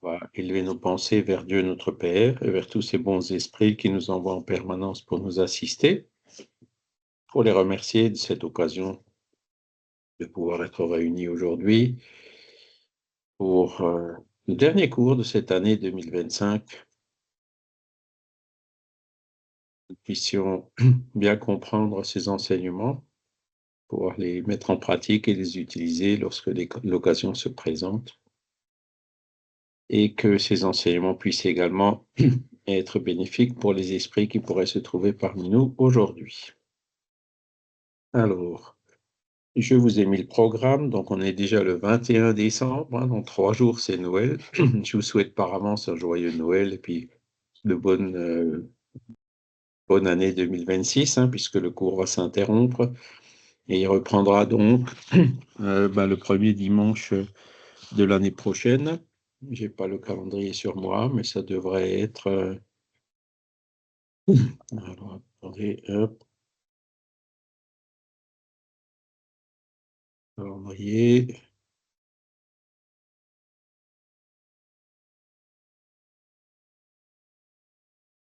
On va élever nos pensées vers Dieu notre Père et vers tous ces bons esprits qui nous envoient en permanence pour nous assister, pour les remercier de cette occasion de pouvoir être réunis aujourd'hui pour le dernier cours de cette année 2025. Nous puissions bien comprendre ces enseignements, pouvoir les mettre en pratique et les utiliser lorsque l'occasion se présente, et que ces enseignements puissent également être bénéfiques pour les esprits qui pourraient se trouver parmi nous aujourd'hui. Alors, je vous ai mis le programme, donc on est déjà le 21 décembre, dans 3 jours c'est Noël. Je vous souhaite par avance un joyeux Noël et puis de bonne année 2026, puisque le cours va s'interrompre et il reprendra donc le premier dimanche de l'année prochaine. J'ai pas le calendrier sur moi, mais ça devrait être... alors, attendez, hop, calendrier...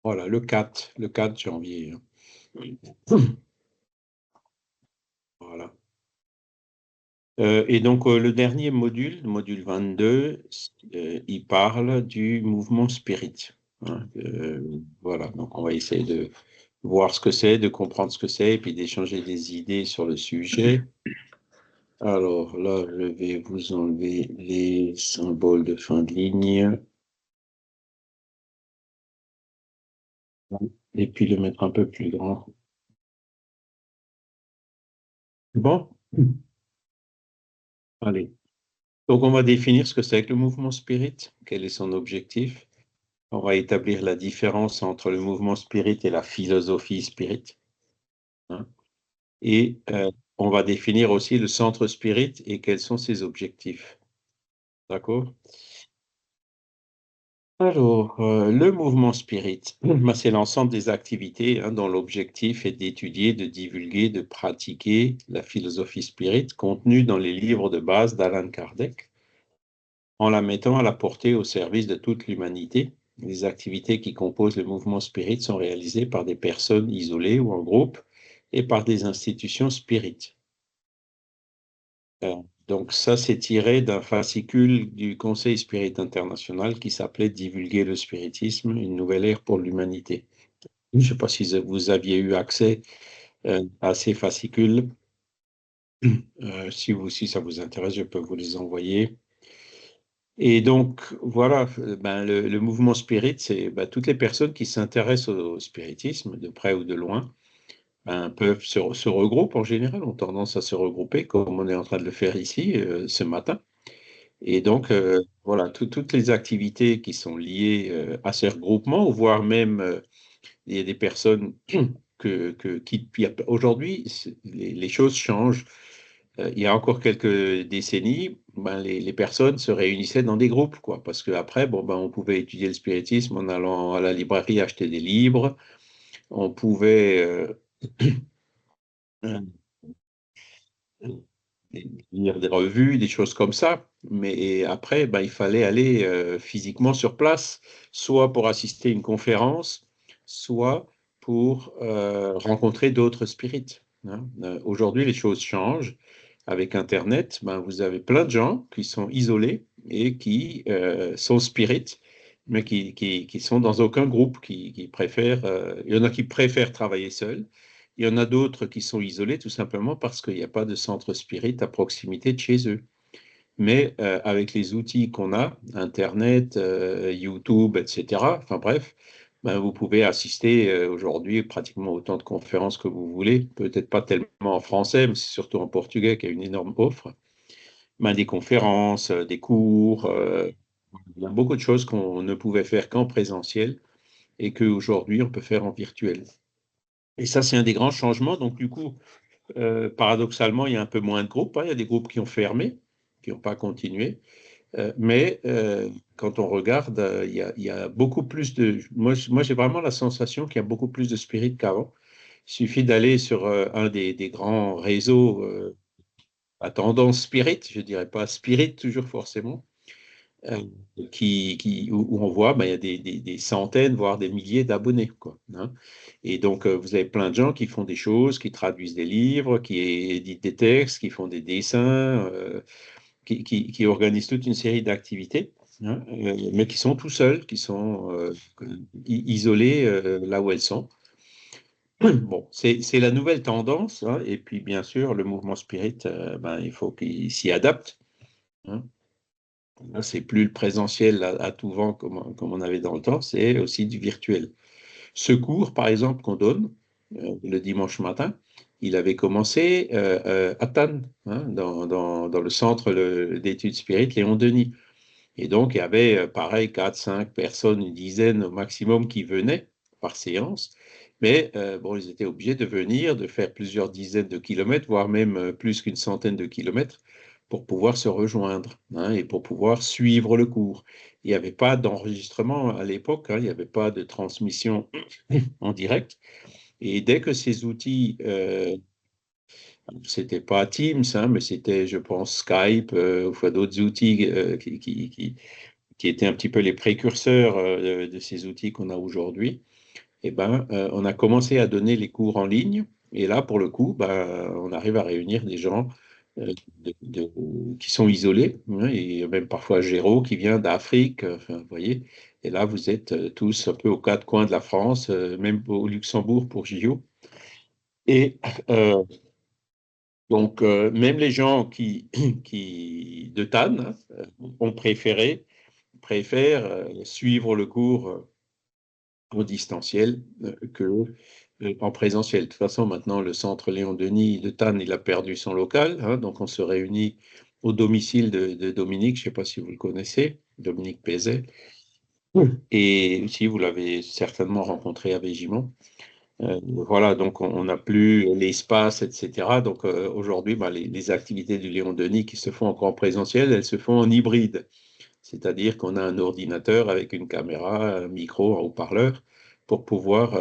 Voilà, le 4 janvier. Voilà. Et donc, le dernier module, le module 22, il parle du mouvement spirit. Voilà, donc on va essayer de voir ce que c'est, de comprendre ce que c'est, et puis d'échanger des idées sur le sujet. Alors là, je vais vous enlever les symboles de fin de ligne, et puis le mettre un peu plus grand. Bon, allez. Donc, on va définir ce que c'est que le mouvement spirit, quel est son objectif. On va établir la différence entre le mouvement spirit et la philosophie spirit. Et on va définir aussi le centre spirit et quels sont ses objectifs. D'accord? Alors, le mouvement spirit, c'est l'ensemble des activités dont l'objectif est d'étudier, de divulguer, de pratiquer la philosophie spirit contenue dans les livres de base d'Alan Kardec, en la mettant à la portée au service de toute l'humanité. Les activités qui composent le mouvement spirit sont réalisées par des personnes isolées ou en groupe et par des institutions spirites. Donc ça, c'est tiré d'un fascicule du Conseil Spirit International qui s'appelait Divulguer le spiritisme, une nouvelle ère pour l'humanité. Je ne sais pas si vous aviez eu accès à ces fascicules. Si ça vous intéresse, je peux vous les envoyer. Et donc, voilà, le mouvement spirit, c'est toutes les personnes qui s'intéressent au spiritisme, de près ou de loin, peuvent se regrouper en général, ont tendance à se regrouper, comme on est en train de le faire ici ce matin. Et donc, voilà, toutes les activités qui sont liées à ces regroupements, voire même il y a des personnes qui aujourd'hui, les choses changent. Il y a encore quelques décennies, les personnes se réunissaient dans des groupes, quoi, parce qu'après, on pouvait étudier le spiritisme en allant à la librairie acheter des livres, on pouvait lire des revues, des choses comme ça, mais après, il fallait aller physiquement sur place, soit pour assister à une conférence, soit pour rencontrer d'autres spirites. Aujourd'hui, les choses changent. Avec Internet, vous avez plein de gens qui sont isolés et qui sont spirites, mais qui sont dans aucun groupe, qui préfèrent, il y en a qui préfèrent travailler seuls, il y en a d'autres qui sont isolés tout simplement parce qu'il n'y a pas de centre spirit à proximité de chez eux. Mais avec les outils qu'on a, Internet, YouTube, etc., enfin bref, vous pouvez assister aujourd'hui pratiquement autant de conférences que vous voulez, peut-être pas tellement en français, mais c'est surtout en portugais qui a une énorme offre. Des conférences, des cours, il y a beaucoup de choses qu'on ne pouvait faire qu'en présentiel et qu'aujourd'hui on peut faire en virtuel. Et ça, c'est un des grands changements. Donc, du coup, paradoxalement, il y a un peu moins de groupes. Il y a des groupes qui ont fermé, qui n'ont pas continué. Mais quand on regarde, il y a beaucoup plus de... Moi j'ai vraiment la sensation qu'il y a beaucoup plus de spirit qu'avant. Il suffit d'aller sur un des grands réseaux à tendance spirit, je dirais pas spirit toujours forcément, euh, où on voit, ben, il y a des centaines, voire des milliers d'abonnés, quoi, hein. Et donc, vous avez plein de gens qui font des choses, qui traduisent des livres, qui éditent des textes, qui font des dessins, qui organisent toute une série d'activités, hein, mais qui sont tout seuls, qui sont isolés là où elles sont. Bon, c'est la nouvelle tendance, hein, et puis bien sûr, le mouvement spirit, ben, il faut qu'il s'y adapte, hein. Là, c'est plus le présentiel à tout vent comme on avait dans le temps, c'est aussi du virtuel. Ce cours, par exemple, qu'on donne le dimanche matin, il avait commencé à Cannes, hein, dans le centre d'études spirit Léon Denis. Et donc, il y avait, pareil, 4, 5 personnes, une dizaine au maximum qui venaient par séance. Mais bon, ils étaient obligés de venir, de faire plusieurs dizaines de kilomètres, voire même plus qu'une centaine de kilomètres pour pouvoir se rejoindre, hein, et pour pouvoir suivre le cours. Il n'y avait pas d'enregistrement à l'époque, hein, il n'y avait pas de transmission en direct. Et dès que ces outils, c'était pas Teams, hein, mais c'était, je pense, Skype, ou d'autres outils qui étaient un petit peu les précurseurs de ces outils qu'on a aujourd'hui, eh ben, on a commencé à donner les cours en ligne. Et là, pour le coup, ben, on arrive à réunir des gens euh, qui sont isolés, hein, et même parfois Géraud qui vient d'Afrique, enfin, vous voyez. Et là, vous êtes tous un peu aux quatre coins de la France, même au Luxembourg pour JO. Et euh, donc, même les gens de Tannes, hein, ont préfèrent suivre le cours en distanciel que en présentiel. De toute façon, maintenant, le centre Léon-Denis de Tannes, il a perdu son local, hein, donc on se réunit au domicile de Dominique, je ne sais pas si vous le connaissez, Dominique Pézet, oui, et si vous l'avez certainement rencontré à Végimont. Voilà, donc on n'a plus l'espace, etc. Donc aujourd'hui, bah, les activités du Léon-Denis qui se font encore en présentiel, elles se font en hybride. C'est-à-dire qu'on a un ordinateur avec une caméra, un micro, un haut-parleur pour pouvoir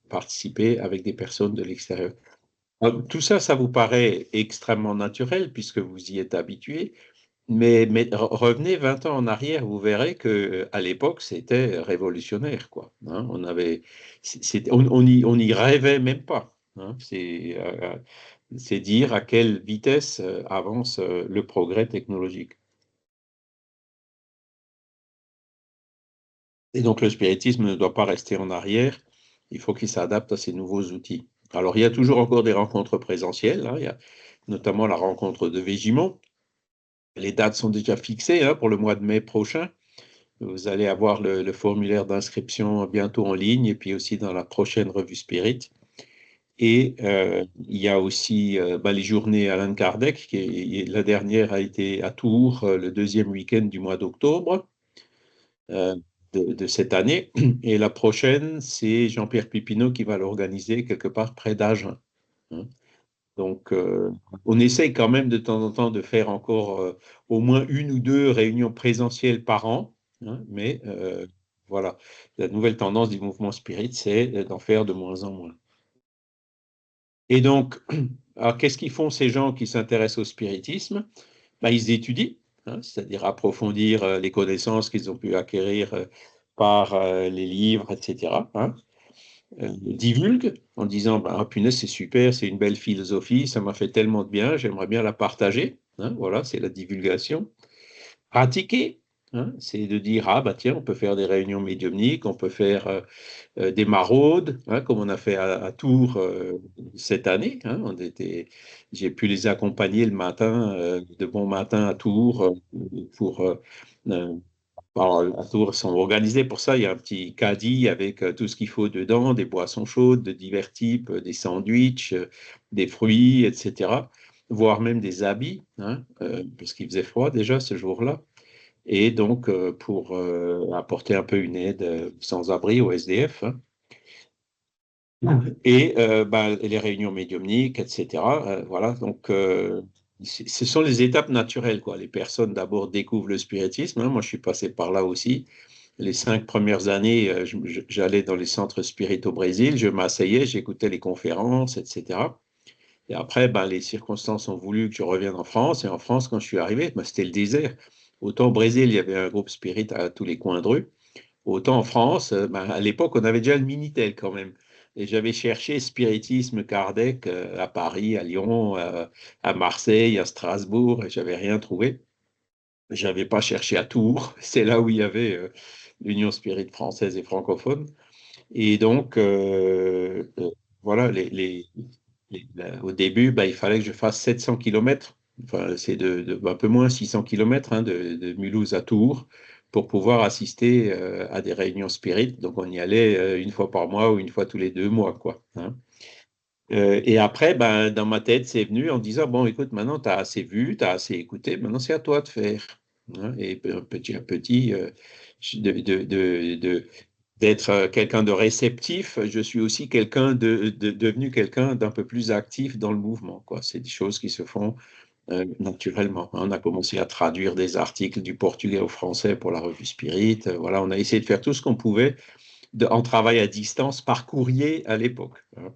participer avec des personnes de l'extérieur. Tout ça, ça vous paraît extrêmement naturel puisque vous y êtes habitué, mais revenez 20 ans en arrière, vous verrez que à l'époque, c'était révolutionnaire, quoi, hein. On y rêvait même pas, hein. C'est dire à quelle vitesse avance le progrès technologique. Et donc, le spiritisme ne doit pas rester en arrière, il faut qu'il s'adapte à ces nouveaux outils. Alors, il y a toujours encore des rencontres présentielles, hein, il y a notamment la rencontre de Végimont. Les dates sont déjà fixées, hein, pour le mois de mai prochain. Vous allez avoir le formulaire d'inscription bientôt en ligne et puis aussi dans la prochaine revue Spirit. Et il y a aussi bah, les journées Alain Kardec, la dernière a été à Tours le deuxième week-end du mois d'octobre euh, de cette année. Et la prochaine, c'est Jean-Pierre Pipineau qui va l'organiser quelque part près d'Agen, hein. Donc, on essaye quand même de temps en temps de faire encore au moins une ou deux réunions présentielles par an, hein, mais voilà, la nouvelle tendance du mouvement spirit, c'est d'en faire de moins en moins. Et donc, alors, qu'est-ce qu'ils font ces gens qui s'intéressent au spiritisme? Ben, ils étudient, hein, c'est-à-dire approfondir les connaissances qu'ils ont pu acquérir par les livres, etc., hein, divulguent en disant ben, ah, punaise, c'est super, c'est une belle philosophie, ça m'a fait tellement de bien, j'aimerais bien la partager, hein, voilà, c'est la divulgation. Pratiquer, hein, c'est de dire ah bah tiens, on peut faire des réunions médiumniques, on peut faire des maraudes, hein, comme on a fait à Tours cette année, hein, j'ai pu les accompagner le matin, de bon matin à Tours, pour euh, alors, à Tours sont organisés pour ça. Il y a un petit caddie avec tout ce qu'il faut dedans, des boissons chaudes de divers types, des sandwichs, des fruits, etc. Voire même des habits, hein, parce qu'il faisait froid déjà ce jour-là. Et donc, pour apporter un peu une aide sans-abri aux SDF, hein. Et ben, les réunions médiumniques, etc. Voilà, donc ce sont les étapes naturelles, quoi. Les personnes d'abord découvrent le spiritisme, hein. Moi, je suis passé par là aussi. Les 5 premières années, j'allais dans les centres spirites au Brésil, je m'asseyais, j'écoutais les conférences, etc. Et après, ben, les circonstances ont voulu que je revienne en France. Et en France, quand je suis arrivé, ben, c'était le désert. Autant au Brésil, il y avait un groupe spirit à tous les coins de rue. Autant en France, à l'époque, on avait déjà le Minitel quand même. Et j'avais cherché spiritisme Kardec à Paris, à Lyon, à Marseille, à Strasbourg, et j'avais rien trouvé. J'avais pas cherché à Tours, c'est là où il y avait l'Union Spirit française et francophone. Et donc, voilà, au début, bah, il fallait que je fasse 700 kilomètres. Enfin, c'est un peu moins 600 kilomètres hein, de Mulhouse à Tours pour pouvoir assister à des réunions spirites. Donc, on y allait une fois par mois ou une fois tous les 2 mois, quoi. Hein. Et après, ben, dans ma tête, c'est venu en disant, bon, écoute, maintenant, tu as assez vu, tu as assez écouté, maintenant, c'est à toi de faire. Hein. Et petit à petit, d'être quelqu'un de réceptif, je suis aussi devenu quelqu'un d'un peu plus actif dans le mouvement, quoi. C'est des choses qui se font naturellement. On a commencé à traduire des articles du portugais au français pour la revue Spirit. Voilà, on a essayé de faire tout ce qu'on pouvait en travail à distance par courrier à l'époque. Hein.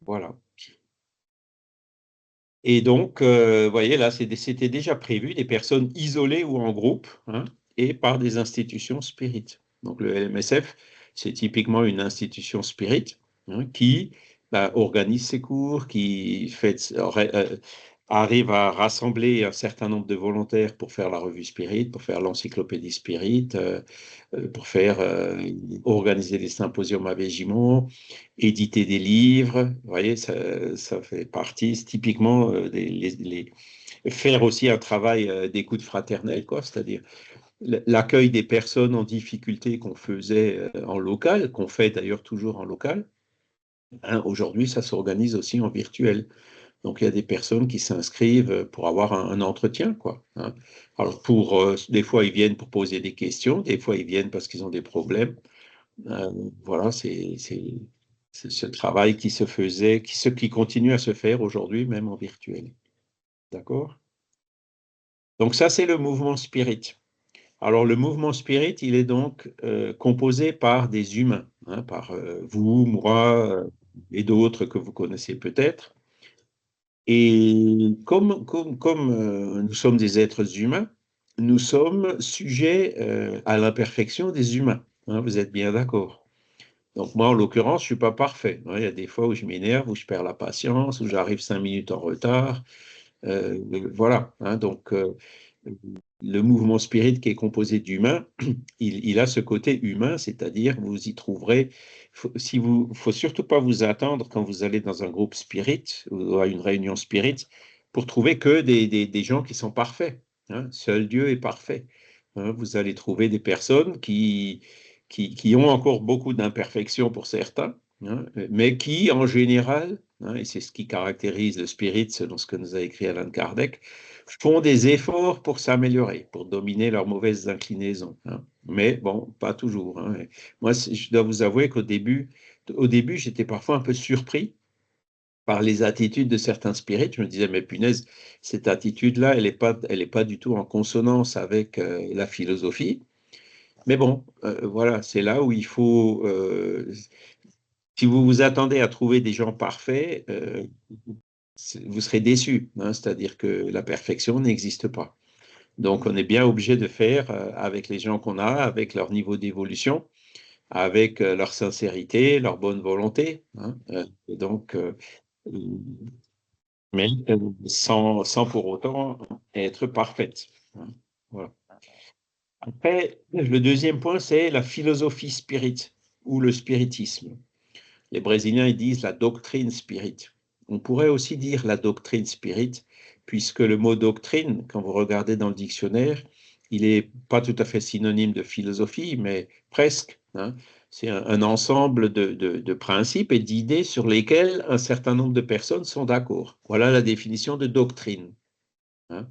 Voilà. Et donc, vous voyez, là, c'était déjà prévu, des personnes isolées ou en groupe, hein, et par des institutions spirites. Donc, le LMSF, c'est typiquement une institution spirit hein, qui bah, organise ses cours, arrive à rassembler un certain nombre de volontaires pour faire la revue Spirit, pour faire l'encyclopédie Spirit, pour organiser des symposiums à Végimont, éditer des livres. Vous voyez, ça fait partie, c'est typiquement, faire aussi un travail d'écoute fraternelle, quoi, c'est-à-dire l'accueil des personnes en difficulté qu'on faisait en local, qu'on fait d'ailleurs toujours en local. Hein, aujourd'hui, ça s'organise aussi en virtuel. Donc, il y a des personnes qui s'inscrivent pour avoir un entretien, quoi. Hein. Alors, des fois, ils viennent pour poser des questions, des fois, ils viennent parce qu'ils ont des problèmes. Voilà, c'est ce travail qui se faisait, qui continue à se faire aujourd'hui, même en virtuel. D'accord? Donc, ça, c'est le mouvement spirit. Alors, le mouvement spirit, il est donc composé par des humains, hein, par vous, moi et d'autres que vous connaissez peut-être. Et comme nous sommes des êtres humains, nous sommes sujets à l'imperfection des humains. Hein, vous êtes bien d'accord. Donc moi, en l'occurrence, je suis pas parfait. Hein. Il y a des fois où je m'énerve, où je perds la patience, où j'arrive 5 minutes en retard. Voilà. Hein. Donc le mouvement spirit qui est composé d'humains, il a ce côté humain, c'est-à-dire vous y trouverez. Faut surtout pas vous attendre quand vous allez dans un groupe spirit ou à une réunion spirit pour trouver que des gens qui sont parfaits. Hein. Seul Dieu est parfait. Hein. Vous allez trouver des personnes qui ont encore beaucoup d'imperfections pour certains, hein, mais qui, en général, hein, et c'est ce qui caractérise le spirit selon ce que nous a écrit Alan Kardec, font des efforts pour s'améliorer, pour dominer leurs mauvaises inclinaisons. Hein. Mais bon, pas toujours. Hein. Moi, je dois vous avouer au début, j'étais parfois un peu surpris par les attitudes de certains spirites. Je me disais, mais punaise, cette attitude-là, elle est pas du tout en consonance avec la philosophie. Mais bon, voilà, c'est là où il faut, si vous vous attendez à trouver des gens parfaits, vous serez déçus. Hein, c'est-à-dire que la perfection n'existe pas. Donc, on est bien obligé de faire avec les gens qu'on a, avec leur niveau d'évolution, avec leur sincérité, leur bonne volonté. Hein, mais sans pour autant être parfaite. Hein, voilà. Après, le deuxième point, c'est la philosophie spirit ou le spiritisme. Les Brésiliens, ils disent la doctrine spirit. On pourrait aussi dire la doctrine spirit, puisque le mot doctrine, quand vous regardez dans le dictionnaire, il n'est pas tout à fait synonyme de philosophie, mais presque. Hein. C'est un ensemble de principes et d'idées sur lesquels un certain nombre de personnes sont d'accord. Voilà la définition de doctrine. Hein.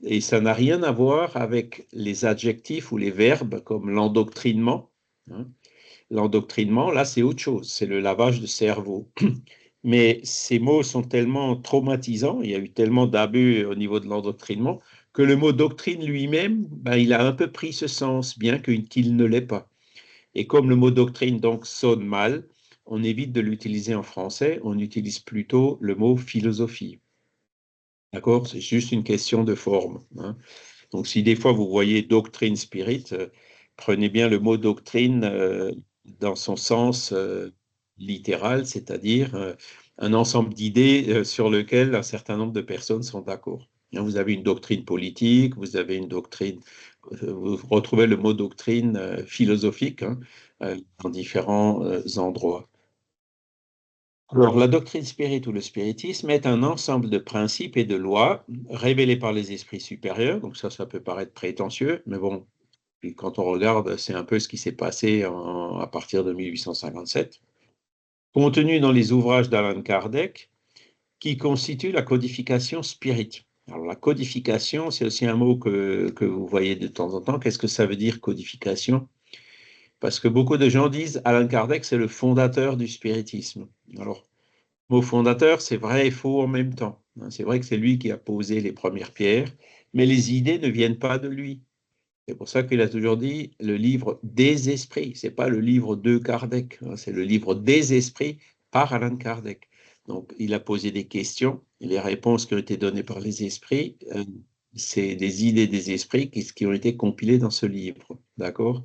Et ça n'a rien à voir avec les adjectifs ou les verbes comme l'endoctrinement. Hein. L'endoctrinement, là, c'est autre chose, c'est le lavage de cerveau. Mais ces mots sont tellement traumatisants, il y a eu tellement d'abus au niveau de l'endoctrinement, que le mot doctrine lui-même, ben, il a un peu pris ce sens, bien qu'il ne l'ait pas. Et comme le mot doctrine donc sonne mal, on évite de l'utiliser en français, on utilise plutôt le mot philosophie. D'accord? C'est juste une question de forme. Hein. Donc, si des fois vous voyez doctrine spirit, prenez bien le mot doctrine dans son sens littéral, c'est-à-dire un ensemble d'idées sur lequel un certain nombre de personnes sont d'accord. Vous avez une doctrine politique, vous avez une doctrine, vous retrouvez le mot doctrine philosophique hein, dans différents endroits. Alors, la doctrine spirit ou le spiritisme est un ensemble de principes et de lois révélés par les esprits supérieurs. Donc ça peut paraître prétentieux, mais bon, puis quand on regarde, c'est un peu ce qui s'est passé à partir de 1857, contenu dans les ouvrages d'Alan Kardec, qui constituent la codification spirit. Alors, la codification, c'est aussi un mot que vous voyez de temps en temps. Qu'est-ce que ça veut dire, codification? Parce que beaucoup de gens disent Alan Kardec, c'est le fondateur du spiritisme. Alors, le mot fondateur, c'est vrai et faux en même temps. C'est vrai que c'est lui qui a posé les premières pierres, mais les idées ne viennent pas de lui. C'est pour ça qu'il a toujours dit le livre des esprits. Ce n'est pas le livre de Kardec, c'est le livre des esprits par Alan Kardec. Donc, il a posé des questions, et les réponses qui ont été données par les esprits, c'est des idées des esprits qui ont été compilées dans ce livre. D'accord?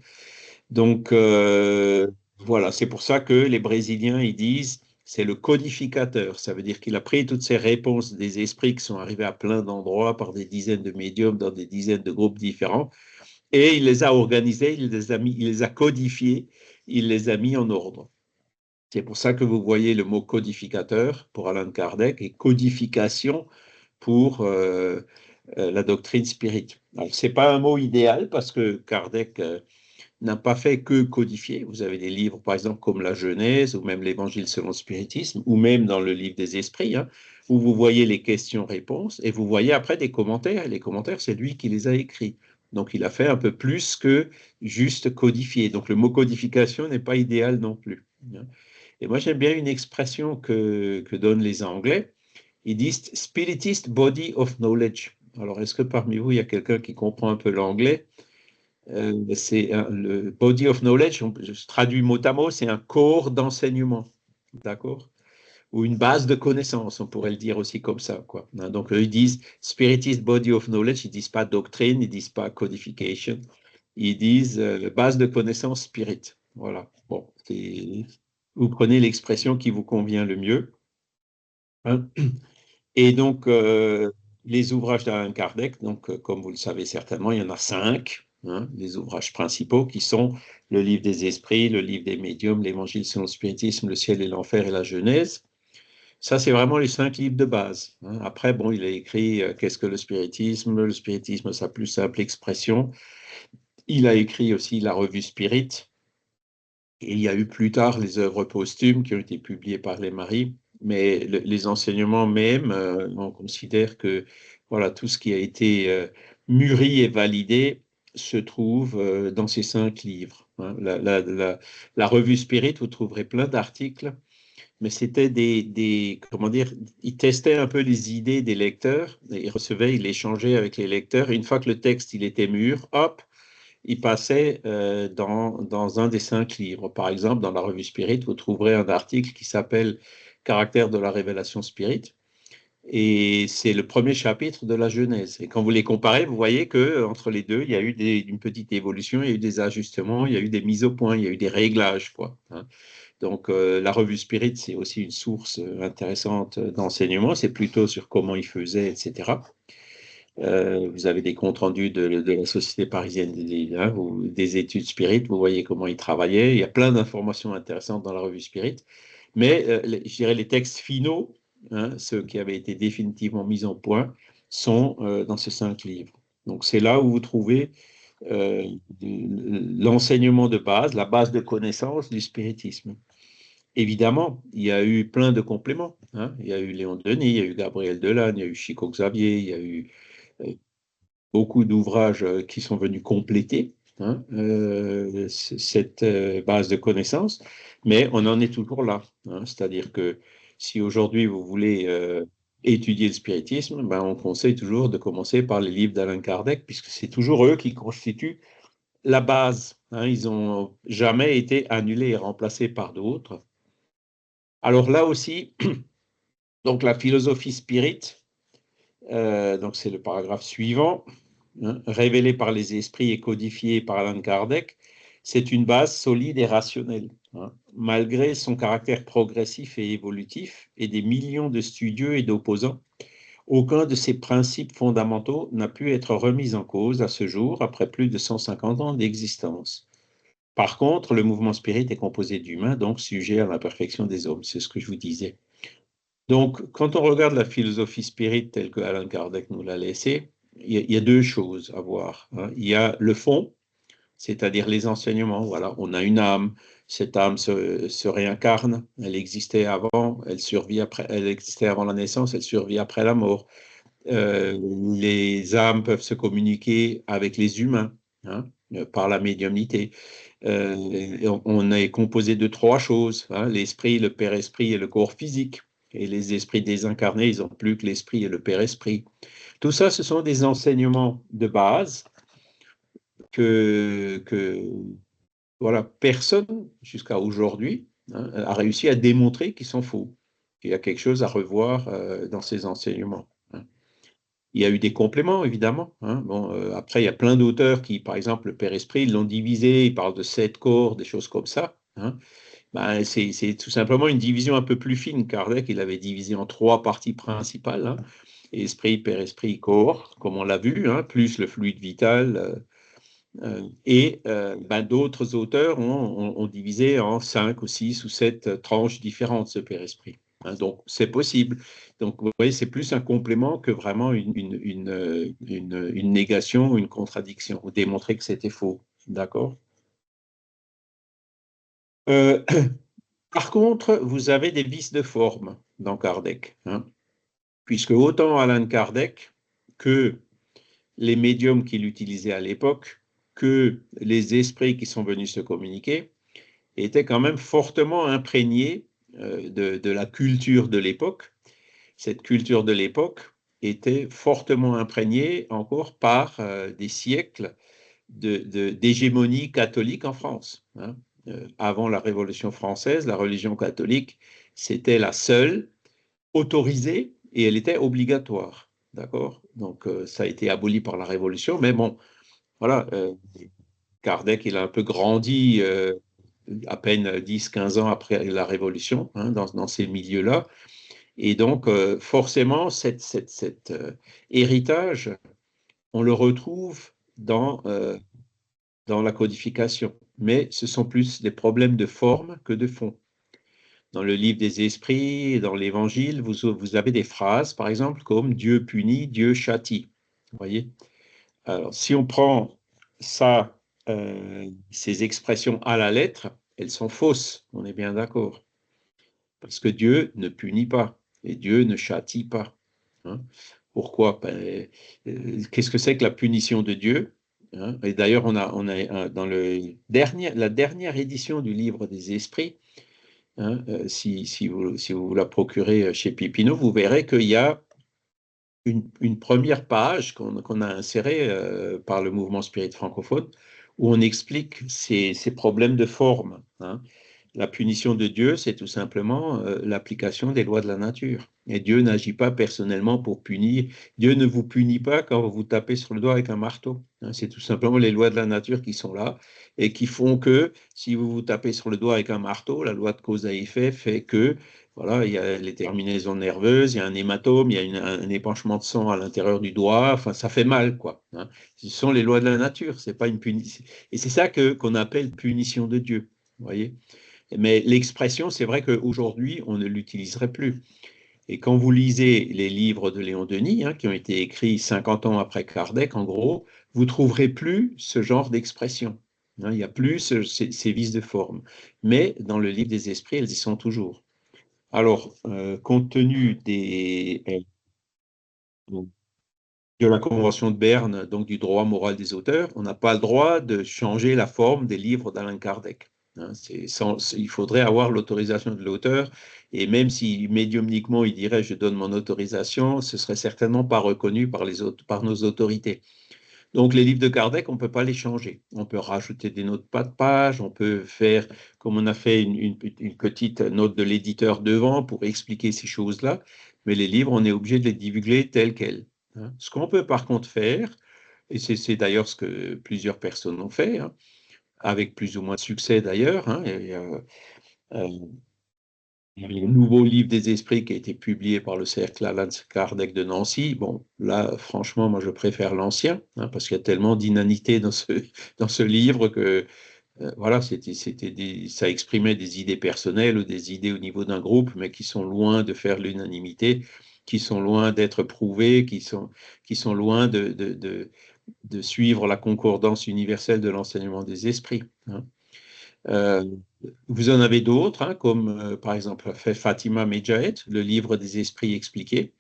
Donc, voilà, c'est pour ça que les Brésiliens, ils disent, c'est le codificateur. Ça veut dire qu'il a pris toutes ces réponses des esprits qui sont arrivés à plein d'endroits par des dizaines de médiums dans des dizaines de groupes différents, et il les a organisés, il les a codifiés, il les a mis en ordre. C'est pour ça que vous voyez le mot codificateur pour Alan Kardec et codification pour la doctrine spirit. Ce n'est pas un mot idéal parce que Kardec n'a pas fait que codifier. Vous avez des livres, par exemple, comme la Genèse ou même l'Évangile selon le spiritisme, ou même dans le livre des esprits, hein, où vous voyez les questions-réponses et vous voyez après des commentaires. Et les commentaires, c'est lui qui les a écrits. Donc, il a fait un peu plus que juste codifier. Donc, le mot codification n'est pas idéal non plus. Et moi, j'aime bien une expression que donnent les Anglais. Ils disent Spiritist Body of Knowledge. Alors, est-ce que parmi vous, il y a quelqu'un qui comprend un peu l'anglais? C'est le body of knowledge, je traduis mot à mot, c'est un corps d'enseignement, d'accord? Ou une base de connaissances, on pourrait le dire aussi comme ça, quoi. Donc, eux, ils disent spiritist body of knowledge, ils disent pas doctrine, ils disent pas codification, ils disent base de connaissances spirit. Voilà. Bon, vous prenez l'expression qui vous convient le mieux. Hein. Et donc, les ouvrages d'Alain Kardec, donc, comme vous le savez certainement, il y en a 5, hein, les ouvrages principaux qui sont le livre des esprits, le livre des médiums, l'Évangile selon le spiritisme, le ciel et l'enfer et la Genèse. Ça, c'est vraiment les 5 livres de base. Hein. Après, bon, il a écrit Qu'est-ce que le spiritisme, sa plus simple expression. Il a écrit aussi la revue Spirit. Et il y a eu plus tard les œuvres posthumes qui ont été publiées par les maris, mais les enseignements même, on considère que voilà, tout ce qui a été mûri et validé se trouve dans ces 5 livres. Hein. La revue Spirit, vous trouverez plein d'articles, mais c'était comment dire, ils testaient un peu les idées des lecteurs, et ils recevaient, ils échangeaient avec les lecteurs, et une fois que le texte il était mûr, hop, il passait dans un des 5 livres. Par exemple, dans la revue Spirit, vous trouverez un article qui s'appelle Caractère de la révélation Spirit. Et c'est le premier chapitre de la Genèse. Et quand vous les comparez, vous voyez que entre les deux, il y a eu une petite évolution, il y a eu des ajustements, il y a eu des mises au point, il y a eu des réglages, quoi. Hein. Donc, la revue Spirit, c'est aussi une source intéressante d'enseignement. C'est plutôt sur comment ils faisaient, etc. Vous avez des comptes rendus de la Société parisienne des études Spirit, vous voyez comment ils travaillaient. Il y a plein d'informations intéressantes dans la revue Spirit. Mais je dirais les textes finaux, hein, ceux qui avaient été définitivement mis en point, sont dans ces 5 livres. Donc c'est là où vous trouvez l'enseignement de base, la base de connaissance du spiritisme. Évidemment, il y a eu plein de compléments. Hein. Il y a eu Léon Denis, il y a eu Gabriel Delanne, il y a eu Chico Xavier, il y a eu beaucoup d'ouvrages qui sont venus compléter hein, cette base de connaissances, mais on en est toujours là. Hein. C'est-à-dire que si aujourd'hui vous voulez étudier le spiritisme, ben, on conseille toujours de commencer par les livres d'Alain Kardec, puisque c'est toujours eux qui constituent la base. Hein. Ils n'ont jamais été annulés et remplacés par d'autres. Alors là aussi, donc la philosophie spirit, donc c'est le paragraphe suivant. hein, révélé par les esprits et codifié par Allan Kardec, c'est une base solide et rationnelle, hein, malgré son caractère progressif et évolutif et des millions de studieux et d'opposants. Aucun de ces principes fondamentaux n'a pu être remis en cause à ce jour, après plus de 150 ans d'existence. Par contre, le mouvement spirit est composé d'humains, donc sujet à l'imperfection des hommes. C'est ce que je vous disais. Donc, quand on regarde la philosophie spirit telle que Allan Kardec nous l'a laissée, il y a deux choses à voir, hein. Il y a le fond, c'est-à-dire les enseignements. Voilà, on a une âme, cette âme se réincarne, elle existait avant, elle survit après, elle existait avant la naissance, elle survit après la mort. Les âmes peuvent se communiquer avec les humains, hein, par la médiumnité. On est composé de trois choses, hein, l'esprit, le père-esprit et le corps physique. Et les esprits désincarnés, ils n'ont plus que l'esprit et le père-esprit. Tout ça, ce sont des enseignements de base que voilà, personne, jusqu'à aujourd'hui, hein, a réussi à démontrer qu'ils sont faux. Il y a quelque chose à revoir dans ces enseignements, hein. Il y a eu des compléments, évidemment, hein. Bon, après, il y a plein d'auteurs qui, par exemple, le Père Esprit, ils l'ont divisé, ils parlent de 7 corps, des choses comme ça, hein. Ben, c'est tout simplement une division un peu plus fine. Kardec, il avait divisé en 3 parties principales, hein. Esprit, Père Esprit, corps, comme on l'a vu, hein, plus le fluide vital. Ben, d'autres auteurs ont divisé en 5 ou 6 ou 7 tranches différentes, ce Père Esprit, hein, donc, c'est possible. Donc, vous voyez, c'est plus un complément que vraiment une négation ou une contradiction, ou démontrer que c'était faux. D'accord? euh, Par contre, vous avez des vices de forme dans Kardec, hein, puisque autant Allan Kardec que les médiums qu'il utilisait à l'époque, que les esprits qui sont venus se communiquer, étaient quand même fortement imprégnés de la culture de l'époque. Cette culture de l'époque était fortement imprégnée encore par des siècles d'hégémonie catholique en France, hein. Avant la Révolution française, la religion catholique, c'était la seule autorisée et elle était obligatoire. D'accord? Donc, ça a été aboli par la Révolution, mais bon, voilà, Kardec, il a un peu grandi à peine 10-15 ans après la Révolution, hein, dans ces milieux-là. Et donc, forcément, cet héritage, on le retrouve dans la codification. Mais ce sont plus des problèmes de forme que de fond. Dans le livre des esprits, dans l'évangile, vous avez des phrases, par exemple, comme Dieu punit, Dieu châtie. Vous voyez? Alors, si on prend ça, ces expressions à la lettre, elles sont fausses, on est bien d'accord. Parce que Dieu ne punit pas et Dieu ne châtie pas, hein. Pourquoi? Ben, qu'est-ce que c'est que la punition de Dieu, hein? Et d'ailleurs, dans la dernière édition du livre des esprits, hein, si vous la procurez chez Pipino, vous verrez qu'il y a une première page qu'on a insérée par le mouvement spirit francophone, où on explique ces problèmes de forme, hein. La punition de Dieu, c'est tout simplement l'application des lois de la nature. Et Dieu n'agit pas personnellement pour punir. Dieu ne vous punit pas quand vous vous tapez sur le doigt avec un marteau, hein. C'est tout simplement les lois de la nature qui sont là et qui font que si vous vous tapez sur le doigt avec un marteau, la loi de cause à effet fait que voilà, il y a les terminaisons nerveuses, il y a un hématome, il y a un épanchement de sang à l'intérieur du doigt, enfin ça fait mal, quoi, hein. Ce sont les lois de la nature, c'est pas une punition. Et c'est ça qu'on appelle punition de Dieu, vous voyez. Mais l'expression, c'est vrai qu'aujourd'hui, on ne l'utiliserait plus. Et quand vous lisez les livres de Léon Denis, hein, qui ont été écrits 50 ans après Kardec, en gros, vous trouverez plus ce genre d'expression, hein. Il n'y a plus ces vices de forme. Mais dans le livre des esprits, elles y sont toujours. Alors, compte tenu de la Convention de Berne, donc du droit moral des auteurs, on n'a pas le droit de changer la forme des livres d'Allan Kardec, hein. Il faudrait avoir l'autorisation de l'auteur, et même si médiumniquement il dirait je donne mon autorisation, ce serait certainement pas reconnu par nos autorités. Donc les livres de Kardec, on ne peut pas les changer. On peut rajouter des notes pas de page, on peut faire, comme on a fait une petite note de l'éditeur devant pour expliquer ces choses-là, mais les livres, on est obligé de les divulguer tels quels, hein. Ce qu'on peut par contre faire, Et c'est d'ailleurs ce que plusieurs personnes ont fait, hein, avec plus ou moins de succès d'ailleurs, hein. Euh, il y avait le nouveau livre des esprits qui a été publié par le cercle Allan Kardec de Nancy. Bon, là, franchement, moi, je préfère l'ancien, hein, parce qu'il y a tellement d'inanité dans ce livre que, voilà, ça exprimait des idées personnelles ou des idées au niveau d'un groupe, mais qui sont loin de faire l'unanimité, qui sont loin d'être prouvées, qui sont loin de suivre la concordance universelle de l'enseignement des esprits, hein. Euh, Vous en avez d'autres, hein, comme par exemple fait Fatima Medjahed, le livre des esprits expliqués,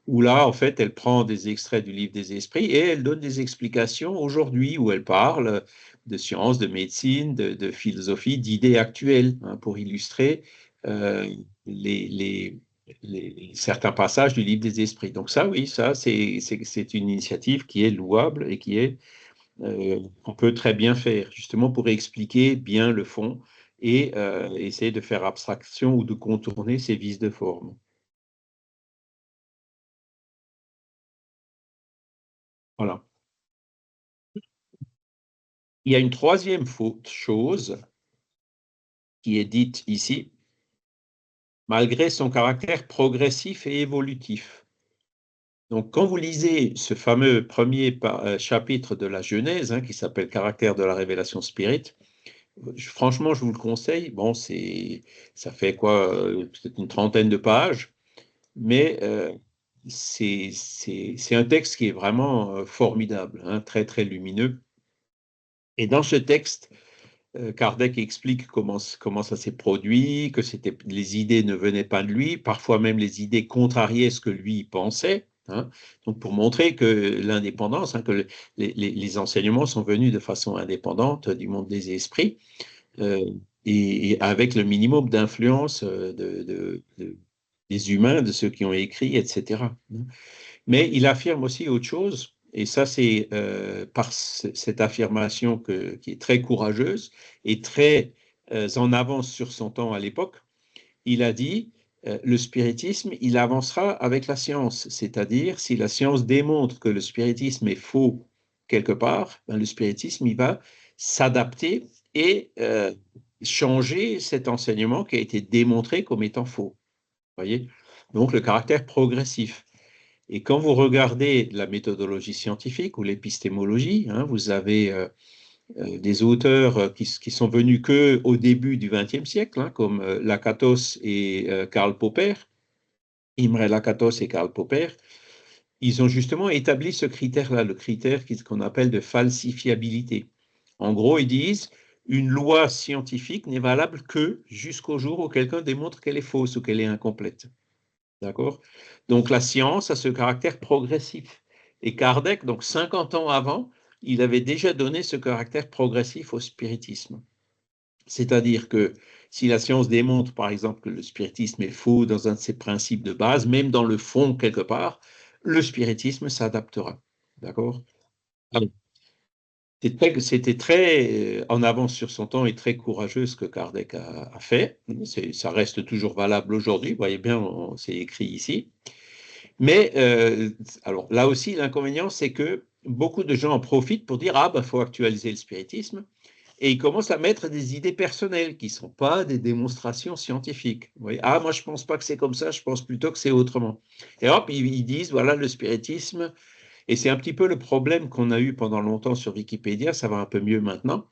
où là, en fait, elle prend des extraits du livre des esprits et elle donne des explications aujourd'hui, où elle parle de sciences, de médecine, de philosophie, d'idées actuelles, hein, pour illustrer euh, les, les, certains passages du livre des esprits. Donc ça, oui, ça, c'est une initiative qui est louable et qui est qu'on peut très bien faire, justement pour expliquer bien le fond et essayer de faire abstraction ou de contourner ces vices de forme. Voilà. Il y a une troisième faute, chose qui est dite ici, malgré son caractère progressif et évolutif. Donc, quand vous lisez ce fameux premier chapitre de la Genèse, hein, qui s'appelle Caractère de la révélation spirit, franchement, je vous le conseille. Bon, ça fait quoi, peut-être une trentaine de pages. Mais c'est un texte qui est vraiment formidable, hein, très, très lumineux. Et dans ce texte, Kardec explique comment ça s'est produit, que les idées ne venaient pas de lui, parfois même les idées contrariaient ce que lui pensait, hein. Donc pour montrer que l'indépendance, hein, que les enseignements sont venus de façon indépendante du monde des esprits, euh, et avec le minimum d'influence des humains, de ceux qui ont écrit, etc. Mais il affirme aussi autre chose, et ça c'est par cette affirmation qui est très courageuse et très en avance sur son temps à l'époque. Il a dit, le spiritisme, il avancera avec la science, c'est-à-dire si la science démontre que le spiritisme est faux quelque part, ben, le spiritisme, il va s'adapter et changer cet enseignement qui a été démontré comme étant faux. Voyez. Donc le caractère progressif. Et quand vous regardez la méthodologie scientifique ou l'épistémologie, hein, vous avez des auteurs qui sont venus que au début du XXe siècle, hein, comme Lakatos et Karl Popper, Imre Lakatos et Karl Popper. Ils ont justement établi ce critère-là, le critère qu'on appelle de falsifiabilité. En gros, ils disent une loi scientifique n'est valable que jusqu'au jour où quelqu'un démontre qu'elle est fausse ou qu'elle est incomplète. D'accord? Donc la science a ce caractère progressif. Et Kardec, donc 50 ans avant, il avait déjà donné ce caractère progressif au spiritisme. C'est-à-dire que si la science démontre, par exemple, que le spiritisme est faux dans un de ses principes de base, même dans le fond quelque part, le spiritisme s'adaptera. D'accord? C'était très en avance sur son temps et très courageux ce que Kardec a fait. Ça reste toujours valable aujourd'hui. Vous voyez bien, c'est écrit ici. Mais alors là aussi, l'inconvénient, c'est que beaucoup de gens en profitent pour dire ah ben faut actualiser le spiritisme et ils commencent à mettre des idées personnelles qui ne sont pas des démonstrations scientifiques. Vous voyez, ah moi je pense pas que c'est comme ça, je pense plutôt que c'est autrement. Et hop, ils disent voilà le spiritisme et c'est un petit peu le problème qu'on a eu pendant longtemps sur Wikipédia, ça va un peu mieux maintenant.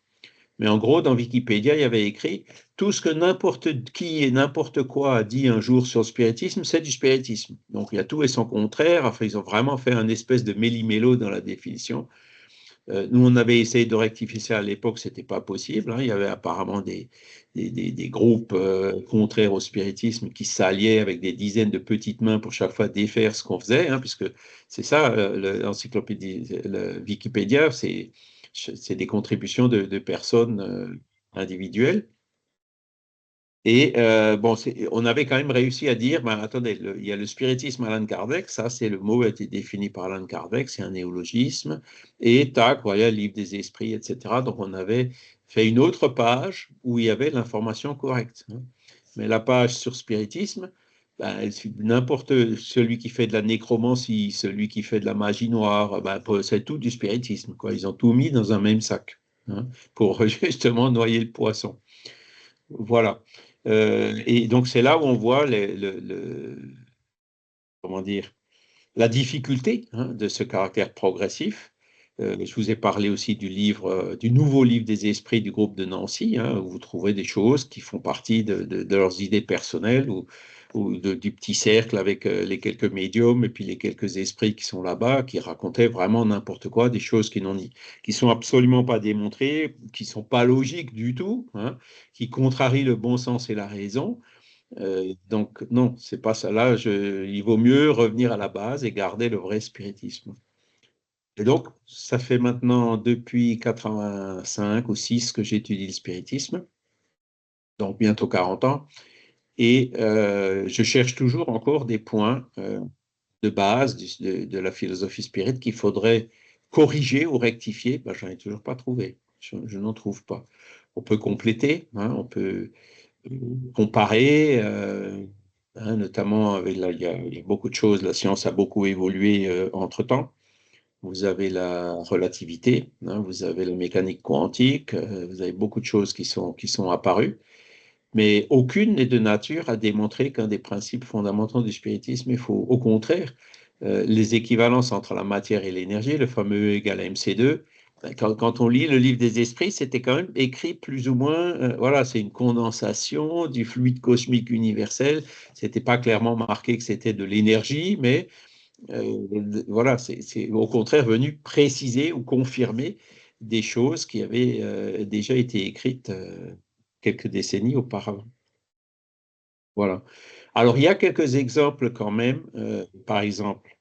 Mais en gros, dans Wikipédia, il y avait écrit tout ce que n'importe qui et n'importe quoi a dit un jour sur le spiritisme, c'est du spiritisme. Donc il y a tout et son contraire. Enfin, ils ont vraiment fait un espèce de méli-mélo dans la définition. Nous, on avait essayé de rectifier ça à l'époque, c'était pas possible, hein. Il y avait apparemment des groupes contraires au spiritisme qui s'alliaient avec des dizaines de petites mains pour chaque fois défaire ce qu'on faisait, hein, puisque c'est ça, l'encyclopédie, le Wikipédia, c'est des contributions de personnes individuelles. Et bon, on avait quand même réussi à dire, ben, attendez, il y a le spiritisme Alan Kardec, ça c'est le mot a été défini par Alan Kardec, c'est un néologisme, et tac, voilà, le livre des esprits, etc. Donc on avait fait une autre page où il y avait l'information correcte, hein. Mais la page sur spiritisme, ben, n'importe celui qui fait de la nécromancie, celui qui fait de la magie noire, ben, c'est tout du spiritisme, quoi. Ils ont tout mis dans un même sac, hein, pour justement noyer le poisson. Voilà. Et donc c'est là où on voit comment dire, la difficulté, hein, de ce caractère progressif. Je vous ai parlé aussi du livre, du nouveau livre des esprits du groupe de Nancy, hein, où vous trouvez des choses qui font partie de leurs idées personnelles ou du petit cercle avec les quelques médiums et puis les quelques esprits qui sont là-bas, qui racontaient vraiment n'importe quoi, des choses qui sont absolument pas démontrées, qui sont pas logiques du tout, hein, qui contrarient le bon sens et la raison. Donc, non, c'est pas ça. Là, il vaut mieux revenir à la base et garder le vrai spiritisme. Et donc, ça fait maintenant depuis 85 ou 6 que j'étudie le spiritisme, donc bientôt 40 ans, et je cherche toujours encore des points de base de la philosophie spirit qu'il faudrait corriger ou rectifier. Ben, j'en ai toujours pas trouvé. Je n'en trouve pas. On peut compléter, hein, on peut comparer, hein, notamment avec il y a beaucoup de choses, la science a beaucoup évolué entre-temps. Vous avez la relativité, hein, vous avez la mécanique quantique, vous avez beaucoup de choses qui sont apparues, mais aucune n'est de nature à démontrer qu'un des principes fondamentaux du spiritisme est faux. Au contraire, les équivalences entre la matière et l'énergie, le fameux E égale MC2, quand on lit le livre des esprits, c'était quand même écrit plus ou moins, voilà, c'est une condensation du fluide cosmique universel. C'était pas clairement marqué que c'était de l'énergie, mais voilà, c'est au contraire venu préciser ou confirmer des choses qui avaient déjà été écrites quelques décennies auparavant. Voilà. Alors, il y a quelques exemples quand même. Par exemple,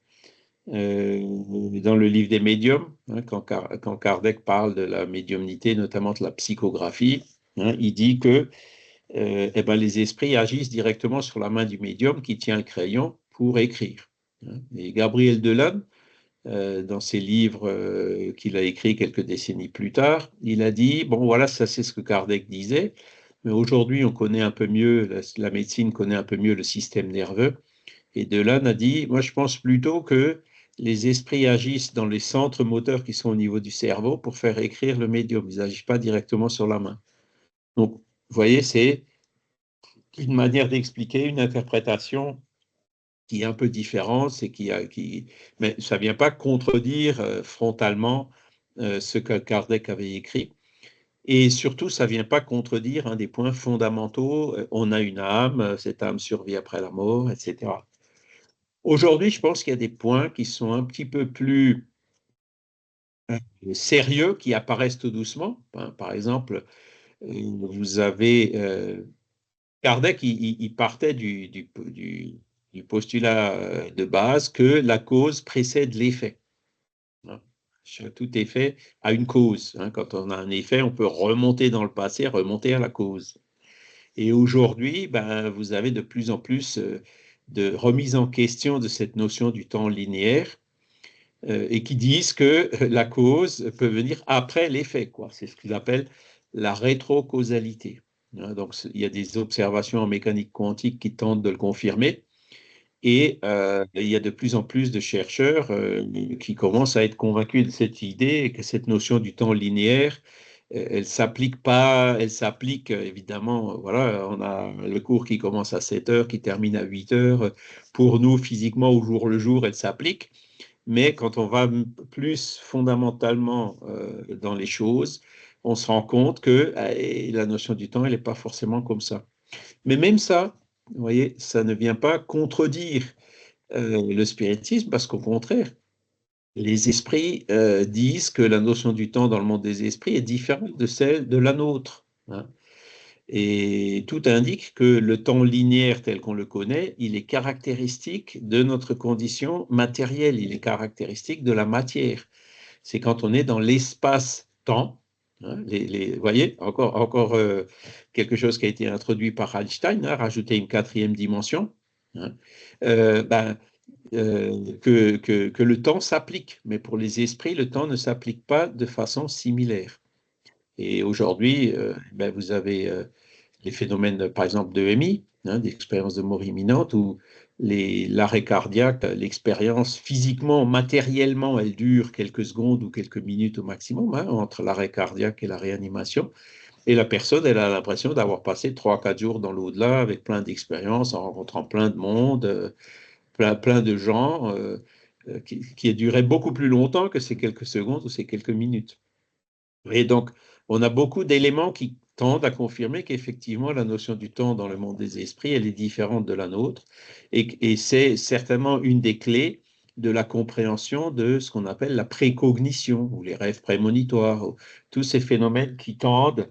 dans le livre des médiums, hein, quand Kardec parle de la médiumnité, notamment de la psychographie, hein, il dit que eh ben, les esprits agissent directement sur la main du médium qui tient un crayon pour écrire, hein. Et Gabriel Delanne, dans ses livres qu'il a écrits quelques décennies plus tard, il a dit, bon voilà, ça c'est ce que Kardec disait, mais aujourd'hui on connaît un peu mieux, la médecine connaît un peu mieux le système nerveux, et Delanne a dit, moi je pense plutôt que les esprits agissent dans les centres moteurs qui sont au niveau du cerveau pour faire écrire le médium, ils n'agissent pas directement sur la main. Donc, vous voyez, c'est une manière d'expliquer, une interprétation qui est un peu différent, mais ça ne vient pas contredire frontalement ce que Kardec avait écrit. Et surtout, ça ne vient pas contredire un des points fondamentaux, on a une âme, cette âme survit après la mort, etc. Aujourd'hui, je pense qu'il y a des points qui sont un petit peu plus sérieux, qui apparaissent tout doucement, hein. Par exemple, vous avez Kardec, il partait du postulat de base que la cause précède l'effet, hein. Tout effet a une cause, hein. Quand on a un effet, on peut remonter dans le passé, remonter à la cause. Et aujourd'hui, ben, vous avez de plus en plus de remise en question de cette notion du temps linéaire et qui disent que la cause peut venir après l'effet, quoi. C'est ce qu'ils appellent la rétrocausalité, hein. Donc, il y a des observations en mécanique quantique qui tentent de le confirmer. Et il y a de plus en plus de chercheurs qui commencent à être convaincus de cette idée et que cette notion du temps linéaire, elle s'applique pas, elle s'applique évidemment, voilà, on a le cours qui commence à 7 heures, qui termine à 8 heures. Pour nous, physiquement, au jour le jour, elle s'applique. Mais quand on va plus fondamentalement dans les choses, on se rend compte que la notion du temps, elle n'est pas forcément comme ça. Mais même ça, vous voyez, ça ne vient pas contredire le spiritisme, parce qu'au contraire, les esprits disent que la notion du temps dans le monde des esprits est différente de celle de la nôtre, hein. Et tout indique que le temps linéaire tel qu'on le connaît, il est caractéristique de notre condition matérielle, il est caractéristique de la matière. C'est quand on est dans l'espace-temps, hein, vous voyez, encore quelque chose qui a été introduit par Einstein, hein, rajouter une quatrième dimension, hein, ben, que le temps s'applique, mais pour les esprits, le temps ne s'applique pas de façon similaire. Et aujourd'hui, ben, vous avez les phénomènes, par exemple, de EMI, hein, d'expérience de mort imminente, où l'arrêt cardiaque, l'expérience physiquement, matériellement, elle dure quelques secondes ou quelques minutes au maximum, hein, entre l'arrêt cardiaque et la réanimation. Et la personne, elle a l'impression d'avoir passé 3-4 jours dans l'au-delà avec plein d'expériences, en rencontrant plein de monde, plein de gens, qui a duré beaucoup plus longtemps que ces quelques secondes ou ces quelques minutes. Et donc, on a beaucoup d'éléments qui tendent à confirmer qu'effectivement, la notion du temps dans le monde des esprits, elle est différente de la nôtre. Et c'est certainement une des clés de la compréhension de ce qu'on appelle la précognition ou les rêves prémonitoires, ou tous ces phénomènes qui tendent,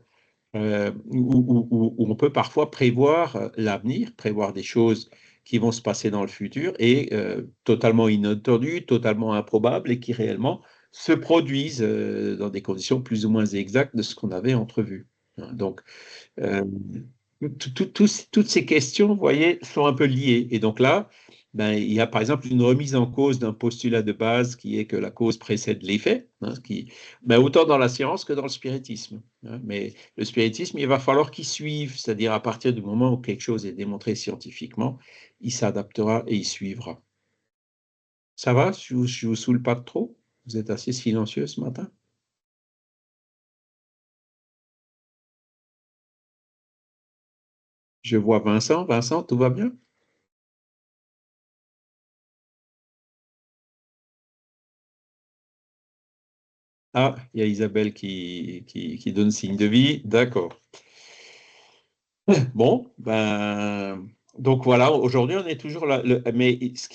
où on peut parfois prévoir l'avenir, prévoir des choses qui vont se passer dans le futur et totalement inattendues, totalement improbables et qui réellement se produisent dans des conditions plus ou moins exactes de ce qu'on avait entrevu. Donc, euh, toutes ces questions, vous voyez, sont un peu liées. Et donc là, ben, il y a par exemple une remise en cause d'un postulat de base qui est que la cause précède l'effet, hein, ben, autant dans la science que dans le spiritisme. Hein. Mais le spiritisme, il va falloir qu'il suive, c'est-à-dire à partir du moment où quelque chose est démontré scientifiquement, il s'adaptera et il suivra. Ça va? Je vous saoule pas trop? Vous êtes assez silencieux ce matin? Je vois Vincent. Vincent, tout va bien? Ah, il y a Isabelle qui donne signe de vie. D'accord. Bon, ben, donc voilà, aujourd'hui on est toujours là. Mais ce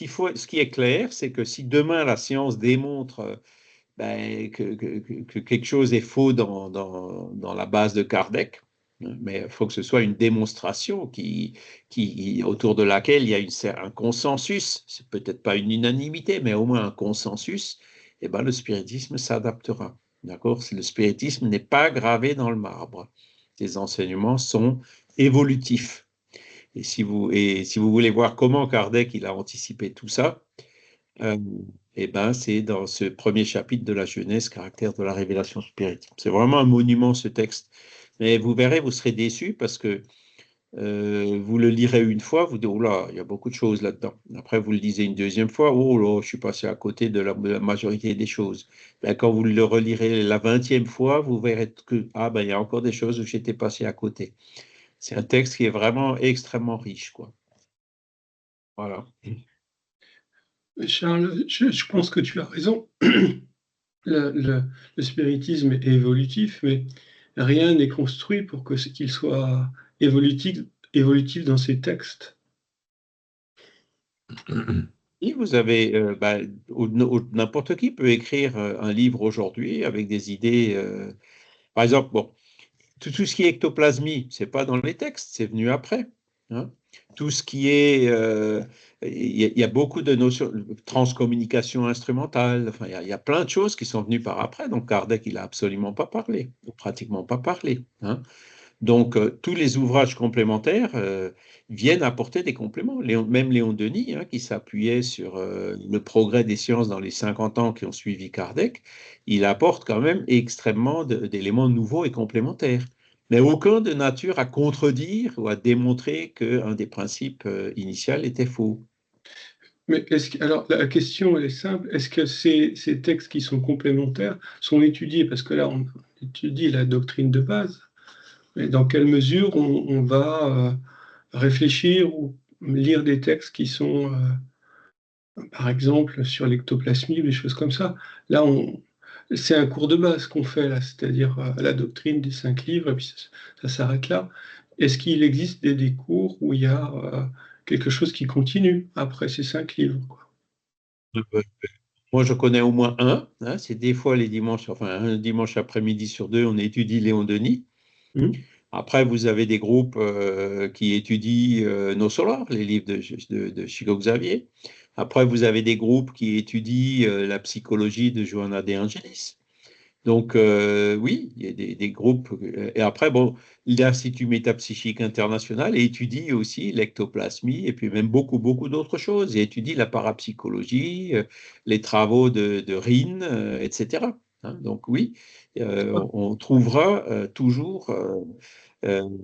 qui est clair, c'est que si demain la science démontre ben, que quelque chose est faux dans la base de Kardec, hein, mais il faut que ce soit une démonstration autour de laquelle il y a un consensus, c'est peut-être pas une unanimité, mais au moins un consensus, et ben, le spiritisme s'adaptera. D'accord? Le spiritisme n'est pas gravé dans le marbre. Les enseignements sont évolutifs. Et si vous voulez voir comment Kardec il a anticipé tout ça, euh, eh ben, c'est dans ce premier chapitre de la Genèse, caractère de la révélation spirituelle. C'est vraiment un monument, ce texte. Mais vous verrez, vous serez déçus parce que vous le lirez une fois, vous dites, oh là, il y a beaucoup de choses là-dedans. Après, vous le lisez une deuxième fois, oh là, je suis passé à côté de la majorité des choses. Ben, quand vous le relirez la 20e fois, vous verrez que, ah ben, il y a encore des choses où j'étais passé à côté. C'est un texte qui est vraiment extrêmement riche, quoi. Voilà. Charles, je pense que tu as raison. Le spiritisme est évolutif, mais rien n'est construit pour qu'il soit évolutif dans ses textes. Et vous avez, n'importe qui peut écrire un livre aujourd'hui avec des idées. Par exemple, bon, tout ce qui est ectoplasmie, c'est pas dans les textes, c'est venu après. Hein. Tout ce qui est, il y a beaucoup de notions, transcommunication instrumentale. Enfin, il y a plein de choses qui sont venues par après. Donc Kardec, il a absolument pas parlé, ou pratiquement pas parlé. Hein. Donc, tous les ouvrages complémentaires viennent apporter des compléments. Même Léon Denis, hein, qui s'appuyait sur le progrès des sciences dans les 50 ans qui ont suivi Kardec, il apporte quand même extrêmement d'éléments nouveaux et complémentaires. Mais aucun de nature à contredire ou à démontrer qu'un des principes initiaux était faux. Mais alors la question elle est simple, est-ce que ces textes qui sont complémentaires sont étudiés? Parce que là, on étudie la doctrine de base, mais dans quelle mesure on va réfléchir ou lire des textes qui sont, par exemple, sur l'ectoplasmie ou des choses comme ça? Là, c'est un cours de base qu'on fait là, c'est-à-dire la doctrine des 5 livres, et puis ça s'arrête là. Est-ce qu'il existe des cours où il y a quelque chose qui continue après ces 5 livres, quoi? Euh, Moi, je connais au moins un, hein, c'est des fois les dimanches, enfin un dimanche après-midi sur deux, on étudie Léon Denis. Hmm. Après, vous avez des groupes qui étudient Nos Solars, les livres de Chico Xavier. Après, vous avez des groupes qui étudient la psychologie de Johanna De Angelis. Donc, oui, il y a des groupes. Et après, bon, l'Institut métapsychique international étudie aussi l'ectoplasmie et puis même beaucoup, beaucoup d'autres choses. Il étudie la parapsychologie, les travaux de Rin, etc. hein. Donc oui, on trouvera toujours des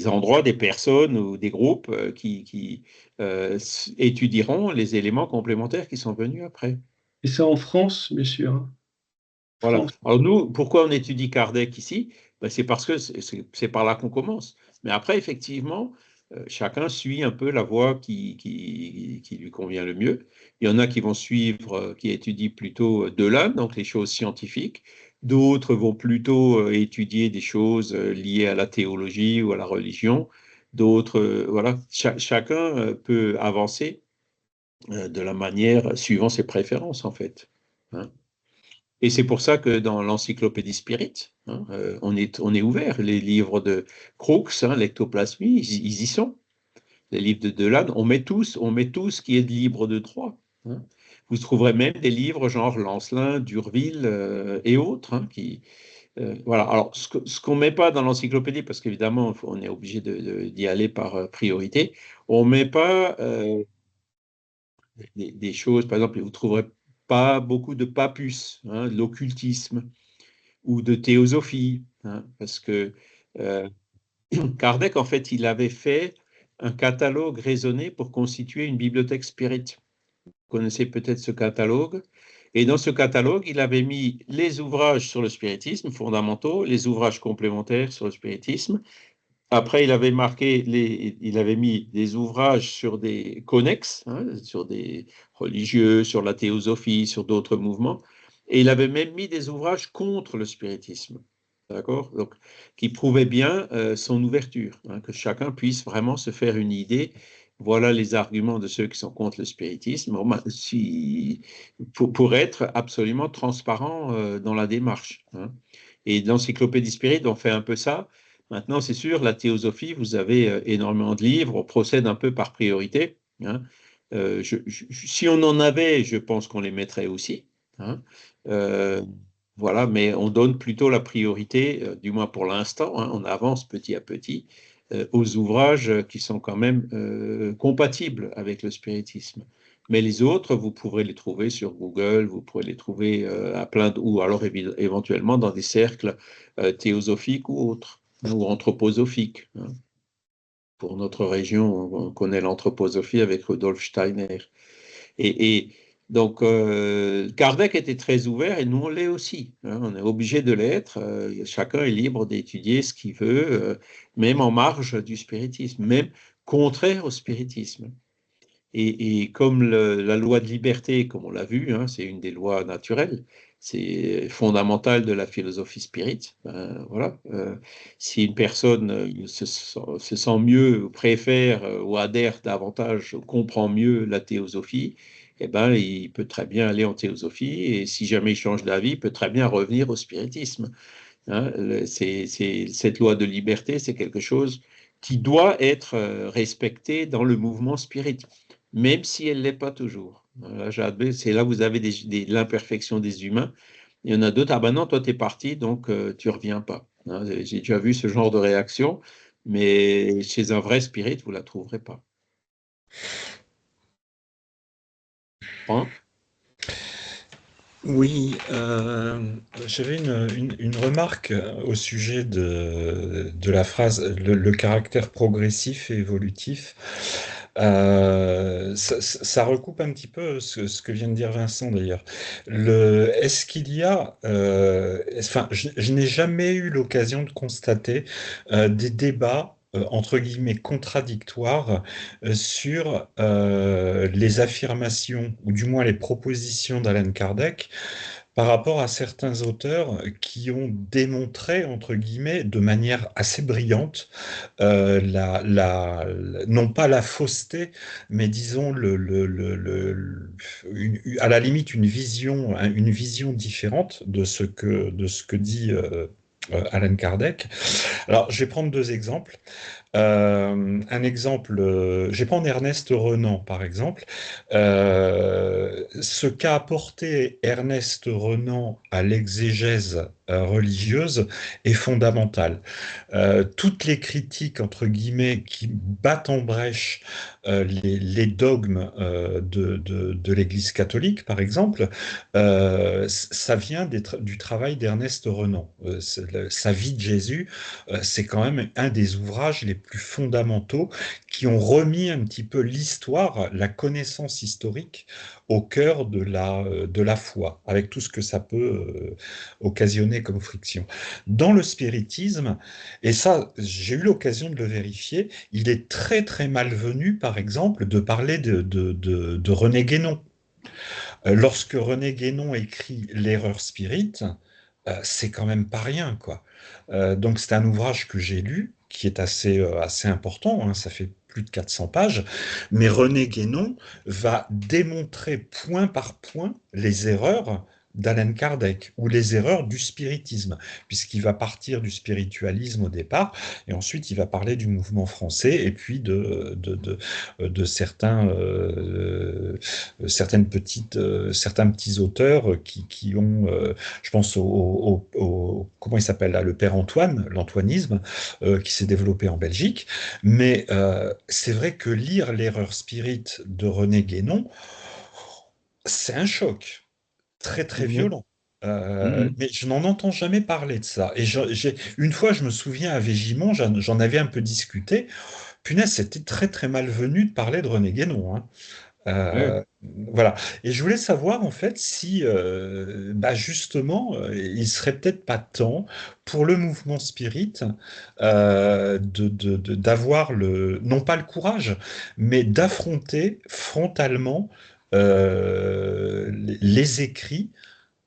endroits, des personnes ou des groupes qui étudieront les éléments complémentaires qui sont venus après. Et ça en France, bien sûr, hein. Voilà. France. Alors nous, pourquoi on étudie Kardec ici? Ben, c'est parce que c'est par là qu'on commence. Mais après, effectivement, chacun suit un peu la voie qui lui convient le mieux. Il y en a qui vont suivre, qui étudient plutôt de l'âme, donc les choses scientifiques. D'autres vont plutôt étudier des choses liées à la théologie ou à la religion. D'autres, voilà, chacun peut avancer de la manière suivant ses préférences, en fait, hein. Et c'est pour ça que dans l'encyclopédie Spirit, hein, on est ouvert. Les livres de Crookes, hein, l'ectoplasmie, ils y sont. Les livres de Delane, on met tout ce qui est libre de droit, hein. Vous trouverez même des livres genre Lancelin, Durville et autres, hein, voilà. Alors, ce qu'on ne met pas dans l'encyclopédie, parce qu'évidemment, on est obligé d'y aller par priorité, on ne met pas des choses, par exemple, vous ne trouverez pas beaucoup de papus, hein, de l'occultisme ou de théosophie, hein, parce que euh, Kardec, en fait, il avait fait un catalogue raisonné pour constituer une bibliothèque spirit. Vous connaissez peut-être ce catalogue. Et dans ce catalogue, il avait mis les ouvrages sur le spiritisme fondamentaux, les ouvrages complémentaires sur le spiritisme. Après, il avait mis des ouvrages sur des connexes, hein, sur des religieux, sur la théosophie, sur d'autres mouvements. Et il avait même mis des ouvrages contre le spiritisme, d'accord? Donc, qui prouvaient bien son ouverture, hein, que chacun puisse vraiment se faire une idée. Voilà les arguments de ceux qui sont contre le spiritisme, pour être absolument transparent dans la démarche, hein. Et l'encyclopédie Spirit, on fait un peu ça. Maintenant, c'est sûr, la théosophie, vous avez énormément de livres, on procède un peu par priorité, hein. Si on en avait, je pense qu'on les mettrait aussi, hein. Euh, voilà, mais on donne plutôt la priorité, du moins pour l'instant, hein, on avance petit à petit, aux ouvrages qui sont quand même compatibles avec le spiritisme. Mais les autres, vous pourrez les trouver sur Google, vous pourrez les trouver ou alors éventuellement dans des cercles théosophiques ou autres, hein, ou anthroposophiques, hein. Pour notre région, on connaît l'anthroposophie avec Rudolf Steiner. Et donc, Kardec était très ouvert et nous, on l'est aussi, hein. On est obligé de l'être. Chacun est libre d'étudier ce qu'il veut, même en marge du spiritisme, même contraire au spiritisme. Et comme la loi de liberté, comme on l'a vu, hein, c'est une des lois naturelles, c'est fondamental de la philosophie spirit. Ben, voilà. Si une personne se sent mieux, préfère ou adhère davantage, comprend mieux la théosophie, eh ben, il peut très bien aller en théosophie. Et si jamais il change d'avis, il peut très bien revenir au spiritisme, hein. Cette loi de liberté, c'est quelque chose qui doit être respecté dans le mouvement spirit, même si elle ne l'est pas toujours. Voilà, c'est là où vous avez l'imperfection des humains. Il y en a d'autres, ah ben non, toi, tu es parti, donc tu ne reviens pas, hein. J'ai déjà vu ce genre de réaction, mais chez un vrai spirit, vous ne la trouverez pas, hein. Oui, j'avais une remarque au sujet de la phrase le caractère progressif et évolutif. Ça recoupe un petit peu ce que vient de dire Vincent d'ailleurs. Est-ce qu'il y a, enfin, je n'ai jamais eu l'occasion de constater des débats entre guillemets contradictoires sur les affirmations, ou du moins les propositions d'Alan Kardec, par rapport à certains auteurs qui ont démontré, entre guillemets, de manière assez brillante, non pas la fausseté, mais disons à la limite une vision différente de ce que dit Alan Kardec. Alors, je vais prendre deux exemples. Un exemple, je vais prendre Ernest Renan, par exemple. Ce qu'a apporté Ernest Renan à l'exégèse religieuse est fondamental. Toutes les critiques, entre guillemets, qui battent en brèche les dogmes de l'Église catholique, par exemple, ça vient du travail d'Ernest Renan. Sa vie de Jésus, c'est quand même un des ouvrages les plus fondamentaux qui ont remis un petit peu l'histoire, la connaissance historique au cœur de la foi, avec tout ce que ça peut occasionner comme friction. Dans le spiritisme, et ça, j'ai eu l'occasion de le vérifier, il est très très malvenu, par exemple, de parler de René Guénon. Lorsque René Guénon écrit L'erreur spirit, c'est quand même pas rien, quoi. Donc c'est un ouvrage que j'ai lu, qui est assez important, hein, ça fait plus de 400 pages, mais René Guénon va démontrer point par point les erreurs d'Alan Kardec ou les erreurs du spiritisme, puisqu'il va partir du spiritualisme au départ, et ensuite il va parler du mouvement français, et puis de certains petits auteurs qui ont je pense comment il s'appelle là, le père Antoine, l'antoinisme, qui s'est développé en Belgique. Mais c'est vrai que lire L'erreur spirit de René Guénon, c'est un choc très très Mhm. violent. Mhm. Mais je n'en entends jamais parler de ça. Et une fois, je me souviens à Végimont, j'en avais un peu discuté. Punaise, c'était très très malvenu de parler de René Guénon, hein. Ouais. Voilà. Et je voulais savoir en fait si bah, justement il serait peut-être pas temps pour le mouvement spirit d'avoir non pas le courage, mais d'affronter frontalement les écrits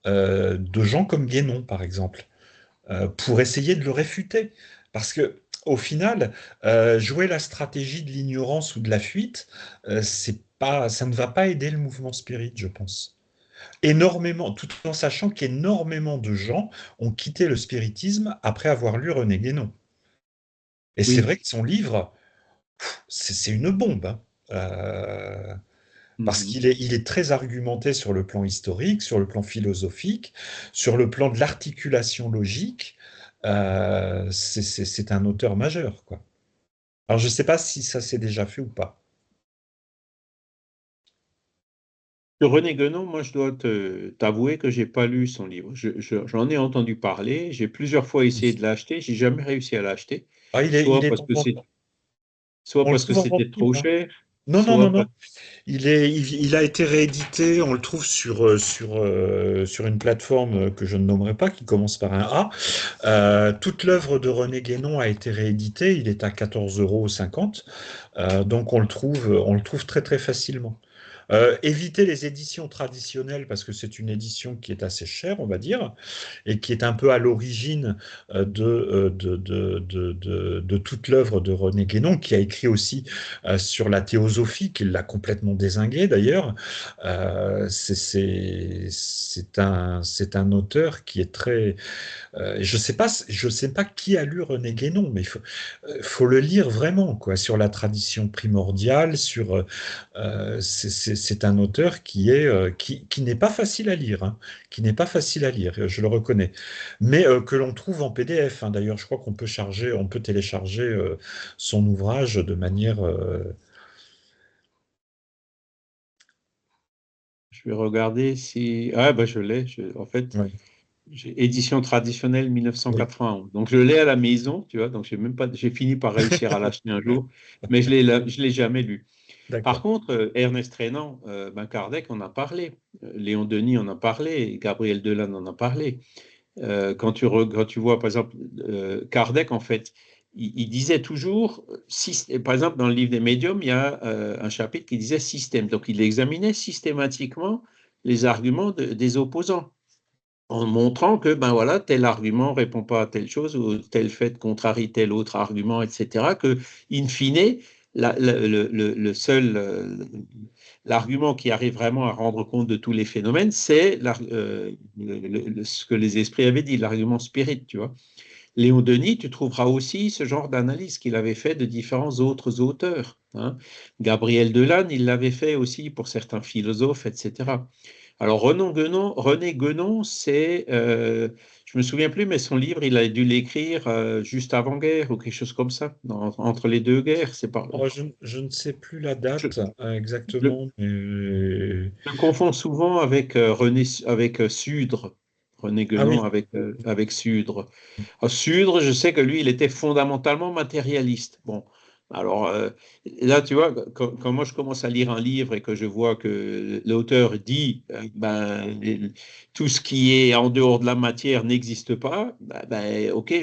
de gens comme Guénon, par exemple, pour essayer de le réfuter. Parce que au final, jouer la stratégie de l'ignorance ou de la fuite, ça ne va pas aider le mouvement spirit, je pense. Énormément, tout en sachant qu'énormément de gens ont quitté le spiritisme après avoir lu René Guénon. Et c'est Oui. vrai que son livre, c'est une bombe, hein. Euh, Parce Mhm. il est très argumenté sur le plan historique, sur le plan philosophique, sur le plan de l'articulation logique. C'est un auteur majeur, quoi. Alors, je ne sais pas si ça s'est déjà fait ou pas. De René Guénon, moi, je dois t'avouer que j'ai pas lu son livre. J'en ai entendu parler. J'ai plusieurs fois essayé de l'acheter. J'ai jamais réussi à l'acheter. Ah, il Soit est parce en que vente. soit On le parce que trouve en vente c'était trop libre, hein. cher, Non, non, non, soit non. parce Il a été réédité, on le trouve sur une plateforme que je ne nommerai pas, qui commence par un A. Toute l'œuvre de René Guénon a été rééditée, il est à 14,50 €, donc on le trouve très très facilement. Éviter les éditions traditionnelles parce que c'est une édition qui est assez chère, on va dire, et qui est un peu à l'origine de toute l'œuvre de René Guénon, qui a écrit aussi sur la théosophie, qui l'a complètement dézingué d'ailleurs. C'est un auteur qui est très, je sais pas qui a lu René Guénon, mais faut le lire vraiment, quoi, sur la tradition primordiale, c'est un auteur qui n'est pas facile à lire, hein, qui n'est pas facile à lire, je le reconnais, mais que l'on trouve en PDF, hein. D'ailleurs, je crois on peut télécharger son ouvrage de manière. je vais regarder si. Ah, bah, je l'ai. En fait, Ouais, j'ai édition traditionnelle oui, 1991. Donc, je l'ai à la maison, tu vois. Donc, j'ai fini par réussir à l'acheter un jour, mais je l'ai jamais lu. Par d'accord. contre, Ernest Renan, ben Kardec en a parlé. Léon Denis en a parlé. Gabriel Delanne en a parlé. Quand tu vois, par exemple, Kardec, en fait, il disait toujours, par exemple, dans le livre des médiums, il y a un chapitre qui disait système. Donc, il examinait systématiquement les arguments des opposants, en montrant que, ben voilà, tel argument répond pas à telle chose, ou tel fait contrarie tel autre argument, etc. Que, in fine, le seul l'argument qui arrive vraiment à rendre compte de tous les phénomènes, c'est ce que les esprits avaient dit, l'argument spirit, tu vois. Léon Denis, tu trouveras aussi ce genre d'analyse qu'il avait fait de différents autres auteurs, hein. Gabriel Delanne, il l'avait fait aussi pour certains philosophes, etc. Alors René Guénon, je me souviens plus, mais son livre, il a dû l'écrire juste avant-guerre ou quelque chose comme ça, entre les deux guerres. C'est pas, Oh, je ne sais plus la je, date le, exactement, mais je le confonds souvent avec Sudre, René ah Guénon oui. avec Sudre. Sudre, je sais que lui, il était fondamentalement matérialiste. Bon, alors là, tu vois, quand moi je commence à lire un livre et que je vois que l'auteur dit tout ce qui est en dehors de la matière n'existe pas, ok,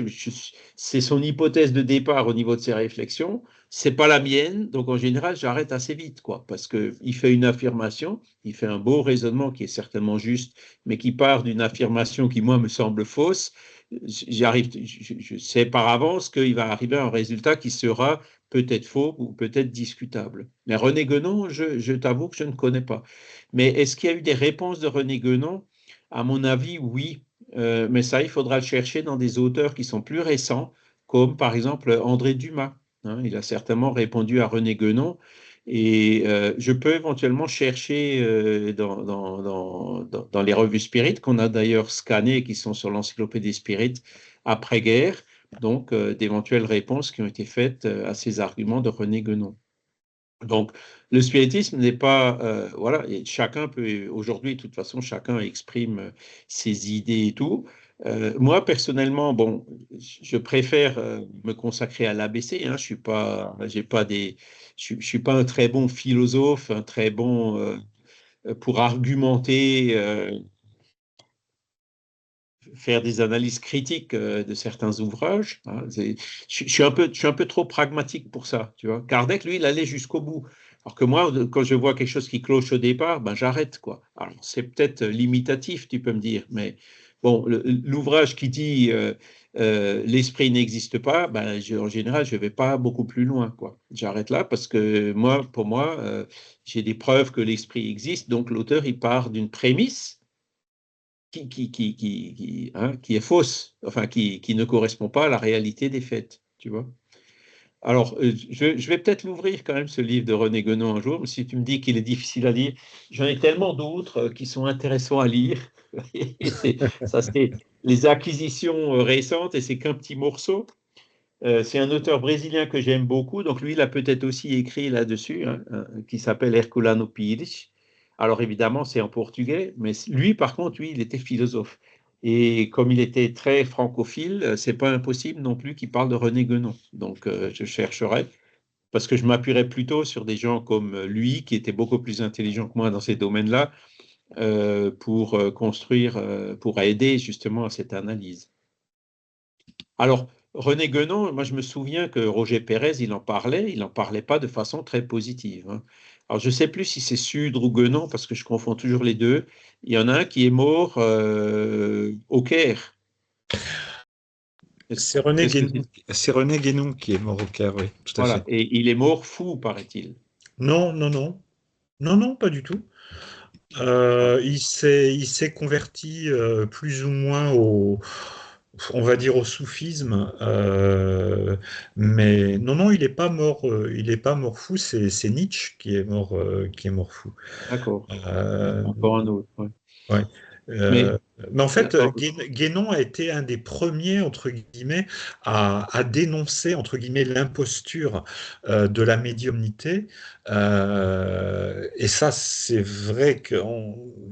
c'est son hypothèse de départ au niveau de ses réflexions, c'est pas la mienne, donc en général, j'arrête assez vite, quoi, parce qu'il fait une affirmation, il fait un beau raisonnement qui est certainement juste, mais qui part d'une affirmation qui, moi, me semble fausse. Je sais par avance qu'il va arriver à un résultat qui sera peut-être faux ou peut-être discutable. Mais René Guénon, je t'avoue que je ne connais pas. Mais est-ce qu'il y a eu des réponses de René Guénon? À mon avis, oui. Mais ça, il faudra le chercher dans des auteurs qui sont plus récents, comme par exemple André Dumas, hein. Il a certainement répondu à René Guénon. Et je peux éventuellement chercher dans les revues Spirit, qu'on a d'ailleurs scannées, qui sont sur l'encyclopédie Spirit après-guerre, donc d'éventuelles réponses qui ont été faites à ces arguments de René Guénon. Donc, le spiritisme n'est pas, voilà, et chacun peut, aujourd'hui, de toute façon, chacun exprime ses idées et tout. Moi, personnellement, bon, je préfère me consacrer à l'ABC, hein, j'ai pas je suis pas un très bon philosophe, un très bon pour argumenter, faire des analyses critiques de certains ouvrages, hein. Je suis un peu trop pragmatique pour ça, tu vois. Kardec, lui, il allait jusqu'au bout. Alors que moi, quand je vois quelque chose qui cloche au départ, ben j'arrête, quoi. Alors, c'est peut-être limitatif, tu peux me dire, mais bon, l'ouvrage qui dit l'esprit n'existe pas, ben, en général, je ne vais pas beaucoup plus loin, quoi. J'arrête là parce que moi, pour moi, j'ai des preuves que l'esprit existe, donc l'auteur, il part d'une prémisse qui est fausse, enfin qui ne correspond pas à la réalité des faits, tu vois. Alors, je vais peut-être l'ouvrir quand même, ce livre de René Guénon un jour, mais si tu me dis qu'il est difficile à lire, j'en ai tellement d'autres qui sont intéressants à lire. Et ça, c'est les acquisitions récentes et c'est qu'un petit morceau. C'est un auteur brésilien que j'aime beaucoup, donc lui, il a peut-être aussi écrit là-dessus, hein, qui s'appelle Herculano Pires. Alors évidemment, c'est en portugais, mais lui, par contre, lui, il était philosophe. Et comme il était très francophile, c'est pas impossible non plus qu'il parle de René Guénon. Donc je chercherai, parce que je m'appuierai plutôt sur des gens comme lui, qui étaient beaucoup plus intelligents que moi dans ces domaines-là, pour construire, pour aider justement à cette analyse. Alors, René Guénon, moi je me souviens que Roger Pérez, il en parlait pas de façon très positive, hein. Alors je ne sais plus si c'est Sudre ou Guénon, parce que je confonds toujours les deux. Il y en a un qui est mort au Caire. Est-ce est-ce que c'est... C'est René Guénon qui est mort au Caire, oui, tout à Voilà, fait. et il est mort fou, paraît-il. Non, non, non. Non, non, pas du tout. Il s'est converti plus ou moins on va dire au soufisme, mais non, non, il est pas mort fou. C'est Nietzsche qui est mort fou. D'accord. Euh, Encore un autre. Ouais. ouais. Mais Euh, mais en fait, alors, Guénon a été un des premiers, entre guillemets, à dénoncer, entre guillemets, l'imposture de la médiumnité. Et ça, c'est vrai que,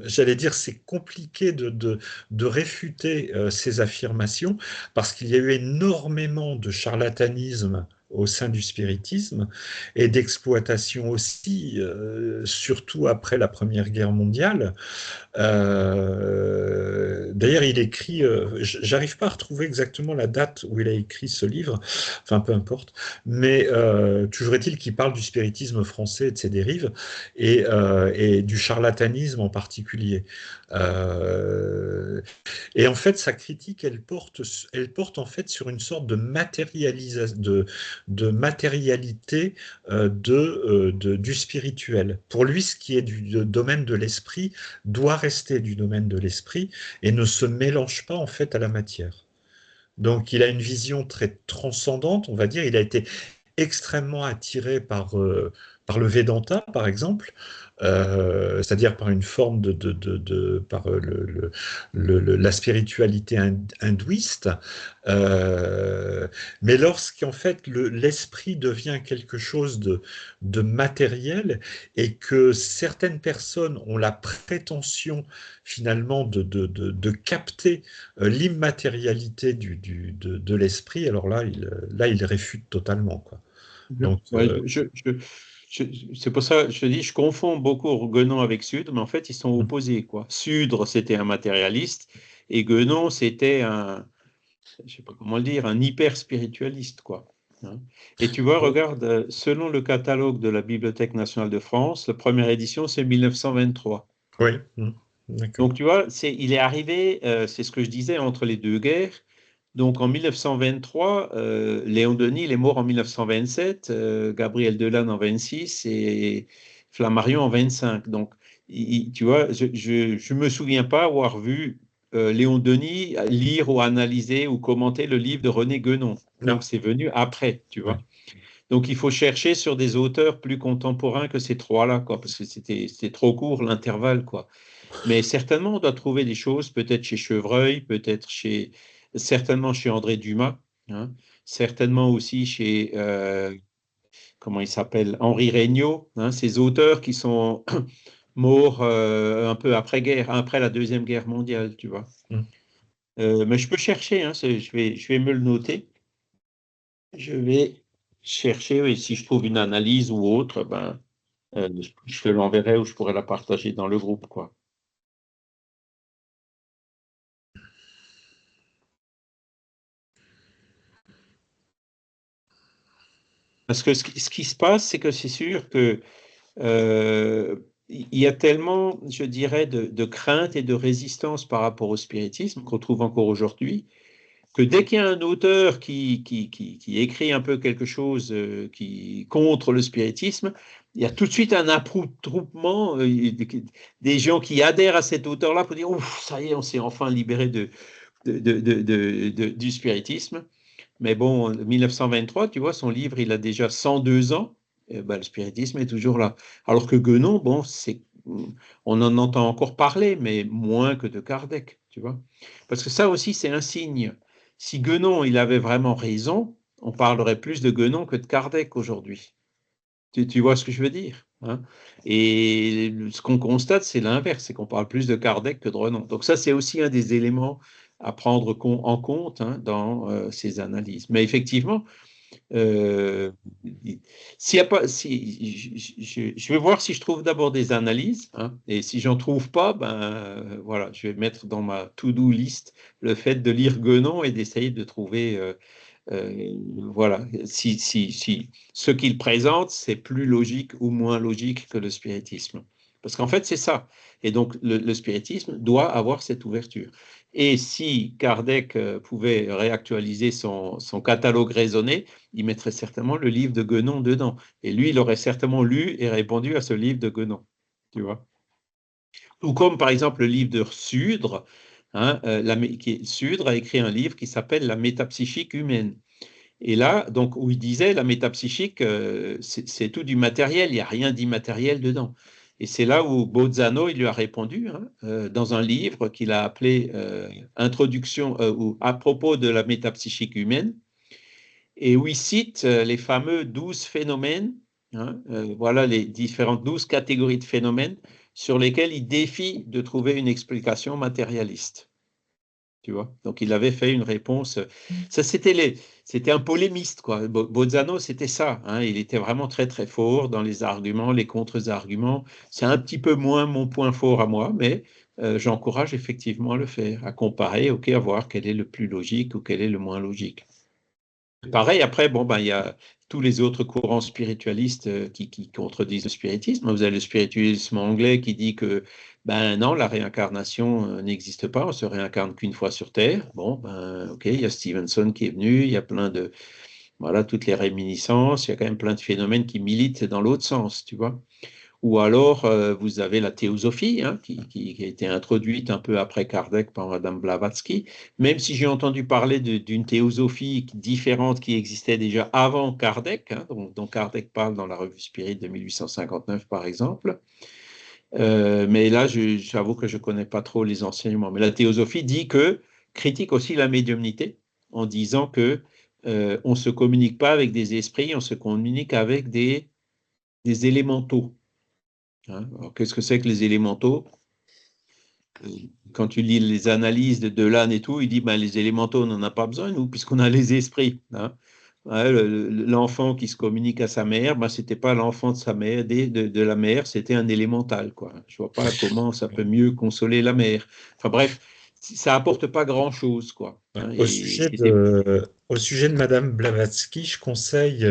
j'allais dire, c'est compliqué de réfuter ces affirmations parce qu'il y a eu énormément de charlatanisme au sein du spiritisme et d'exploitation aussi, surtout après la Première Guerre mondiale. D'ailleurs, il écrit, j'arrive pas à retrouver exactement la date où il a écrit ce livre, enfin peu importe, mais toujours est-il qu'il parle du spiritisme français et de ses dérives, et du charlatanisme en particulier. Euh, et en fait, sa critique, elle porte en fait sur une sorte de de matérialité du spirituel. Pour lui, ce qui est du domaine de l'esprit doit rester du domaine de l'esprit et ne se mélange pas en fait à la matière. Donc, il a une vision très transcendante, on va dire. Il a été extrêmement attiré par le Vedanta, par exemple, c'est-à-dire par une forme par la spiritualité hindouiste. Euh, mais lorsqu'en fait l'esprit devient quelque chose de matériel et que certaines personnes ont la prétention finalement de capter l'immatérialité de l'esprit, alors là, il réfute totalement, quoi. Donc, Ouais, c'est pour ça que je te dis, je confonds beaucoup Guénon avec Sudre, mais en fait, ils sont opposés, quoi. Sudre, c'était un matérialiste, et Guénon, c'était je sais pas comment le dire, un hyper spiritualiste, quoi. Hein. Et tu vois, regarde, selon le catalogue de la Bibliothèque nationale de France, la première édition, c'est 1923. oui, d'accord. Donc, tu vois, il est arrivé, c'est ce que je disais, entre les deux guerres. Donc, en 1923, Léon Denis, il est mort en 1927, Gabriel Delanne en 26 et Flammarion en 25. Donc, tu vois, je me souviens pas avoir vu Léon Denis lire ou analyser ou commenter le livre de René Guénon. Non, Donc, c'est venu après, tu oui. vois. Donc, il faut chercher sur des auteurs plus contemporains que ces trois-là, quoi, parce que c'était trop court l'intervalle, quoi. Mais certainement, on doit trouver des choses, peut-être chez Chevreuil, certainement chez André Dumas, hein, certainement aussi chez, comment il s'appelle, Henri Regnault, hein, ces auteurs qui sont morts un peu après-guerre, après la Deuxième Guerre mondiale, tu vois. Mm. Mais je peux chercher, hein, je vais me le noter. Je vais chercher, et si je trouve une analyse ou autre, ben, je te l'enverrai ou je pourrai la partager dans le groupe, quoi. Parce que ce qui se passe, c'est que c'est sûr que il y a tellement, je dirais, de crainte et de résistance par rapport au spiritisme qu'on trouve encore aujourd'hui, que dès qu'il y a un auteur qui écrit un peu quelque chose contre le spiritisme, il y a tout de suite un attroupement des gens qui adhèrent à cet auteur-là pour dire, ouf, ça y est, on s'est enfin libéré du spiritisme. Mais bon, 1923, tu vois, son livre, il a déjà 102 ans. Eh ben, le spiritisme est toujours là. Alors que Guénon, bon, on en entend encore parler, mais moins que de Kardec, tu vois. Parce que ça aussi, c'est un signe. Si Guénon, il avait vraiment raison, on parlerait plus de Guénon que de Kardec aujourd'hui. Tu vois ce que je veux dire, hein? Et ce qu'on constate, c'est l'inverse, c'est qu'on parle plus de Kardec que de Renan. Donc ça, c'est aussi un des éléments à prendre en compte, hein, dans ces analyses. Mais effectivement, euh, s'il y a pas, je vais voir si je trouve d'abord des analyses, hein, et si j'en trouve pas, ben voilà, je vais mettre dans ma to-do list le fait de lire Guénon et d'essayer de trouver voilà, si ce qu'il présente, c'est plus logique ou moins logique que le spiritisme. Parce qu'en fait, c'est ça. Et donc, le spiritisme doit avoir cette ouverture. Et si Kardec pouvait réactualiser son catalogue raisonné, il mettrait certainement le livre de Guénon dedans. Et lui, il aurait certainement lu et répondu à ce livre de Guénon. Tu vois? Ou comme, par exemple, le livre de Sudre. Hein, Sudre a écrit un livre qui s'appelle La métapsychique humaine. Et là, donc, où il disait la métapsychique, c'est tout du matériel, il n'y a rien d'immatériel dedans. Et c'est là où Bolzano, il lui a répondu, hein, dans un livre qu'il a appelé Introduction ou à propos de la métapsychique humaine, et où il cite les fameux 12 phénomènes, hein, voilà les différentes 12 catégories de phénomènes sur lesquels il défie de trouver une explication matérialiste. Tu vois. Donc, il avait fait une réponse. Ça, c'était un polémiste, quoi. Bolzano, c'était ça, hein. Il était vraiment très, très fort dans les arguments, les contre-arguments. C'est un petit peu moins mon point fort à moi, mais j'encourage effectivement à le faire, à comparer, OK, à voir quel est le plus logique ou quel est le moins logique. Pareil, après, bon, ben, il y a tous les autres courants spiritualistes qui contredisent le spiritisme. Vous avez le spiritualisme anglais qui dit que, ben non, la réincarnation n'existe pas, on se réincarne qu'une fois sur Terre. Bon, ben, ok, il y a Stevenson qui est venu, il y a plein de, voilà, toutes les réminiscences, il y a quand même plein de phénomènes qui militent dans l'autre sens, tu vois. Ou alors, vous avez la théosophie, hein, qui a été introduite un peu après Kardec par Madame Blavatsky, même si j'ai entendu parler d'une théosophie différente qui existait déjà avant Kardec, hein, dont Kardec parle dans la revue Spirit de 1859, par exemple. Mais là, j'avoue que je ne connais pas trop les enseignements. Mais la théosophie critique aussi la médiumnité en disant que on ne se communique pas avec des esprits, on se communique avec des élémentaux. Hein. Alors, qu'est-ce que c'est que les élémentaux? Quand tu lis les analyses de Delane et tout, il dit ben, les élémentaux, on n'en a pas besoin, nous, puisqu'on a les esprits. Hein. Ouais, l'enfant qui se communique à sa mère, ben, ce n'était pas l'enfant de sa mère, de la mère, c'était un élémental. Quoi. Je ne vois pas comment ça peut mieux consoler la mère. Enfin bref, ça apporte pas grand-chose. Quoi. Hein, Au et sujet au sujet de Madame Blavatsky, je conseille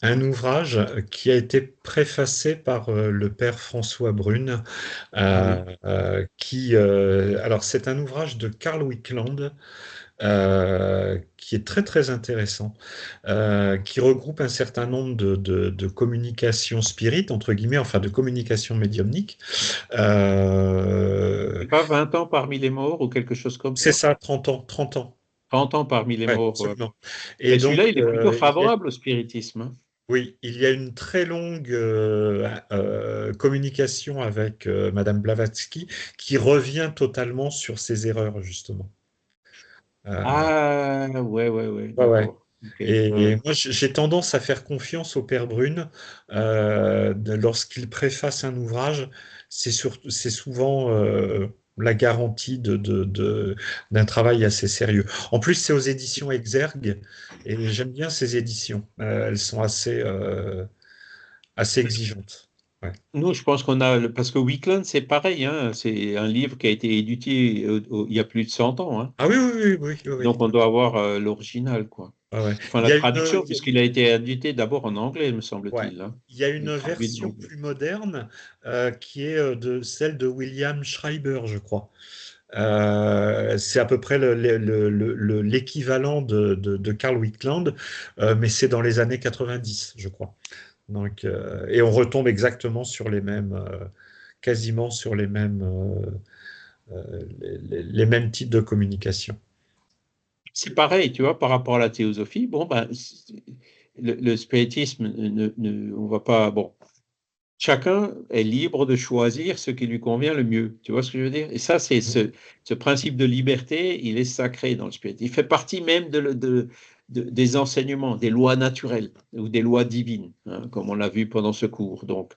un ouvrage qui a été préfacé par le père François Brune, ah oui. alors c'est un ouvrage de Karl Wickland, qui est très très intéressant, qui regroupe un certain nombre de communications spirites, entre guillemets, enfin de communications médiumniques. C'est Euh, pas 20 ans parmi les morts ou quelque chose comme c'est ça? ça, 30 ans, 30 ans. 30 ans parmi les Ouais, morts. Ouais. absolument. Et Mais donc, celui-là, il est plutôt favorable au spiritisme. Hein. oui, il y a une très longue communication avec Madame Blavatsky qui revient totalement sur ses erreurs, justement. Euh, Ah, ouais, ouais, ouais, ouais, ouais. d'accord. Ok, ouais, Et ouais. moi, j'ai tendance à faire confiance au père Brune lorsqu'il préface un ouvrage. C'est souvent la garantie d'un travail assez sérieux. En plus, c'est aux éditions Exergue et j'aime bien ces éditions. Elles sont assez exigeantes. Ouais. Nous, je pense qu'on a, parce que Weekland, c'est pareil, hein, c'est un livre qui a été édité il y a plus de 100 ans, hein. Ah oui, oui, oui, oui, oui, oui. Donc on doit avoir l'original, quoi. Ouais, ouais. Enfin, Il la y a une, traduction, puisqu'il a été édité d'abord en anglais, me ouais. semble-t-il. Hein. Il y a Il est une traduit de version l'anglais. plus moderne qui est celle de William Schreiber, je crois. C'est à peu près l'équivalent de Carl Wickland, mais c'est dans les années 90, je crois. Donc, et on retombe exactement sur les mêmes, quasiment sur les mêmes types de communication. C'est pareil, tu vois, par rapport à la théosophie. Bon, ben, le spiritisme, on va pas. Bon, chacun est libre de choisir ce qui lui convient le mieux. Tu vois ce que je veux dire? Et ça, c'est ce principe de liberté, il est sacré dans le spiritisme. Il fait partie même des enseignements, des lois naturelles ou des lois divines, hein, comme on l'a vu pendant ce cours. Donc,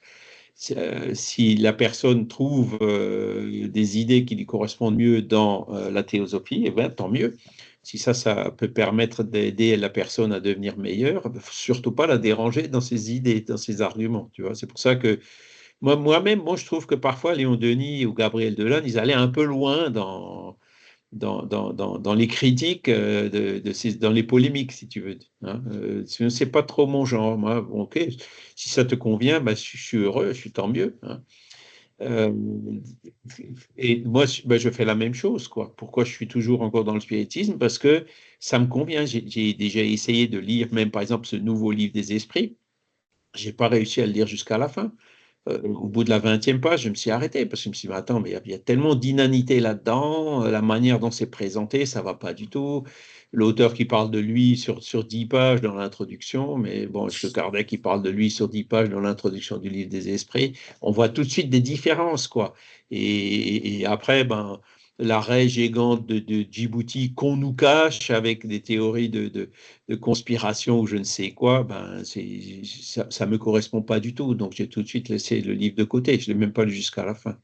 si la personne trouve des idées qui lui correspondent mieux dans la théosophie, eh bien, tant mieux. Si ça peut permettre d'aider la personne à devenir meilleure, il ne faut surtout pas la déranger dans ses idées, dans ses arguments. Tu vois, c'est pour ça que moi-même, je trouve que parfois Léon Denis ou Gabriel Delanne, ils allaient un peu loin dans les critiques, dans les polémiques, si tu veux. Hein. C'est pas trop mon genre. Moi, bon, ok, si ça te convient, bah, je suis heureux, je suis tant mieux. Hein. Euh, et moi, je fais la même chose, quoi. Pourquoi je suis toujours encore dans le spiritisme? Parce que ça me convient. J'ai déjà essayé de lire, même par exemple, ce nouveau livre des esprits. J'ai pas réussi à le lire jusqu'à la fin. Au bout de la 20e page, je me suis arrêté parce que je me suis dit, mais attends, mais il y a tellement d'inanité là-dedans, la manière dont c'est présenté, ça va pas du tout. L'auteur qui parle de lui sur 10 pages dans l'introduction, mais bon, est-ce que Kardec qui parle de lui sur 10 pages dans l'introduction du livre des esprits, on voit tout de suite des différences, quoi. Et après, ben, l'arrêt gigante de Djibouti qu'on nous cache avec des théories de conspiration ou je ne sais quoi, ben ça me correspond pas du tout. Donc j'ai tout de suite laissé le livre de côté. Je l'ai même pas lu jusqu'à la fin.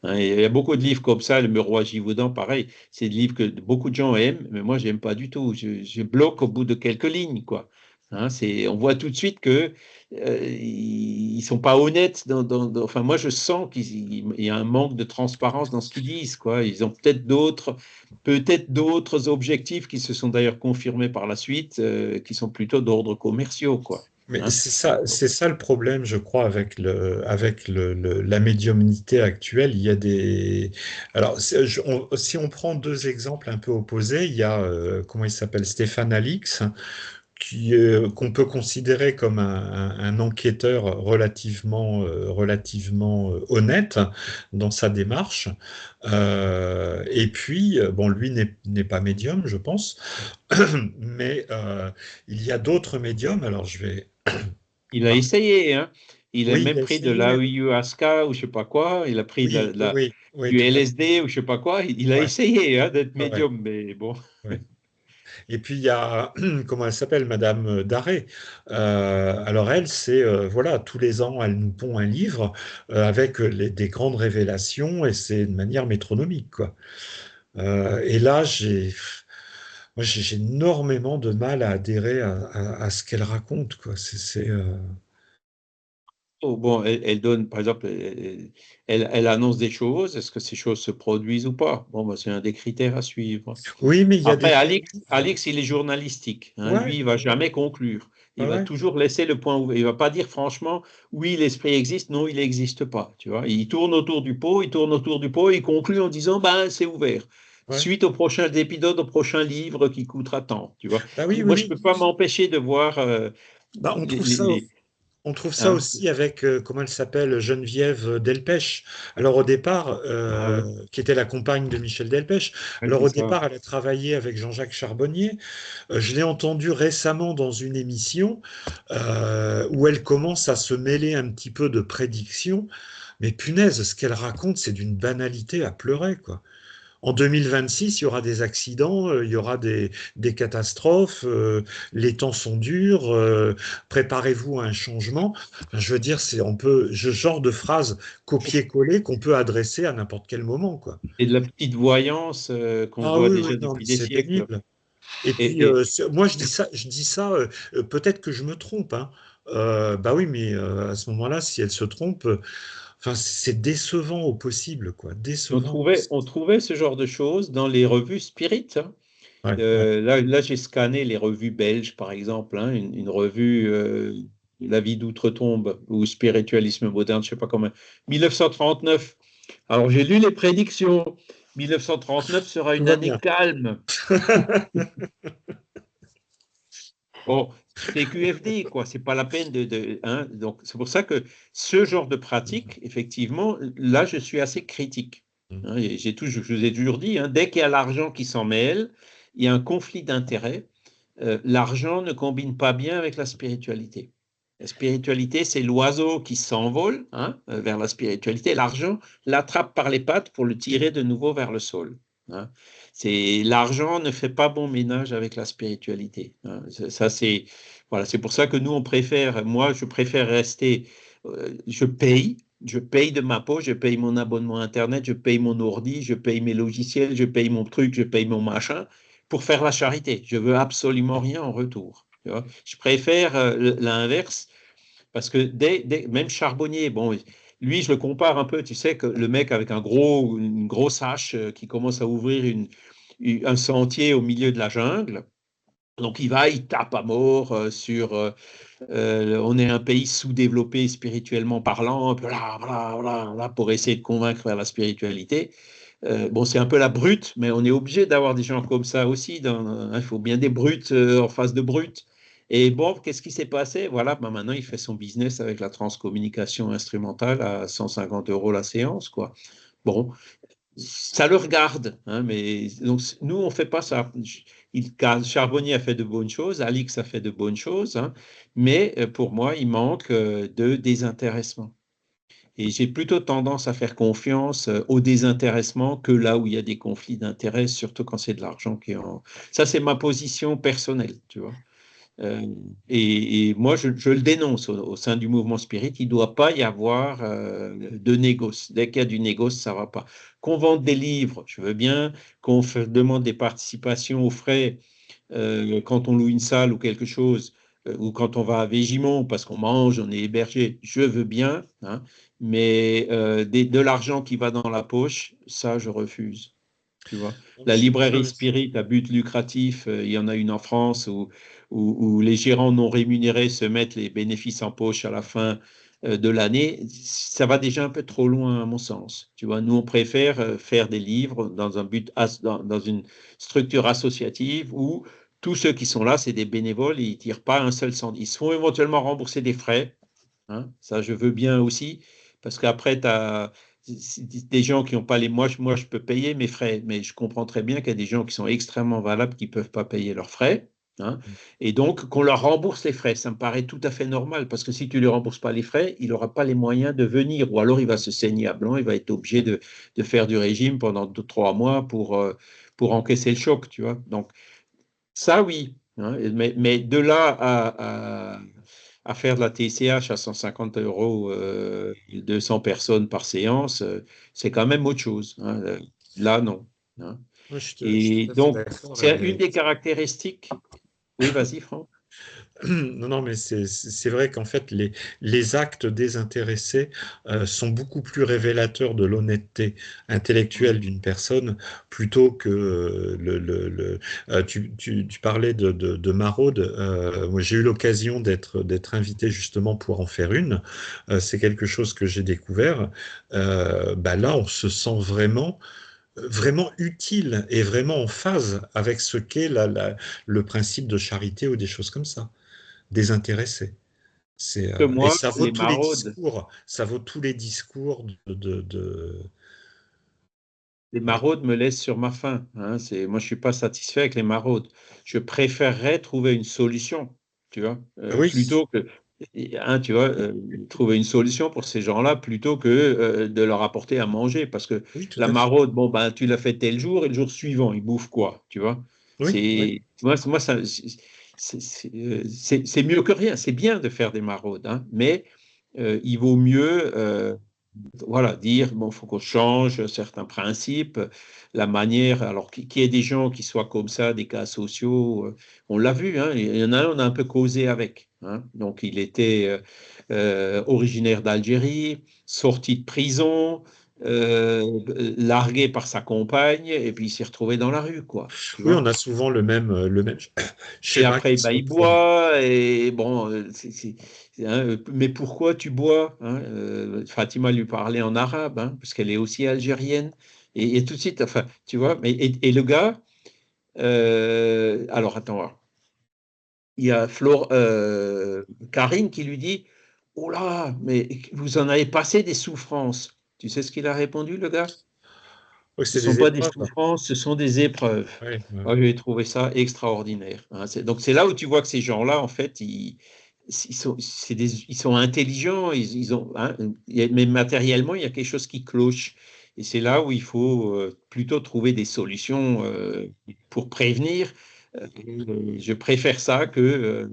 Hein, et il y a beaucoup de livres comme ça, Le Roi Givaudan, pareil. C'est des livres que beaucoup de gens aiment, mais moi j'aime pas du tout. Je bloque au bout de quelques lignes, quoi. Hein, on voit tout de suite que ils sont pas honnêtes. Enfin, moi je sens qu'il y a un manque de transparence dans ce qu'ils disent, quoi. Ils ont peut-être d'autres objectifs qui se sont d'ailleurs confirmés par la suite, qui sont plutôt d'ordre commerciaux, quoi. Mais Hein. c'est ça le problème, je crois, avec la médiumnité actuelle. Il y a alors, si on prend deux exemples un peu opposés, il y a, comment il s'appelle, Stéphane Alix, qu'on peut considérer comme un enquêteur relativement honnête dans sa démarche. Et puis, bon, lui n'est pas médium, je pense, mais il y a d'autres médiums. Alors, je vais. Il a essayé, hein. Il a Oui, il même a pris de essayé. l'ayahuasca ou je sais pas quoi. Il a pris Oui, oui, oui, oui, du tout à fait. LSD ou je sais pas quoi. Il a Ouais, essayé, hein, d'être ouais, ouais, médium, mais bon. ouais. Et puis il y a, comment elle s'appelle, Madame Daré. Alors elle, c'est, voilà, tous les ans, elle nous pond un livre avec des grandes révélations et c'est de manière métronomique, quoi. Et là, moi, j'ai énormément de mal à adhérer à ce qu'elle raconte, quoi. Oh, bon, elle donne, par exemple, elle annonce des choses. Est-ce que ces choses se produisent ou pas? Bon, bah, c'est un des critères à suivre. Oui, mais il y a des Après, fois. Alix, il est journalistique, hein. Lui, Ouais, il va jamais conclure. ouais, Il va ouais, toujours laisser le point ouvert. Il va pas dire franchement, oui, l'esprit existe, non, il n'existe pas. Tu vois, il tourne autour du pot, il tourne autour du pot, et il conclut en disant, ben, c'est ouvert. ouais. Suite au prochain épisode, au prochain livre qui coûtera tant. Tu vois. Bah oui, oui, Moi, je oui. peux pas m'empêcher de voir Bah, les, les- les- on trouve ça hein. aussi avec, comment elle s'appelle, Geneviève Delpech. Alors au départ, Ah oui, qui était la compagne de Michel Delpech. ouais, Alors c'est au ça. départ, elle a travaillé avec Jean-Jacques Charbonnier. Je l'ai entendue récemment dans une émission où elle commence à se mêler un petit peu de prédictions. Mais punaise, ce qu'elle raconte, c'est d'une banalité à pleurer, quoi. En 2026, il y aura des accidents, il y aura des catastrophes, les temps sont durs, préparez-vous à un changement. Enfin, je veux dire, c'est on peut ce genre de phrase copier-coller qu'on peut adresser à n'importe quel moment, quoi. Et de la petite voyance qu'on Ah voit oui, déjà oui, non, mais depuis des c'est siècles. pénible. Et puis, Et, moi, je dis ça, peut-être que je me trompe, hein. Bah oui, mais à ce moment-là, si elle se trompe, enfin, c'est décevant au possible, quoi, décevant. on trouvait ce genre de choses dans les revues Spirit, hein. Ouais, ouais. Là, j'ai scanné les revues belges, par exemple, hein, une revue La vie d'outre-tombe ou Spiritualisme moderne, je ne sais pas comment. 1939. Alors, j'ai lu les prédictions. 1939 sera Tout une va année bien. calme. Bon, c'est QFD, quoi. C'est pas la peine hein. Donc, c'est pour ça que ce genre de pratique, effectivement, là, je suis assez critique. Hein. Et je vous ai toujours dit, hein, dès qu'il y a l'argent qui s'en mêle, il y a un conflit d'intérêts. L'argent ne combine pas bien avec la spiritualité. La spiritualité, c'est l'oiseau qui s'envole, hein, vers la spiritualité. L'argent l'attrape par les pattes pour le tirer de nouveau vers le sol, hein. L'argent ne fait pas bon ménage avec la spiritualité, hein. Ça, voilà, c'est pour ça que nous, moi, je préfère rester, je paye de ma poche, je paye mon abonnement Internet, je paye mon ordi, je paye mes logiciels, je paye mon truc, je paye mon machin pour faire la charité. Je veux absolument rien en retour. Tu vois. Je préfère l'inverse parce que même Charbonnier, bon, lui, je le compare un peu, tu sais, que le mec avec une grosse hache qui commence à ouvrir un sentier au milieu de la jungle. Donc il tape à mort on est un pays sous-développé spirituellement parlant, pour essayer de convaincre vers la spiritualité. Bon, c'est un peu la brute, mais on est obligé d'avoir des gens comme ça aussi. Il faut bien des brutes en face de brutes. Et bon, qu'est-ce qui s'est passé? Voilà, ben maintenant, il fait son business avec la transcommunication instrumentale à 150 € la séance, quoi. Bon, ça le regarde, hein, mais donc, nous, on ne fait pas ça. Charbonnier a fait de bonnes choses, Alix a fait de bonnes choses, hein, mais pour moi, il manque de désintéressement. Et j'ai plutôt tendance à faire confiance au désintéressement que là où il y a des conflits d'intérêts, surtout quand c'est de l'argent qui est en... Ça, c'est ma position personnelle, tu vois. Euh, et moi, je le dénonce au sein du mouvement spirit. Il ne doit pas y avoir de négoce. Dès qu'il y a du négoce, ça ne va pas. Qu'on vende des livres, je veux bien. Demande des participations aux frais quand on loue une salle ou quelque chose, ou quand on va à Végimont parce qu'on mange, on est hébergé, je veux bien, hein, mais de l'argent qui va dans la poche, ça, je refuse. Tu vois. La librairie Spirit à but lucratif, il y en a une en France où les gérants non rémunérés se mettent les bénéfices en poche à la fin de l'année. Ça va déjà un peu trop loin à mon sens. Tu vois, nous, on préfère faire des livres dans un but, dans une structure associative où tous ceux qui sont là, c'est des bénévoles, ils ne tirent pas un seul centime. Ils se font éventuellement rembourser des frais, hein, ça je veux bien aussi, parce qu'après, tu as des gens qui n'ont pas les... Moi, je peux payer mes frais, mais je comprends très bien qu'il y a des gens qui sont extrêmement valables qui ne peuvent pas payer leurs frais. Hein, et donc, qu'on leur rembourse les frais, ça me paraît tout à fait normal, parce que si tu ne lui rembourses pas les frais, il n'aura pas les moyens de venir, ou alors il va se saigner à blanc, il va être obligé de faire du régime pendant 2, 3 mois pour encaisser le choc, tu vois. Donc, ça, oui. Hein, mais de là à faire de la TCH à 150 euros, 200 personnes par séance, c'est quand même autre chose. Hein. Là, non. Hein. Oui, je suis Et tout à fait donc, d'accord. c'est une des caractéristiques. Oui, vas-y, Franck. Non, non, mais c'est vrai qu'en fait, les actes désintéressés sont beaucoup plus révélateurs de l'honnêteté intellectuelle d'une personne plutôt que tu parlais de maraude. Moi, j'ai eu l'occasion d'être invité justement pour en faire une. C'est quelque chose que j'ai découvert. Bah là, on se sent vraiment utile et vraiment en phase avec ce qu'est le principe de charité ou des choses comme ça désintéressé. Que Et moi, ça vaut les tous les maraudes, discours, ça vaut tous les discours les ouais. maraudes me laissent sur ma faim. Hein. Moi, je ne suis pas satisfait avec les maraudes. Je préférerais trouver une solution, tu vois, Oui, plutôt que, hein, tu vois, trouver une solution pour ces gens-là plutôt que de leur apporter à manger. Parce que oui, tout la à fait. maraude, bon, ben, tu l'as fait tel jour et le jour suivant, ils bouffent quoi, tu vois. Oui, oui. Moi ça, c'est mieux que rien. C'est bien de faire des maraudes, hein, mais il vaut mieux voilà, dire, bon, il faut qu'on change certains principes, la manière, alors qu'il y ait des gens qui soient comme ça, des cas sociaux, on l'a vu, hein, il y en a un, on a un peu causé avec. Hein. Donc, il était originaire d'Algérie, sorti de prison, largué par sa compagne, et puis il s'est retrouvé dans la rue, quoi, tu Oui, vois. on a souvent le même Et schéma qui après, se bah, il reproduit. boit, et bon, hein, mais pourquoi tu bois? Hein Fatima lui parlait en arabe, hein, parce qu'elle est aussi algérienne. Et tout de suite, enfin, tu vois, et le gars, alors attends, voir. Il y a Karine qui lui dit, oh là, mais vous en avez passé des souffrances. Tu sais ce qu'il a répondu, le gars? Oui, Ce ne c'est sont des pas des épreuves. souffrances, ce sont des épreuves. Oui, oui. Moi, j'ai trouvé ça extraordinaire. Hein. Donc, c'est là où tu vois que ces gens-là, en fait, ils sont intelligents, ils ont, hein, mais matériellement, il y a quelque chose qui cloche. Et c'est là où il faut plutôt trouver des solutions pour prévenir. Je préfère ça que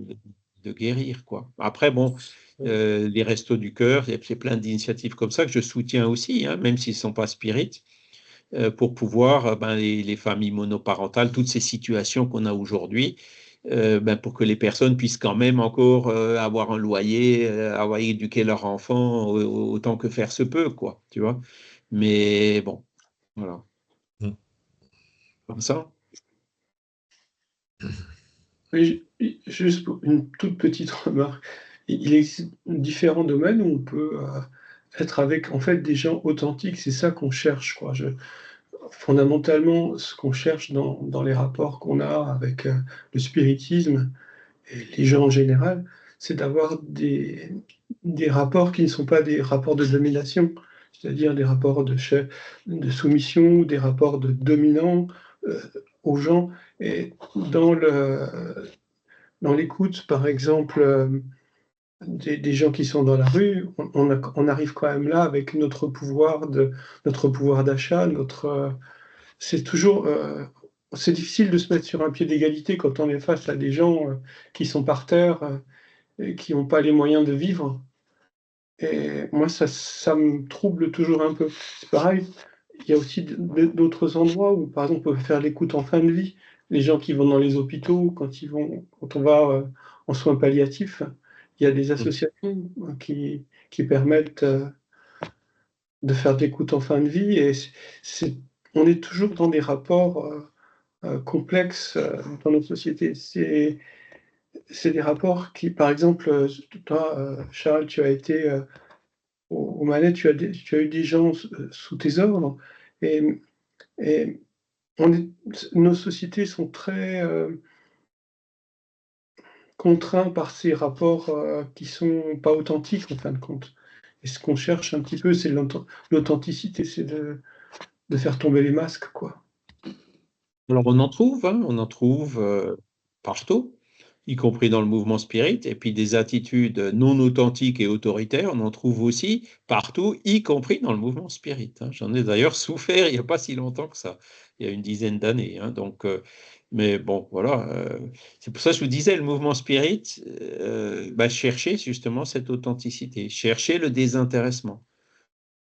de guérir, quoi. Après, bon, les Restos du Cœur, c'est plein d'initiatives comme ça que je soutiens aussi, hein, même s'ils ne sont pas spirites pour pouvoir, ben, les familles monoparentales, toutes ces situations qu'on a aujourd'hui, ben, pour que les personnes puissent quand même encore avoir un loyer, avoir éduqué leurs enfants autant que faire se peut, quoi, tu vois. Mais bon, voilà, Mm. comme ça. Oui, juste pour une toute petite remarque. Il existe différents domaines où on peut être avec en fait des gens authentiques. C'est ça qu'on cherche, quoi. Fondamentalement, ce qu'on cherche dans les rapports qu'on a avec le spiritisme et les gens en général, c'est d'avoir des rapports qui ne sont pas des rapports de domination, c'est-à-dire des rapports de soumission ou des rapports de dominant euh, aux gens. Et dans l'écoute, par exemple, des gens qui sont dans la rue, on arrive quand même là avec notre pouvoir d'achat, c'est toujours, c'est difficile de se mettre sur un pied d'égalité quand on est face à des gens qui sont par terre et qui n'ont pas les moyens de vivre. Et moi, ça me trouble toujours un peu. C'est pareil, il y a aussi d'autres endroits où, par exemple, on peut faire l'écoute en fin de vie. Les gens qui vont dans les hôpitaux, quand on va en soins palliatifs, il y a des associations qui permettent de faire de l'écoute en fin de vie. Et on est toujours dans des rapports complexes dans nos sociétés. C'est des rapports qui, par exemple, toi, Charles, tu as été aux manettes, tu as eu des gens sous tes ordres. Et, et nos sociétés sont très contraint par ces rapports qui sont pas authentiques en fin de compte. Et ce qu'on cherche un petit peu, c'est l'authenticité, c'est de faire tomber les masques, quoi. Alors on en trouve partout, y compris dans le mouvement spirit, et puis des attitudes non authentiques et autoritaires, on en trouve aussi partout, y compris dans le mouvement spirit. J'en ai d'ailleurs souffert il n'y a pas si longtemps que ça, il y a une dizaine d'années. Donc, mais bon, voilà. C'est pour ça que je vous disais, le mouvement spirit, chercher justement cette authenticité, chercher le désintéressement.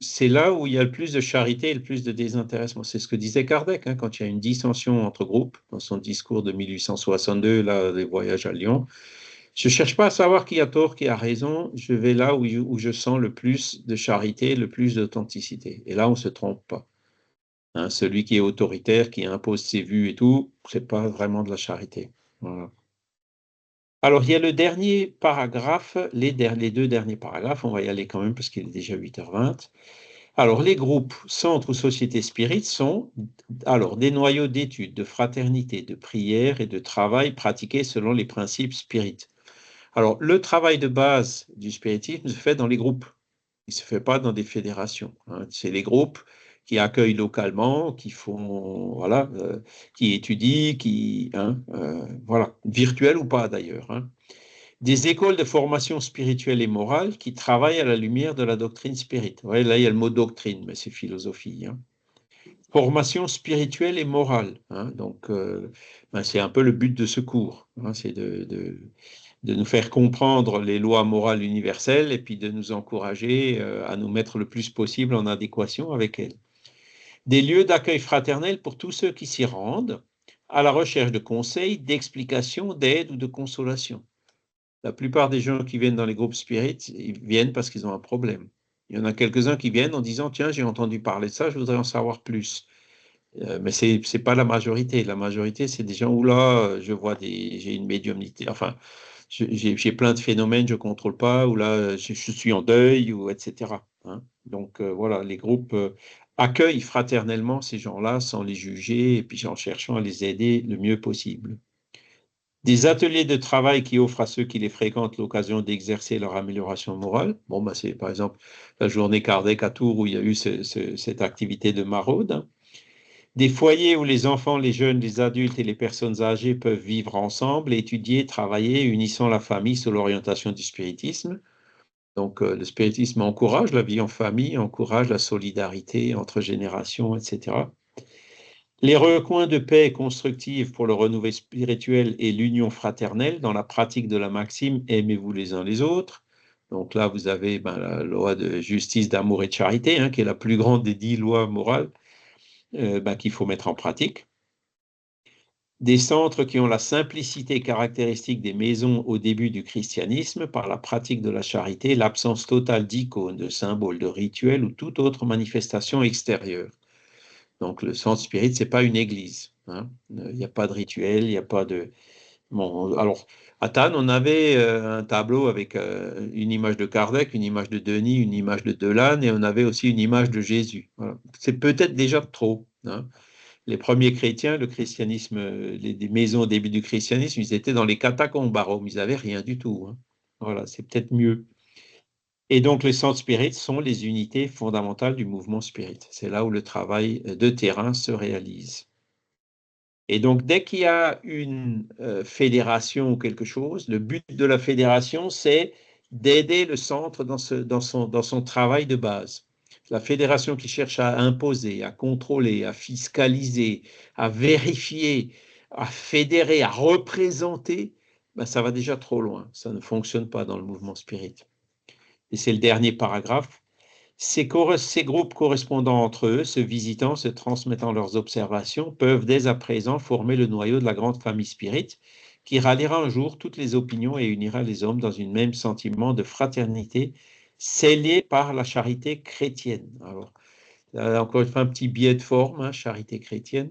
C'est là où il y a le plus de charité et le plus de désintéressement. C'est ce que disait Kardec, quand il y a une dissension entre groupes, dans son discours de 1862, là, des voyages à Lyon. Je ne cherche pas à savoir qui a tort, qui a raison, je vais là où je sens le plus de charité, le plus d'authenticité. Et là, on ne se trompe pas. Celui qui est autoritaire, qui impose ses vues et tout, ce n'est pas vraiment de la charité. Voilà. Alors, il y a le dernier paragraphe, les deux derniers paragraphes, on va y aller quand même parce qu'il est déjà 8h20. Alors, les groupes, centres ou sociétés spirites sont alors des noyaux d'études, de fraternité, de prière et de travail pratiqués selon les principes spirites. Alors, le travail de base du spiritisme se fait dans les groupes. Il ne se fait pas dans des fédérations. C'est les groupes qui accueillent localement, qui font, voilà, qui étudient, voilà, virtuels ou pas d'ailleurs. Des écoles de formation spirituelle et morale qui travaillent à la lumière de la doctrine spirit. Ouais, là, il y a le mot doctrine, mais c'est philosophie. Formation spirituelle et morale. Donc, c'est un peu le but de ce cours. C'est de nous faire comprendre les lois morales universelles et puis de nous encourager à nous mettre le plus possible en adéquation avec elles. Des lieux d'accueil fraternel pour tous ceux qui s'y rendent, à la recherche de conseils, d'explications, d'aide ou de consolation. La plupart des gens qui viennent dans les groupes spirites, ils viennent parce qu'ils ont un problème. Il y en a quelques-uns qui viennent en disant « Tiens, j'ai entendu parler de ça, je voudrais en savoir plus ». Mais ce n'est pas la majorité. La majorité, c'est des gens où là, j'ai une médiumnité, enfin, j'ai plein de phénomènes, je ne contrôle pas, ou là, je suis en deuil, ou etc. Donc voilà, les groupes accueillent fraternellement ces gens-là sans les juger et puis en cherchant à les aider le mieux possible. Des ateliers de travail qui offrent à ceux qui les fréquentent l'occasion d'exercer leur amélioration morale. Bon, c'est par exemple la journée Kardec à Tours où il y a eu cette activité de maraude. Des foyers où les enfants, les jeunes, les adultes et les personnes âgées peuvent vivre ensemble, étudier, travailler, unissant la famille sous l'orientation du spiritisme. Donc, le spiritisme encourage la vie en famille, encourage la solidarité entre générations, etc. Les recoins de paix constructive pour le renouveau spirituel et l'union fraternelle dans la pratique de la maxime « Aimez-vous les uns les autres ». Donc là, vous avez la loi de justice, d'amour et de charité, qui est la plus grande des 10 lois morales qu'il faut mettre en pratique. Des centres qui ont la simplicité caractéristique des maisons au début du christianisme par la pratique de la charité, l'absence totale d'icônes, de symboles, de rituels ou toute autre manifestation extérieure. Donc le centre spirit, ce n'est pas une église. Il n'y a pas de rituel, il n'y a pas de... Bon, alors, à Tannes, on avait un tableau avec une image de Kardec, une image de Denis, une image de Delane, et on avait aussi une image de Jésus. Voilà. C'est peut-être déjà trop. Les premiers chrétiens, le christianisme, les maisons au début du christianisme, ils étaient dans les catacombes à Rome, ils n'avaient rien du tout. Voilà, c'est peut-être mieux. Et donc, les centres spirites sont les unités fondamentales du mouvement spirit. C'est là où le travail de terrain se réalise. Et donc, dès qu'il y a une fédération ou quelque chose, le but de la fédération, c'est d'aider le centre dans son travail de base. La fédération qui cherche à imposer, à contrôler, à fiscaliser, à vérifier, à fédérer, à représenter, ça va déjà trop loin. Ça ne fonctionne pas dans le mouvement spirit. Et c'est le dernier paragraphe. Ces groupes correspondant entre eux, se visitant, se transmettant leurs observations, peuvent dès à présent former le noyau de la grande famille spirit qui ralliera un jour toutes les opinions et unira les hommes dans un même sentiment de fraternité scellé par la charité chrétienne. Alors, encore une fois, un petit biais de forme, charité chrétienne.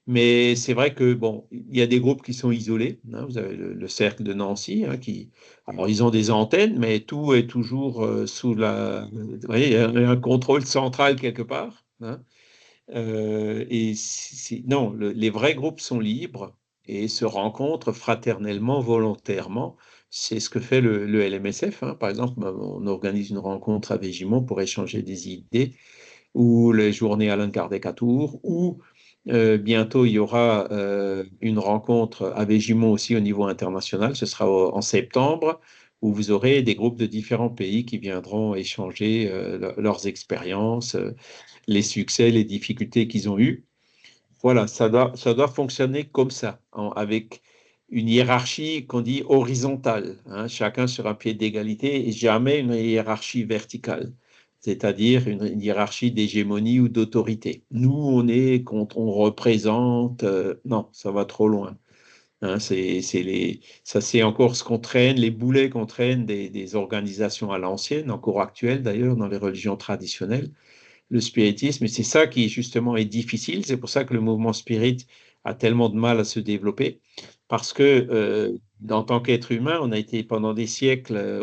Mais c'est vrai que, bon, il y a des groupes qui sont isolés. Vous avez le cercle de Nancy, alors ils ont des antennes, mais tout est toujours sous vous voyez, il y a un contrôle central quelque part. Et non, les vrais groupes sont libres et se rencontrent fraternellement, volontairement. C'est ce que fait le LMSF, hein. Par exemple, on organise une rencontre à Végimont pour échanger des idées, ou les journées Alain Kardec à Tours, ou bientôt il y aura une rencontre à Végimont aussi au niveau international, ce sera en septembre, où vous aurez des groupes de différents pays qui viendront échanger leurs expériences, les succès, les difficultés qu'ils ont eues. Voilà, ça doit fonctionner comme ça, avec une hiérarchie qu'on dit horizontale, hein, chacun sur un pied d'égalité et jamais une hiérarchie verticale, c'est-à-dire une hiérarchie d'hégémonie ou d'autorité. Nous, on est quand on représente, non, ça va trop loin. Hein, ça, c'est encore ce qu'on traîne, les boulets qu'on traîne des organisations à l'ancienne, encore actuelles d'ailleurs, dans les religions traditionnelles, le spiritisme. Et c'est ça qui justement est difficile. C'est pour ça que le mouvement spirit a tellement de mal à se développer. Parce que en tant qu'être humain, on a été pendant des siècles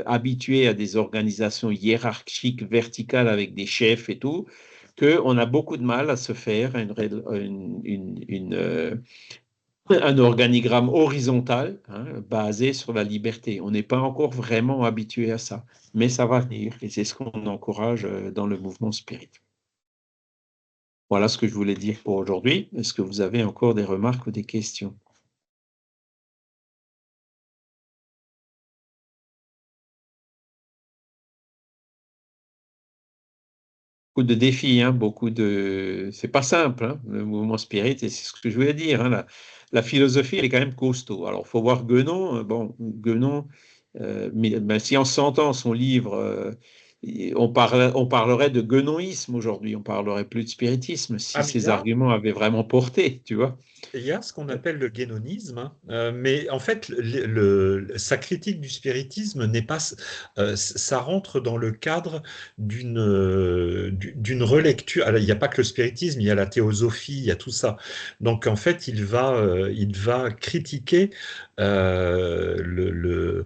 habitué à des organisations hiérarchiques, verticales, avec des chefs et tout, qu'on a beaucoup de mal à se faire un organigramme horizontal, hein, basé sur la liberté. On n'est pas encore vraiment habitué à ça, mais ça va venir et c'est ce qu'on encourage dans le mouvement spirit. Voilà ce que je voulais dire pour aujourd'hui. Est-ce que vous avez encore des remarques ou des questions? Beaucoup de défis, hein, beaucoup de. C'est pas simple, hein, le mouvement spirit, et c'est ce que je voulais dire. Hein, la philosophie, elle est quand même costaud. Alors, il faut voir Guénon. Bon, Guénon, mais si on s'entend son livre, on parlerait de guénoïsme aujourd'hui. On parlerait plus de spiritisme si Ah, mais ses arguments avaient vraiment porté, tu vois. il y a ce qu'on appelle le guénonisme, hein, mais en fait, sa critique du spiritisme n'est pas, ça rentre dans le cadre d'une relecture. Alors, il n'y a pas que le spiritisme, il y a la théosophie, il y a tout ça. Donc en fait, il va critiquer le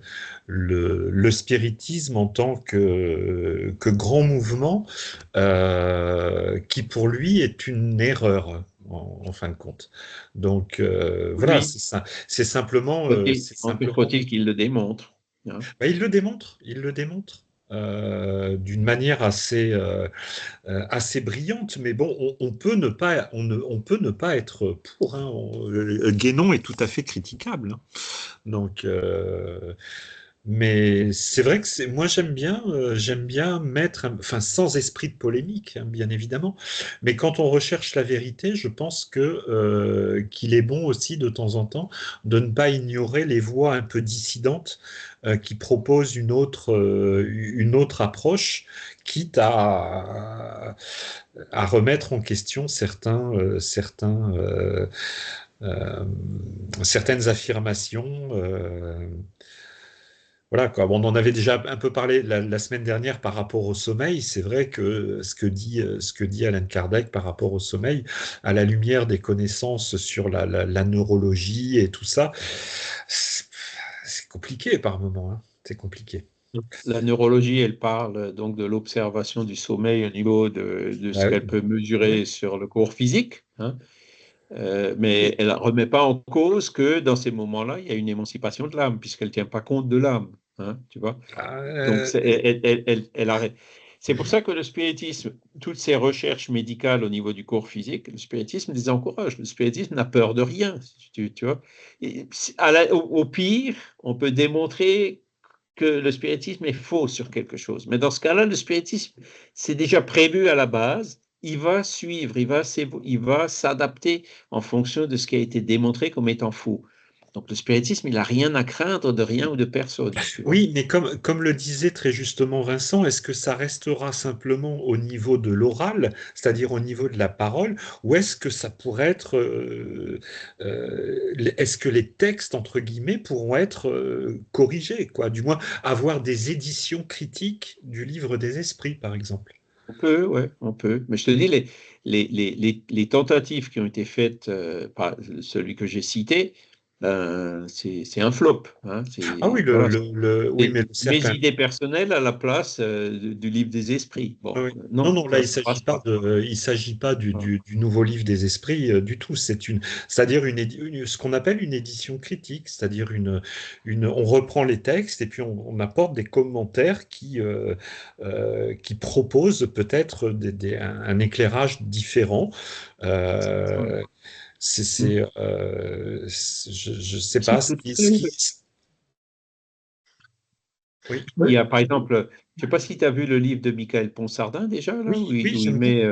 spiritisme en tant que grand mouvement qui pour lui est une erreur en fin de compte. Donc voilà, Oui, c'est simplement, encore faut-il qu'il le démontre. Hein. bah, il le démontre. D'une manière assez brillante, mais bon, on peut ne pas, on peut ne pas être pour. Hein. Guénon est tout à fait critiquable. Hein. Donc, mais c'est vrai que moi j'aime bien mettre, enfin sans esprit de polémique, hein, bien évidemment, mais quand on recherche la vérité, je pense qu'il est bon aussi de temps en temps de ne pas ignorer les voix un peu dissidentes qui proposent une autre approche, quitte à remettre en question euh, certaines affirmations. Voilà, quoi. Bon, on en avait déjà un peu parlé la semaine dernière par rapport au sommeil. C'est vrai que ce que dit Alan Kardec par rapport au sommeil, à la lumière des connaissances sur la neurologie et tout ça, c'est compliqué par moment. Hein. C'est compliqué. La neurologie, elle parle donc de l'observation du sommeil au niveau de ce Ah qu'elle oui. peut Oui. mesurer sur le corps physique, hein. Mais elle ne remet pas en cause que dans ces moments-là, il y a une émancipation de l'âme, puisqu'elle ne tient pas compte de l'âme, hein, tu vois. Ah, Donc, elle arrête. C'est pour ça que le spiritisme, toutes ces recherches médicales au niveau du corps physique, le spiritisme les encourage. Le spiritisme n'a peur de rien, tu vois. Et au pire, on peut démontrer que le spiritisme est faux sur quelque chose. Mais dans ce cas-là, le spiritisme, c'est déjà prévu à la base. Il va suivre, il va s'adapter en fonction de ce qui a été démontré comme étant faux. Donc le spiritisme, il n'a rien à craindre de rien ou de personne, tu vois. Oui, mais comme le disait très justement Vincent, est-ce que ça restera simplement au niveau de l'oral, c'est-à-dire au niveau de la parole, ou est-ce que ça pourrait être, est-ce que les textes, entre guillemets, pourront être corrigés, quoi, du moins avoir des éditions critiques du livre des esprits, par exemple? On peut, ouais, on peut. Mais je te dis, les tentatives qui ont été faites par celui que j'ai cité, c'est un flop. Hein, Ah oui, voilà, oui, mais le mes cercle. idées personnelles à la place du livre des esprits. Ah Bon, oui. Non, non, non, là, ça passe pas. il s'agit pas Voilà. du nouveau livre des esprits du tout. C'est-à-dire ce qu'on appelle une édition critique, c'est-à-dire on reprend les textes et puis on apporte des commentaires qui proposent peut-être un éclairage différent. Voilà. Euh, Mm. je sais pas Si, ce tout qui, à fait. oui, Il y Ouais, a par exemple, je ne sais pas si tu as vu le livre de Michael Ponsardin déjà, là, oui, oui, où il j'aime bien. met.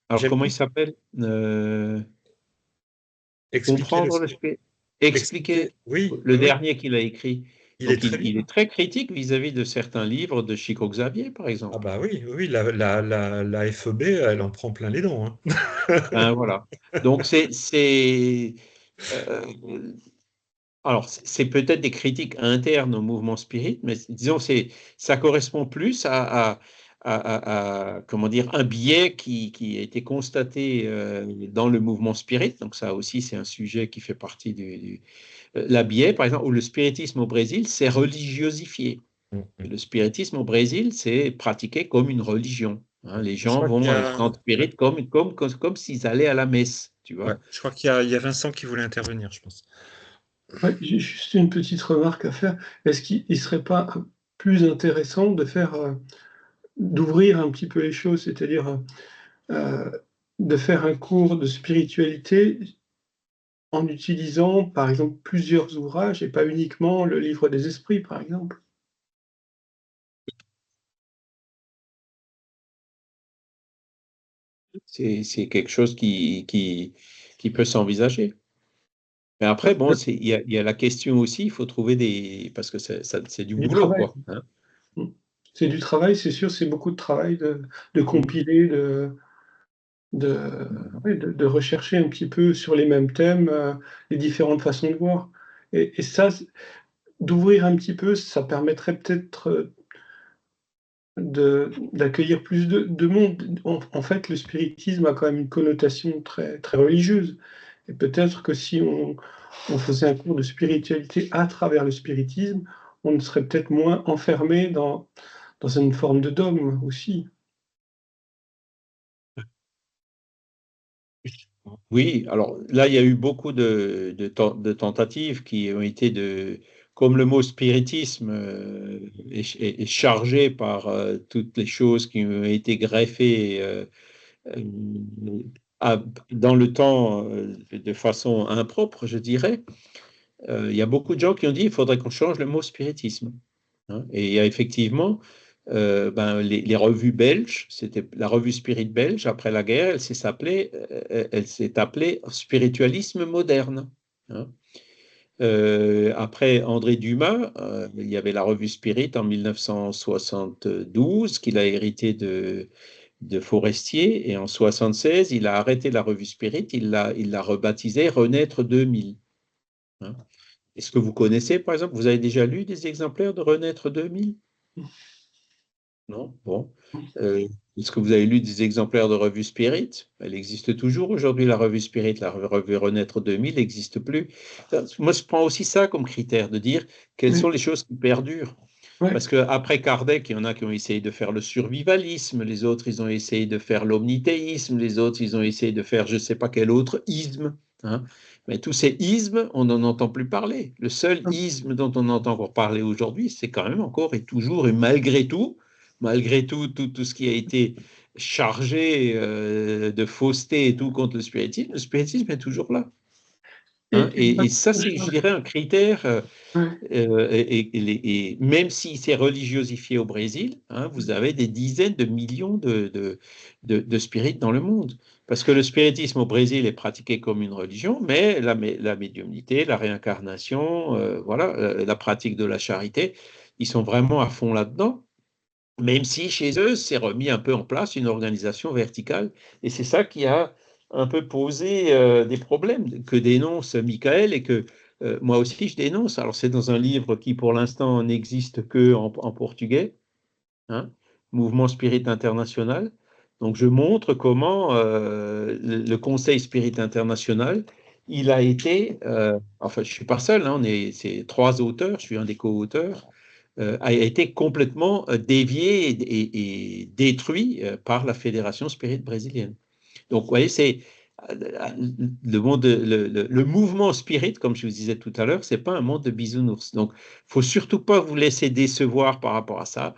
Alors, J'aime comment il bien s'appelle? expliquer Comprendre le spirit. Expliquer expliquer. Oui, le oui, oui. dernier qu'il a écrit. Il est Donc, très il bien. est très critique vis-à-vis de certains livres de Chico Xavier, par Ah exemple. bah oui, oui, la FEB, elle en prend plein les dents, hein. Ben, voilà. Donc, euh, alors, c'est peut-être des critiques internes au mouvement spirit, mais disons, ça correspond plus comment dire, un biais qui a été constaté dans le mouvement spirit. Donc, ça aussi, c'est un sujet qui fait partie la biais, par exemple, où le spiritisme au Brésil, c'est religiosifié. Mm, mm. Le spiritisme au Brésil, c'est pratiqué comme une religion. Hein. Les Je gens crois qu'il y vont à a, Grand Spirit comme s'ils allaient à la messe, tu ouais, vois. je crois il y a Vincent qui voulait intervenir, je pense. ouais, j'ai juste une petite remarque à faire. Est-ce qu'il ne serait pas plus intéressant d'ouvrir un petit peu les choses, c'est-à-dire euh, de faire un cours de spiritualité en utilisant, par exemple, plusieurs ouvrages et pas uniquement le livre des esprits, par exemple? C'est quelque chose qui peut s'envisager. Mais après, bon, Ouais, il y a la question aussi, il faut trouver parce que c'est du du boulot, travail. quoi. Hein. Mmh. C'est du travail, c'est sûr, c'est beaucoup de travail de Mm. compiler, de ouais, de rechercher un petit peu sur les mêmes thèmes, les différentes façons de voir et ça, d'ouvrir un petit peu, ça permettrait peut-être, d'accueillir plus de monde. En fait, le spiritisme a quand même une connotation très, très religieuse et peut-être que si on faisait un cours de spiritualité à travers le spiritisme, on serait peut-être moins enfermé dans une forme de dogme aussi. Oui, alors là, il y a eu beaucoup de tentatives qui ont été comme le mot spiritisme est chargé par toutes les choses qui ont été greffées euh, à- dans le temps de façon impropre, je dirais. Il y a beaucoup de gens qui ont dit il faudrait qu'on change le mot spiritisme. Hein. Et il y a effectivement les revues belges, c'était la revue Spirit belge après la guerre, elle s'est appelée Spiritualisme moderne. Hein. Après André Dumas, il y avait la revue Spirit en 1972 qu'il a hérité de Forestier et en 1976, il a arrêté la revue Spirit, il l'a rebaptisée Renaître 2000. Hein. Est-ce que vous connaissez, par exemple, vous avez déjà lu des exemplaires de Renaître 2000? Non? Bon. Euh, Est-ce que vous avez lu des exemplaires de Revue Spirit? Elle existe toujours aujourd'hui, la Revue Spirit, la Revue Renaître 2000 n'existe plus. Moi, je prends aussi ça comme critère, de dire quelles Oui, sont les choses qui perdurent. ouais. Parce qu'après Kardec, il y en a qui ont essayé de faire le survivalisme, les autres, ils ont essayé de faire l'omnithéisme, les autres, ils ont essayé de faire je ne sais pas quel autre isme. Hein. Mais tous ces ismes, on n'en entend plus parler. Le seul isme dont on entend encore parler aujourd'hui, c'est quand même encore et toujours et malgré tout, tout ce qui a été chargé de fausseté et tout contre le spiritisme est toujours là. Hein. Et ça, c'est, je dirais, un critère. Ouais. Et même si c'est religiosifié au Brésil, hein, vous avez des dizaines de millions de spirites dans le monde. Parce que le spiritisme au Brésil est pratiqué comme une religion, mais la médiumnité, la réincarnation, voilà, la pratique de la charité, ils sont vraiment à fond là-dedans. Même si chez eux, c'est remis un peu en place une organisation verticale. Et c'est ça qui a un peu posé des problèmes que dénonce Michael et que moi aussi je dénonce. Alors c'est dans un livre qui pour l'instant n'existe que en portugais, hein, Mouvement Spirit International. Donc je montre comment le Conseil Spirit International, il a été, enfin je ne suis pas seul, hein, c'est 3 auteurs, je suis un des co-auteurs, a été complètement dévié et détruit par la Fédération Spirit brésilienne. Donc, vous voyez, c'est le mouvement spirit, comme je vous disais tout à l'heure, c'est pas un monde de bisounours. Donc, faut surtout pas vous laisser décevoir par rapport à ça.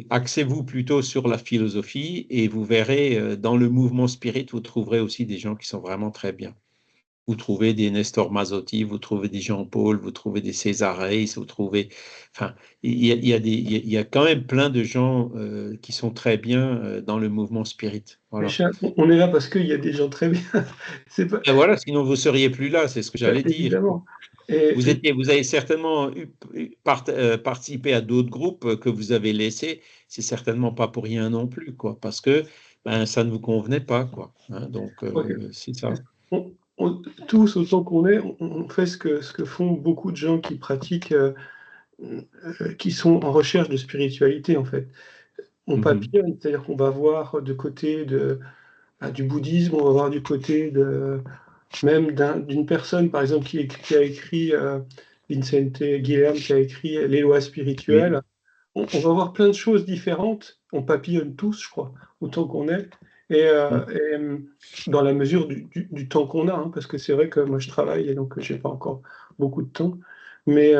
Axez-vous plutôt sur la philosophie et vous verrez dans le mouvement spirit, vous trouverez aussi des gens qui sont vraiment très bien. Vous trouvez des Nestor Mazzotti, vous trouvez des Jean-Paul, vous trouvez des César Reis, vous trouvez... Enfin, il y a quand même plein de gens qui sont très bien dans le mouvement spirit. Voilà. Richard, on est là parce qu'il y a des gens très bien. C'est pas Et voilà, sinon vous ne seriez plus là, c'est ce que j'allais dire. évidemment. Et Vous avez certainement participé à d'autres groupes que vous avez laissés. C'est certainement pas pour rien non plus, quoi, parce que ben, ça ne vous convenait pas, quoi. Hein, donc, ouais, c'est ça. tous, autant qu'on est, on fait ce que font beaucoup de gens qui pratiquent, qui sont en recherche de spiritualité, en fait. On Mhm. papillonne, c'est-à-dire qu'on va voir de côté du bouddhisme, on va voir du côté même d'une personne, par exemple, qui a écrit, Vicente Guilherme, qui a écrit Les lois Oui. spirituelles. On va voir plein de choses différentes. On papillonne tous, je crois, autant qu'on est. Et, Mhm. dans la mesure du temps qu'on a, hein, parce que c'est vrai que moi je travaille et donc j'ai pas encore beaucoup de temps. Mais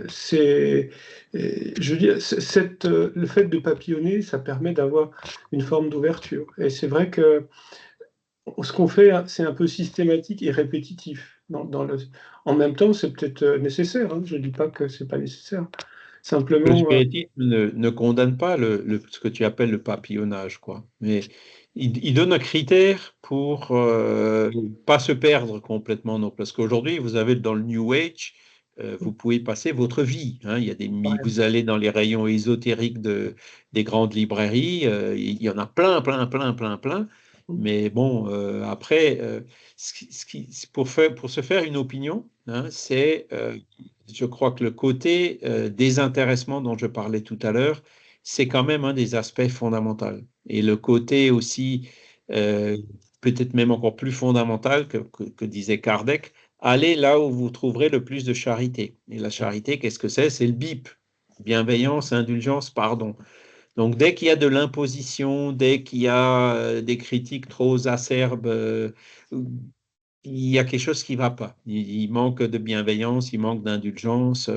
c'est, je veux dire, le fait de papillonner, ça permet d'avoir une forme d'ouverture. Et c'est vrai que ce qu'on fait, hein, c'est un peu systématique et répétitif. En même temps, c'est peut-être nécessaire, hein, je ne dis pas que c'est pas nécessaire. Le Simplement, spiritisme ne condamne pas ce que tu appelles le papillonnage, quoi. Mais il donne un critère pour pas se perdre complètement, non. Parce qu'aujourd'hui, vous avez dans le New Age, vous pouvez passer votre vie. Hein. Il y a vous allez dans les rayons ésotériques des grandes librairies, il y en a plein, plein, plein, plein, plein. Mais bon, après, pour se faire une opinion, hein, je crois que le côté désintéressement dont je parlais tout à l'heure, c'est quand même un des aspects fondamentaux. Et le côté aussi, euh, peut-être même encore plus fondamental que disait Kardec, allez là où vous trouverez le plus de charité. Et la charité, qu'est-ce que c'est? C'est le BIP. Bienveillance, indulgence, pardon. Donc, dès qu'il y a de l'imposition, dès qu'il y a des critiques trop acerbes, il y a quelque chose qui ne va pas. Il manque de bienveillance, il manque d'indulgence.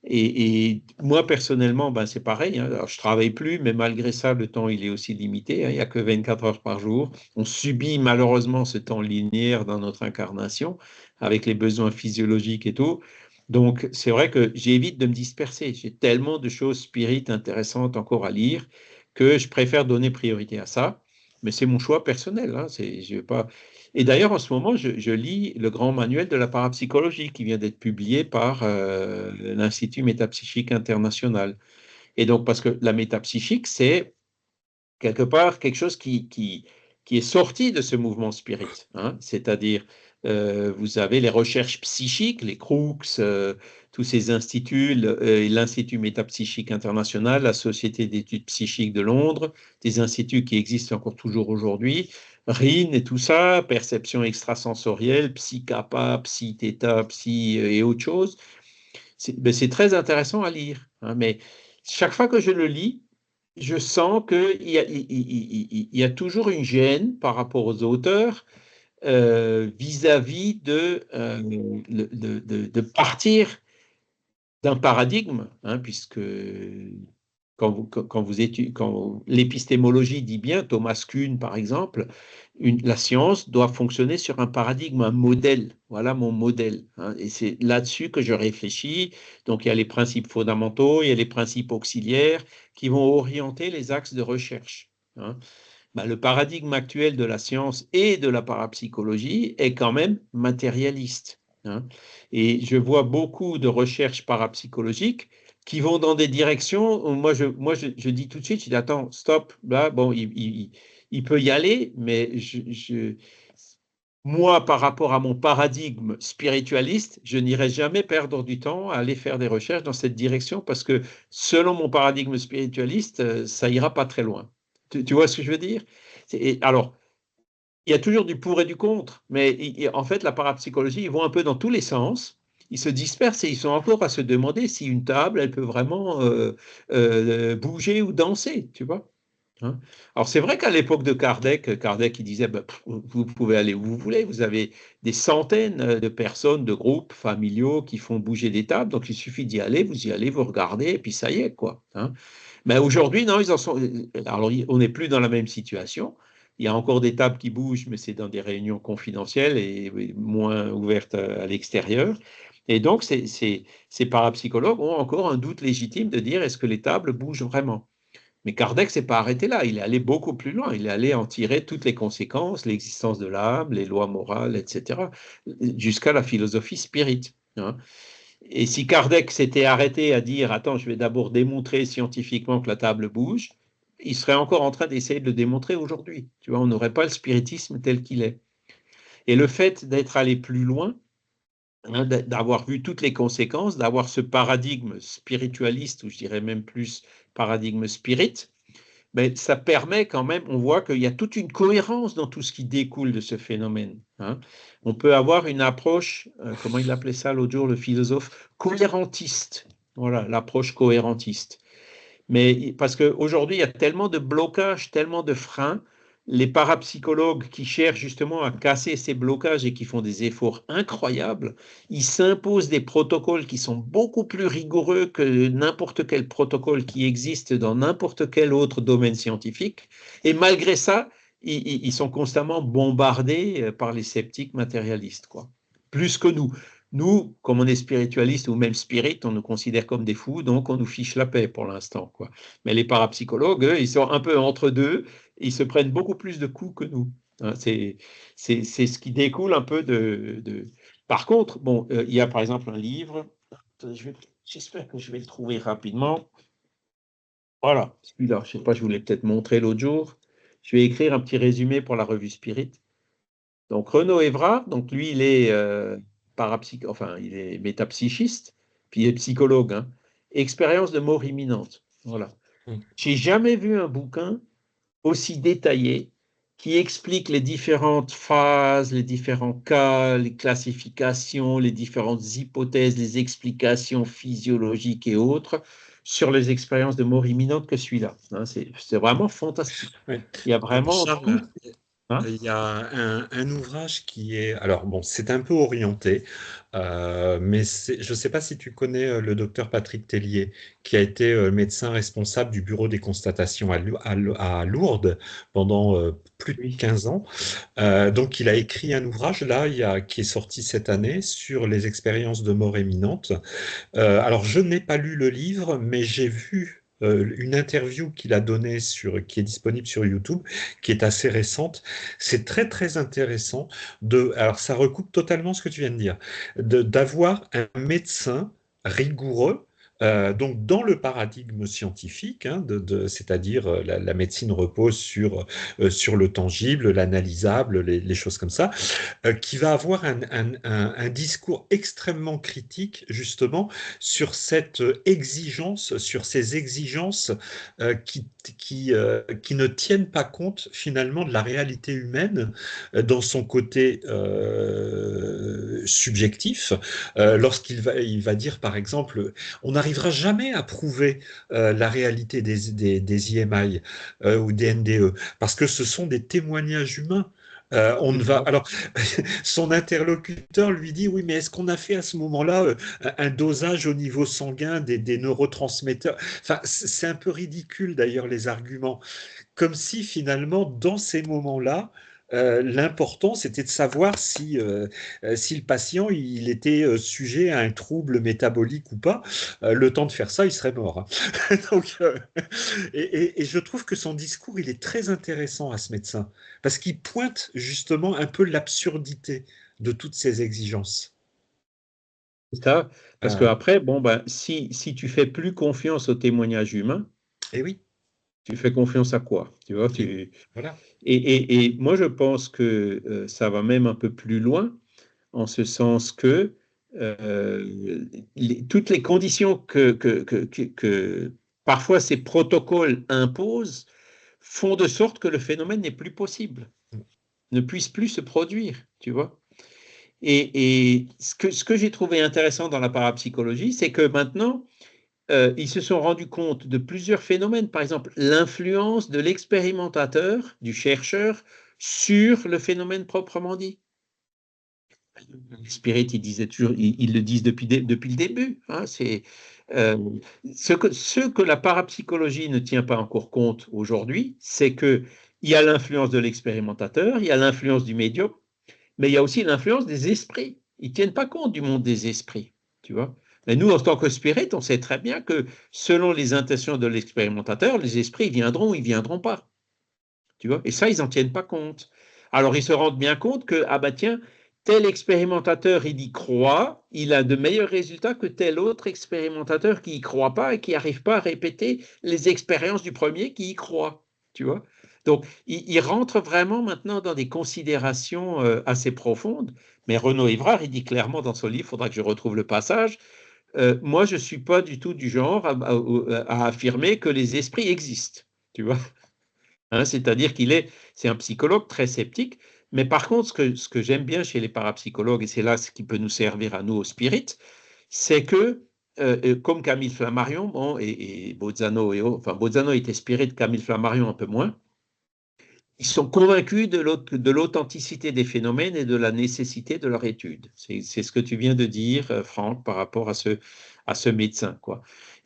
Et moi, personnellement, ben, c'est pareil. Hein. Alors, je ne travaille plus, mais malgré ça, le temps, il est aussi limité. Hein. Il n'y a que 24 heures par jour. On subit malheureusement ce temps linéaire dans notre incarnation, avec les besoins physiologiques et tout. Donc, c'est vrai que j'évite de me disperser. J'ai tellement de choses spirites intéressantes encore à lire que je préfère donner priorité à ça. Mais c'est mon choix personnel. Hein. Je vais pas... Et d'ailleurs, en ce moment, je lis le grand manuel de la parapsychologie qui vient d'être publié par l'Institut métapsychique international. Et donc, parce que la métapsychique, c'est quelque part quelque chose qui est sorti de ce mouvement spirit. Hein. C'est-à-dire, vous avez les recherches psychiques, les Crookes, tous ces instituts, l'Institut métapsychique international, la Société d'études psychiques de Londres, des instituts qui existent encore toujours aujourd'hui, RIN et tout ça, perception extrasensorielle, psy-kappa, psy-theta, psy et autre chose. C'est très intéressant à lire. Hein, mais chaque fois que je le lis, je sens qu'il y a toujours une gêne par rapport aux auteurs vis-à-vis de partir d'un paradigme, hein, puisque quand l'épistémologie dit bien, Thomas Kuhn par exemple, la science doit fonctionner sur un paradigme, un modèle. Voilà mon modèle. Hein, et c'est là-dessus que je réfléchis. Donc il y a les principes fondamentaux, il y a les principes auxiliaires qui vont orienter les axes de recherche. Hein. Ben, le paradigme actuel de la science et de la parapsychologie est quand même matérialiste. Hein. Et je vois beaucoup de recherches parapsychologiques qui vont dans des directions où je dis tout de suite, je dis attends, stop, là, bon, il peut y aller, mais moi, par rapport à mon paradigme spiritualiste, je n'irai jamais perdre du temps à aller faire des recherches dans cette direction parce que selon mon paradigme spiritualiste, ça ira pas très loin. Tu vois ce que je veux dire? Alors, il y a toujours du pour et du contre, mais en fait, la parapsychologie, ils vont un peu dans tous les sens. Ils se dispersent et ils sont encore à se demander si une table, elle peut vraiment bouger ou danser, tu vois. Hein. Alors c'est vrai qu'à l'époque de Kardec, Kardec il disait, bah, vous pouvez aller où vous voulez, vous avez des centaines de personnes, de groupes familiaux qui font bouger des tables, donc il suffit d'y aller, vous y allez, vous regardez, et puis ça y est, quoi. Hein. Mais aujourd'hui, non, ils en sont. Alors, on n'est plus dans la même situation. Il y a encore des tables qui bougent, mais c'est dans des réunions confidentielles et moins ouvertes à l'extérieur. Et donc, ces parapsychologues ont encore un doute légitime de dire est-ce que les tables bougent vraiment? Mais Kardec s'est pas arrêté là, il est allé beaucoup plus loin, il est allé en tirer toutes les conséquences, l'existence de l'âme, les lois morales, etc., jusqu'à la philosophie spirit. Hein. Et si Kardec s'était arrêté à dire attends, je vais d'abord démontrer scientifiquement que la table bouge, il serait encore en train d'essayer de le démontrer aujourd'hui. Tu vois, on n'aurait pas le spiritisme tel qu'il est. Et le fait d'être allé plus loin, hein, d'avoir vu toutes les conséquences, d'avoir ce paradigme spiritualiste, ou je dirais même plus paradigme spirit, mais ça permet quand même, on voit qu'il y a toute une cohérence dans tout ce qui découle de ce phénomène. Hein. On peut avoir une approche, comment il appelait ça l'autre jour, le philosophe, cohérentiste. Voilà, l'approche cohérentiste. Mais parce qu'aujourd'hui, il y a tellement de blocages, tellement de freins, les parapsychologues qui cherchent justement à casser ces blocages et qui font des efforts incroyables, ils s'imposent des protocoles qui sont beaucoup plus rigoureux que n'importe quel protocole qui existe dans n'importe quel autre domaine scientifique. Et malgré ça, ils sont constamment bombardés par les sceptiques matérialistes, quoi. Plus que nous. Nous, comme on est spiritualiste ou même spirit, on nous considère comme des fous, donc on nous fiche la paix pour l'instant, quoi. Mais les parapsychologues, eux, ils sont un peu entre deux, ils se prennent beaucoup plus de coups que nous. Hein, c'est ce qui découle un peu de... Par contre, bon, il y a par exemple un livre, j'espère que je vais le trouver rapidement. Voilà, celui-là, je ne sais pas, je voulais peut-être montrer l'autre jour. Je vais écrire un petit résumé pour la revue Spirit. Donc Renaud Évrard, donc lui, il est enfin, il est métapsychiste, puis il est psychologue. Hein. Expérience de mort imminente. Voilà. Mm. J'ai jamais vu un bouquin aussi détaillé qui explique les différentes phases, les différents cas, les classifications, les différentes hypothèses, les explications physiologiques et autres sur les expériences de mort imminente que celui-là. Hein, c'est vraiment fantastique. Ouais. Il y a vraiment tout. Charles, Hein. il y a un ouvrage qui est, alors bon, c'est un peu orienté, mais je ne sais pas si tu connais le docteur Patrick Tellier, qui a été médecin responsable du bureau des constatations à Lourdes pendant plus de Oui. 15 ans. Donc, il a écrit un ouvrage là, qui est sorti cette année sur les expériences de mort imminente. Alors, je n'ai pas lu le livre, mais j'ai vu une interview qu'il a donnée qui est disponible sur YouTube, qui est assez récente. C'est très, très intéressant alors ça recoupe totalement ce que tu viens de dire, d'avoir un médecin rigoureux. Donc dans le paradigme scientifique, hein, c'est-à-dire la médecine repose sur le tangible, l'analysable, les choses comme ça, qui va avoir un discours extrêmement critique justement sur cette exigence, sur ces exigences qui ne tiennent pas compte finalement de la réalité humaine dans son côté subjectif. Il va dire par exemple, on n'arrivera jamais à prouver la réalité des IMI ou des NDE parce que ce sont des témoignages humains. On ne va alors son interlocuteur lui dit oui mais est-ce qu'on a fait à ce moment-là un dosage au niveau sanguin des neurotransmetteurs, enfin c'est un peu ridicule d'ailleurs les arguments, comme si finalement dans ces moments-là l'important, c'était de savoir si le patient il était sujet à un trouble métabolique ou pas. Le temps de faire ça, il serait mort. Hein. Donc, et je trouve que son discours, il est très intéressant à ce médecin, parce qu'il pointe justement un peu l'absurdité de toutes ces exigences. C'est ça, parce que Euh, après, bon, ben, si tu fais plus confiance au témoignage humain, et oui, tu fais confiance à quoi? Tu vois, et voilà. et moi, je pense que ça va même un peu plus loin, en ce sens que toutes les conditions que parfois ces protocoles imposent font de sorte que le phénomène n'est plus possible. ne puisse plus se produire, tu vois. Et ce que j'ai trouvé intéressant dans la parapsychologie, c'est que maintenant, ils se sont rendus compte de plusieurs phénomènes. Par exemple, l'influence de l'expérimentateur, du chercheur, sur le phénomène proprement dit. Les spirites, ils disaient toujours, ils le disent depuis le début. Hein, c'est ce que la parapsychologie ne tient pas encore compte aujourd'hui, c'est que il y a l'influence de l'expérimentateur, il y a l'influence du médium, mais il y a aussi l'influence des esprits. Ils ne tiennent pas compte du monde des esprits, tu vois. Mais nous, en tant que spirit, on sait très bien que selon les intentions de l'expérimentateur, les esprits viendront ou ils viendront pas, tu vois. Et ça, ils n'en tiennent pas compte. Alors, ils se rendent bien compte que, ah bah tiens, tel expérimentateur, il y croit, il a de meilleurs résultats que tel autre expérimentateur qui y croit pas et qui n'arrive pas à répéter les expériences du premier qui y croit, tu vois. Donc, il rentre vraiment maintenant dans des considérations assez profondes. Mais Renaud Évrard, il dit clairement dans son livre, il faudra que je retrouve le passage, moi, je ne suis pas du tout du genre à affirmer que les esprits existent, tu vois. Hein, c'est-à-dire c'est un psychologue très sceptique, mais par contre, ce que j'aime bien chez les parapsychologues, et c'est là ce qui peut nous servir à nous au spirit, c'est que, comme Camille Flammarion, bon, et Bolzano, enfin Bolzano était spirit, Camille Flammarion un peu moins, ils sont convaincus de l'authenticité des phénomènes et de la nécessité de leur étude. C'est ce que tu viens de dire, Franck, par rapport à ce médecin, quoi.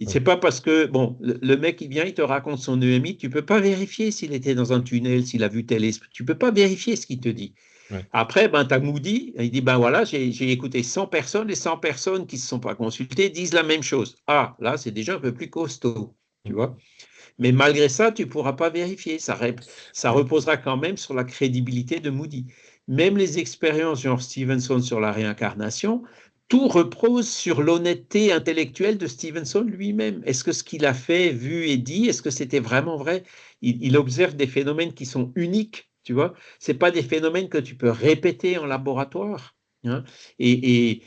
C'est pas parce que, bon, le mec, il vient, il te raconte son EMI, tu peux pas vérifier s'il était dans un tunnel, s'il a vu tel esprit, tu peux pas vérifier ce qu'il te dit. Ouais. Après, ben, tu as Moody, il dit, ben voilà, j'ai écouté 100 personnes, les 100 personnes qui ne se sont pas consultées disent la même chose. Ah, là, c'est déjà un peu plus costaud, tu vois. Mais malgré ça, tu ne pourras pas vérifier. Ça reposera quand même sur la crédibilité de Moody. Même les expériences genre Stevenson sur la réincarnation, tout repose sur l'honnêteté intellectuelle de Stevenson lui-même. Est-ce que ce qu'il a fait, vu et dit, est-ce que c'était vraiment vrai? Il observe des phénomènes qui sont uniques, tu vois. Ce pas des phénomènes que tu peux répéter en laboratoire. Hein. Et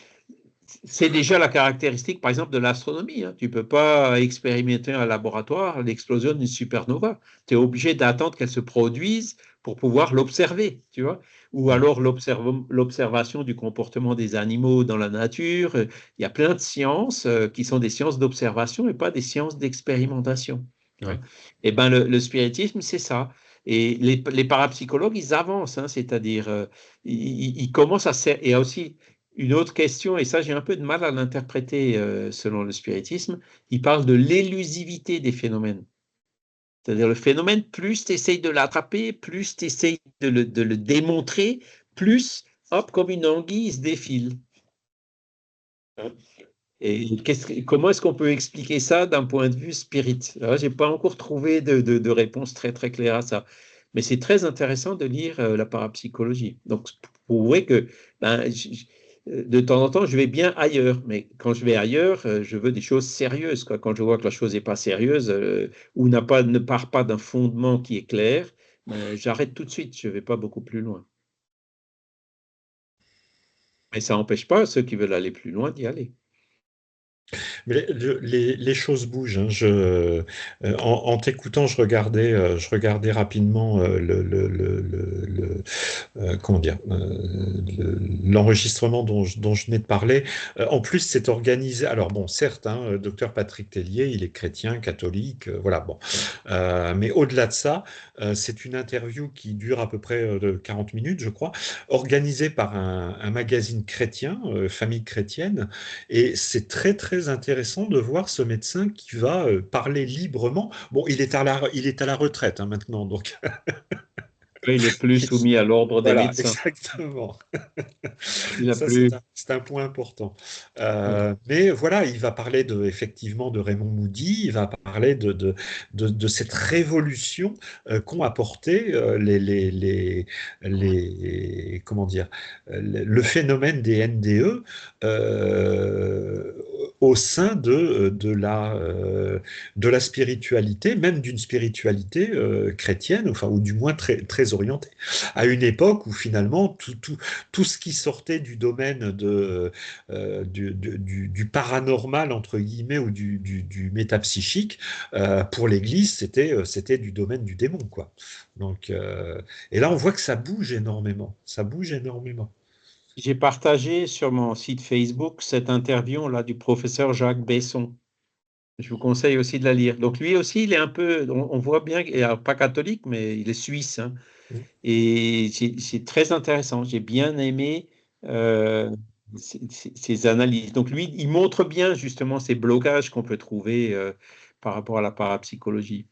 c'est déjà la caractéristique, par exemple, de l'astronomie. Hein. Tu ne peux pas expérimenter en laboratoire l'explosion d'une supernova. Tu es obligé d'attendre qu'elle se produise pour pouvoir l'observer, tu vois. Ou alors l'observation du comportement des animaux dans la nature. Il y a plein de sciences qui sont des sciences d'observation et pas des sciences d'expérimentation. Hein. Et ben le spiritisme, c'est ça. Et les parapsychologues, ils avancent, hein, c'est-à-dire, ils commencent à... Et aussi, une autre question, et ça j'ai un peu de mal à l'interpréter selon le spiritisme, il parle de l'élusivité des phénomènes. C'est-à-dire le phénomène, plus tu essayes de l'attraper, plus tu essayes de le démontrer, plus, hop, comme une anguille, il se défile. Et comment est-ce qu'on peut expliquer ça d'un point de vue spirit? Je n'ai pas encore trouvé de réponse très très claire à ça. Mais c'est très intéressant de lire la parapsychologie. Donc, vous voyez que ben, de temps en temps, je vais bien ailleurs. Mais quand je vais ailleurs, je veux des choses sérieuses, quoi. Quand je vois que la chose n'est pas sérieuse ou ne part pas d'un fondement qui est clair, ben, j'arrête tout de suite. Je ne vais pas beaucoup plus loin. Mais ça n'empêche pas ceux qui veulent aller plus loin d'y aller. Mais les choses bougent. Hein. En t'écoutant, je regardais rapidement comment dire, l'enregistrement dont je venais de parler. En plus, c'est organisé. Alors bon, certes, hein, docteur Patrick Tellier, il est chrétien, catholique, voilà. Bon, mais au-delà de ça, c'est une interview qui dure à peu près de 40 minutes, je crois, organisée par un magazine chrétien, Famille chrétienne, et c'est très très intéressant de voir ce médecin qui va parler librement. Bon, il est à la retraite hein, maintenant, donc. Il n'est plus soumis à l'ordre des Voilà, médecins. exactement. Il a Ça, plus. c'est un point important. Mais voilà, il va parler effectivement de Raymond Moody, il va parler de cette révolution qu'ont apporté comment dire, le phénomène des NDE au sein de la spiritualité, même d'une spiritualité chrétienne, enfin, ou du moins très, très orientée, à une époque où finalement tout ce qui sortait du domaine du paranormal, entre guillemets, ou du métapsychique, pour l'Église, c'était du domaine du démon, quoi. Donc, et là, on voit que ça bouge énormément. Ça bouge énormément. J'ai partagé sur mon site Facebook cette interview là du professeur Jacques Besson. Je vous conseille aussi de la lire. Donc lui aussi, il est un peu, on voit bien qu'il n'est pas catholique, mais il est suisse, hein. Et c'est très intéressant. J'ai bien aimé euh, ces analyses. Donc lui, il montre bien justement ces blocages qu'on peut trouver par rapport à la parapsychologie.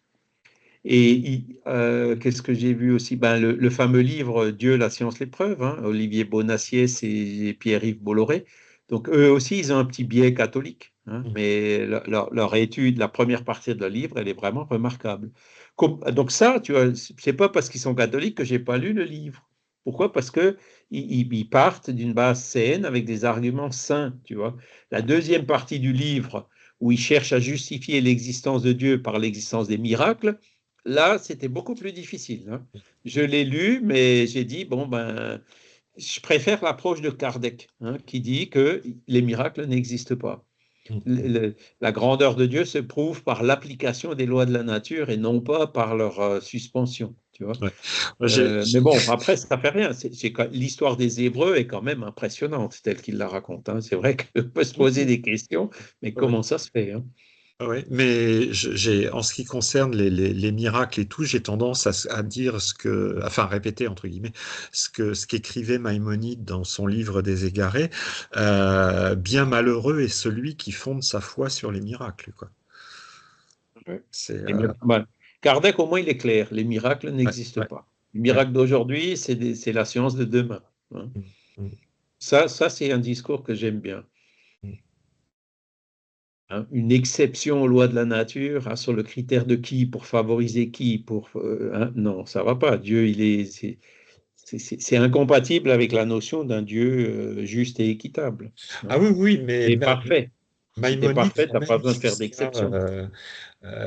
Et qu'est-ce que j'ai vu aussi? Ben, le fameux livre Dieu, la science, l'épreuve, hein, Olivier Bonacieux et Pierre-Yves Bolloré. Donc eux aussi, ils ont un petit biais catholique, hein, mais leur étude, la première partie de leur livre, elle est vraiment remarquable. Donc ça, tu vois, c'est pas parce qu'ils sont catholiques que j'ai pas lu le livre. Pourquoi? Parce que ils partent d'une base saine avec des arguments sains, tu vois. La deuxième partie du livre, où ils cherchent à justifier l'existence de Dieu par l'existence des miracles, là, c'était beaucoup plus difficile, hein. Je l'ai lu, mais j'ai dit, bon, ben, je préfère l'approche de Kardec, hein, qui dit que les miracles n'existent pas. La grandeur de Dieu se prouve par l'application des lois de la nature et non pas par leur suspension, tu vois. Ouais. J'ai- Mais bon, après, ça fait rien. L'histoire des Hébreux est quand même impressionnante, telle qu'il la raconte, hein. C'est vrai qu'on peut se poser des questions, mais Ouais. comment ça se fait, hein? Ouais, mais en ce qui concerne les miracles et tout, j'ai tendance à dire enfin, à répéter entre guillemets, ce qu'écrivait Maïmonide dans son livre des Égarés. Bien malheureux est celui qui fonde sa foi sur les miracles, quoi. Ouais. C'est, Ben, Kardec, au moins, il est clair. Les miracles ouais, n'existent ouais, pas. Les ouais. miracles d'aujourd'hui, c'est la science de demain, hein. Mm, mm, Ça c'est un discours que j'aime bien, mm. hein. Une exception aux lois de la nature, hein, sur le critère de qui, pour favoriser qui, hein, non, ça va pas. Dieu, c'est incompatible avec la notion d'un Dieu juste et équitable, Ah hein. oui, oui, mais Et parfait. Si tu es Maïmonide parfait, tu quand n'as pas même besoin de dit faire ça. d'exception.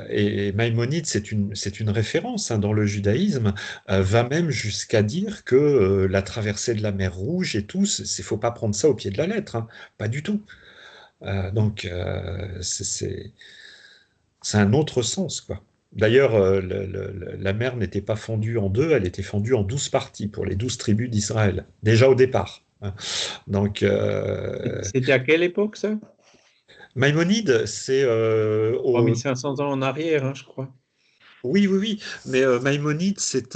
Et Maïmonide, c'est une référence, hein, dans le judaïsme, va même jusqu'à dire que la traversée de la mer Rouge et tout, faut pas prendre ça au pied de la lettre, hein, pas du tout. Donc, c'est un autre sens, quoi. D'ailleurs, la mer n'était pas fondue en deux, elle était fondue en 12 parties pour les 12 tribus d'Israël, déjà au départ, hein. Donc, C'était à quelle époque, ça? Maïmonide, c'est 3500 ans en arrière, hein, je crois. oui, oui, oui, mais Maïmonide, c'est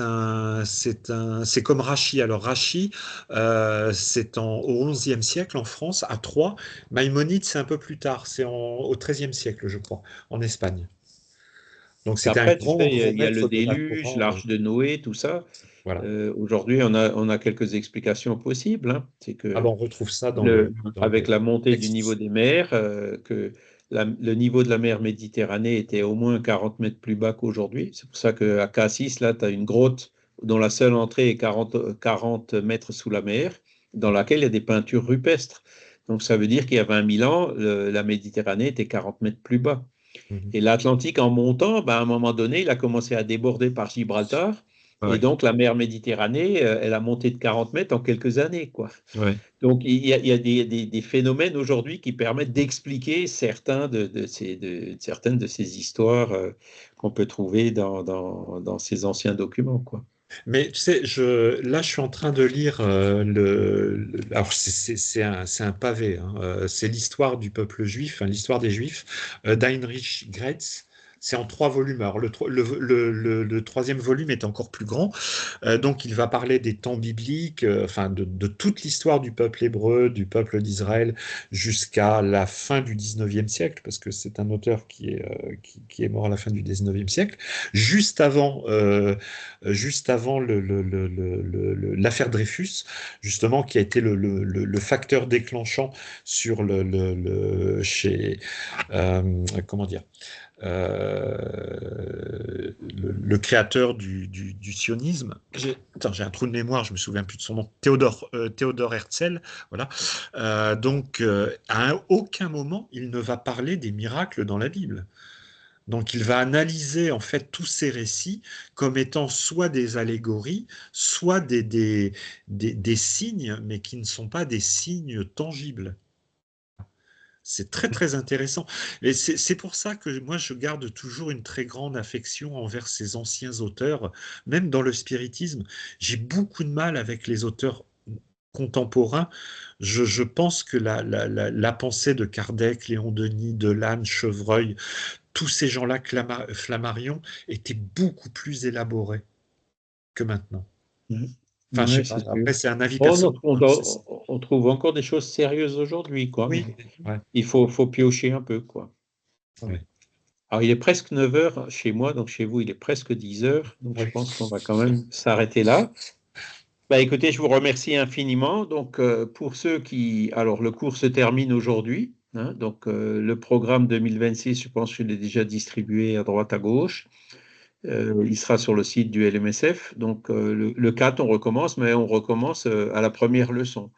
comme Rachi. Alors Rachi, au XIe siècle en France, à Troyes. Maïmonide, c'est un peu plus tard, au XIIIe siècle, je crois, en Espagne. Donc c'était un Qu'après, tu grand, sais, grand il y a le maître de la déluge, Torah. l'arche de Noé, tout ça. Voilà. Aujourd'hui, on a quelques explications possibles, hein. C'est Ah ben, que on retrouve ça dans avec le la montée du niveau texte. des mers, que le niveau de la mer Méditerranée était au moins 40 mètres plus bas qu'aujourd'hui. C'est pour ça qu'à Cassis, là, tu as une grotte dont la seule entrée est 40 mètres sous la mer, dans laquelle il y a des peintures rupestres. Donc ça veut dire qu'il y a 20 000 ans, la Méditerranée était 40 mètres plus bas. Mhm. Et l'Atlantique, en montant, ben, à un moment donné, il a commencé à déborder par Gibraltar. Et Ouais, donc, la mer Méditerranée, elle a monté de 40 mètres en quelques années, quoi. ouais. Donc, il y a des phénomènes aujourd'hui qui permettent d'expliquer certaines de ces histoires qu'on peut trouver dans ces anciens documents, quoi. Mais tu sais, là, je suis en train de lire alors c'est un pavé, hein, c'est l'histoire du peuple juif, hein, l'histoire des Juifs, d'Heinrich Graetz. C'est en 3 volumes. Alors le troisième volume est encore plus grand. Donc il va parler des temps bibliques, enfin de toute l'histoire du peuple hébreu, du peuple d'Israël, jusqu'à la fin du 19e siècle, parce que c'est un auteur qui est mort à la fin du 19e siècle, juste avant, juste avant l'affaire Dreyfus, justement, qui a été le facteur déclenchant sur comment dire, le créateur du sionisme. Attends, j'ai un trou de mémoire, je me souviens plus de son nom. Théodore Herzl, voilà. Donc, à aucun moment, il ne va parler des miracles dans la Bible. Donc, il va analyser en fait tous ces récits comme étant soit des allégories, soit des signes, mais qui ne sont pas des signes tangibles. C'est très très intéressant. Et c'est pour ça que moi je garde toujours une très grande affection envers ces anciens auteurs, même dans le spiritisme. J'ai beaucoup de mal avec les auteurs contemporains. Je pense que la pensée de Kardec, Léon Denis, Delane, Chevreuil, tous ces gens-là, Flammarion, était beaucoup plus élaborée que maintenant. Enfin, je Ouais, sais pas. c'est sûr. Après, c'est un avis Oh, personnel, hein. on trouve encore des choses sérieuses aujourd'hui, quoi, Oui, mais ouais, il faut piocher un peu, quoi. ouais, Alors, il est presque 9 heures chez moi, donc chez vous, il est presque 10 heures, donc je ouais. pense qu'on va quand même s'arrêter là. Bah, écoutez, je vous remercie infiniment. Donc, pour ceux qui... Alors, le cours se termine aujourd'hui, hein, donc le programme 2026, je pense qu'il est déjà distribué à droite, à gauche. Il sera sur le site du LMSF. Donc, le 4, on recommence, mais on recommence à la première leçon.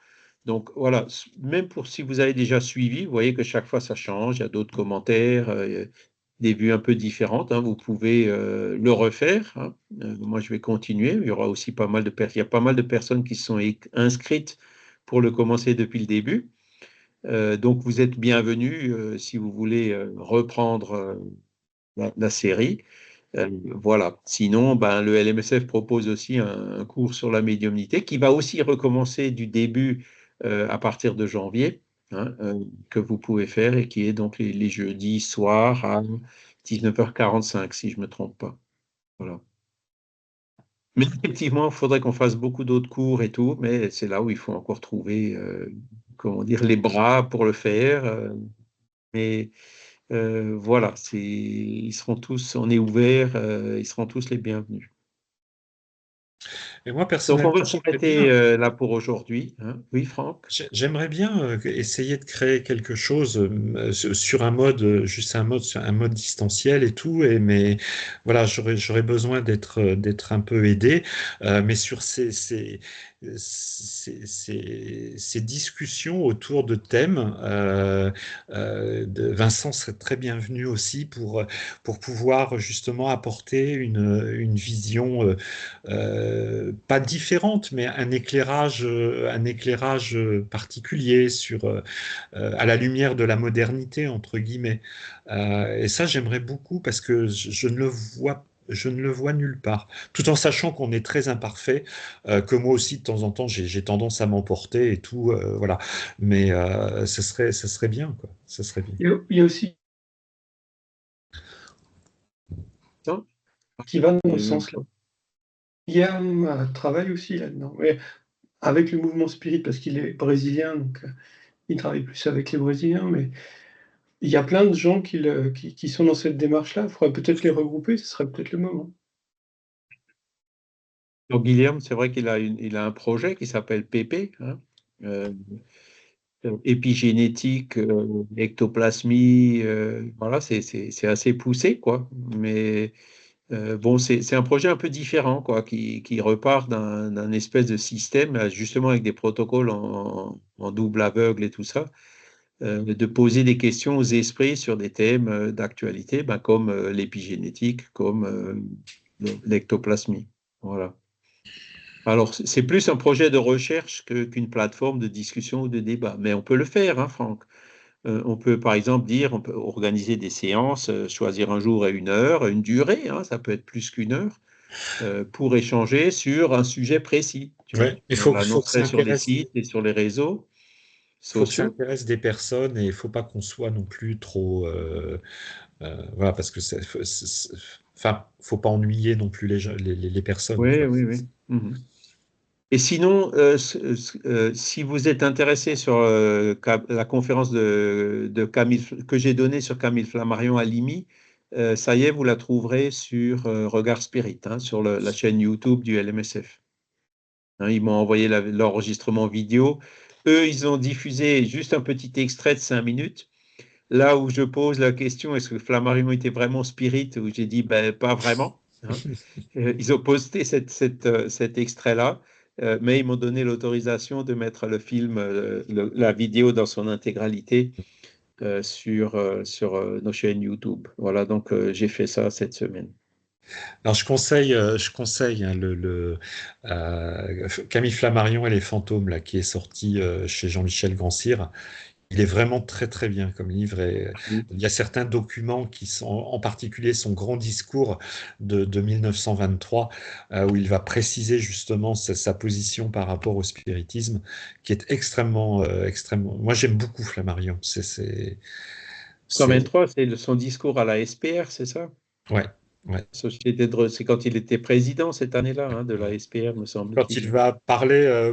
Donc, voilà, même pour si vous avez déjà suivi, vous voyez que chaque fois, ça change. Il y a d'autres commentaires, des vues un peu différentes, hein. Vous pouvez le refaire, hein. Moi, je vais continuer. Il y aura aussi pas mal de il y a pas mal de personnes qui se sont inscrites pour le commencer depuis le début. Donc, vous êtes bienvenus si vous voulez reprendre la série. Voilà. Sinon, ben, le LMSF propose aussi un cours sur la médiumnité qui va aussi recommencer du début à partir de janvier, hein, que vous pouvez faire et qui est donc les jeudis soirs à 19h45, si je ne me trompe pas. Voilà. Mais effectivement, il faudrait qu'on fasse beaucoup d'autres cours et tout, mais c'est là où il faut encore trouver, comment dire, les bras pour le faire. Mais voilà, ils seront tous, on est ouverts, ils seront tous les bienvenus. Et moi, Donc, on personnellement, va j'aimerais s'arrêter bien. là pour aujourd'hui, hein. Oui, Franck? J'aimerais bien essayer de créer quelque chose sur un mode, juste sur un mode distanciel et tout, mais voilà, j'aurais besoin d'être un peu aidé, mais sur ces discussions autour de thèmes, Vincent serait très bienvenu aussi pour pouvoir justement apporter une vision pas différente, mais un éclairage particulier à la lumière de la modernité, entre guillemets. Et ça, j'aimerais beaucoup parce que je ne le vois nulle part, tout en sachant qu'on est très imparfait, que moi aussi de temps en temps j'ai tendance à m'emporter et tout, voilà. Mais ça serait bien, quoi. Ça serait bien. Il y a aussi Non. qui va dans ce Euh, sens-là. Il y a un travail aussi là-dedans, mais avec le mouvement spirit, parce qu'il est brésilien, donc il travaille plus avec les Brésiliens, mais il y a plein de gens qui sont dans cette démarche-là. Il faudrait peut-être les regrouper, ce serait peut-être le moment. donc, Guillaume, c'est vrai il a un projet qui s'appelle PP, hein, euh, épigénétique, ectoplasmie, voilà, c'est assez poussé, quoi. Mais bon, c'est un projet un peu différent, quoi, qui repart d'un espèce de système, là, justement avec des protocoles en double aveugle et tout ça, de poser des questions aux esprits sur des thèmes d'actualité, ben, comme l'épigénétique, comme l'ectoplasmie. Voilà. Alors, c'est plus un projet de recherche qu'une plateforme de discussion ou de débat. Mais on peut le faire, hein, Franck. On peut, par exemple, dire, on peut organiser des séances, choisir un jour et une heure, une durée, hein, ça peut être plus qu'une heure, pour échanger sur un sujet précis. Tu vois. Ouais, il On faut que ça l'annoncerait sur les intéresse. sites et sur les réseaux Faut que ça sociaux. intéresse des personnes et il faut pas qu'on soit non plus trop voilà parce que enfin faut pas ennuyer non plus les personnes Oui, quoi. oui, oui. Mhm. Et sinon, si vous êtes intéressé sur la conférence de Camille, que j'ai donnée sur Camille Flammarion à Limi, ça y est, vous la trouverez sur Regard Spirit, hein, sur la chaîne YouTube du LMSF. Hein, ils m'ont envoyé l'enregistrement vidéo. Eux, ils ont diffusé juste un petit extrait de 5 minutes. là où je pose la question, est-ce que Flammarion était vraiment spirit, où j'ai dit, ben, pas vraiment. Hein. Ils ont posté cet extrait-là, mais ils m'ont donné l'autorisation de mettre le film, la vidéo dans son intégralité sur nos chaînes YouTube. Voilà, donc j'ai fait ça cette semaine. Alors je conseille hein, Camille Flammarion et les fantômes là, qui est sorti chez Jean-Michel Grand-Cyr. Il est vraiment très très bien comme livre et il y a certains documents qui sont, en particulier son grand discours de 1923, où il va préciser justement sa position par rapport au spiritisme, qui est extrêmement. Moi j'aime beaucoup Flammarion. C'est, 123, c'est son discours à la SPR, c'est ça? ouais, ouais. C'est quand il était président cette année-là, hein, de la SPR, me Quand il semble-t-il. va parler,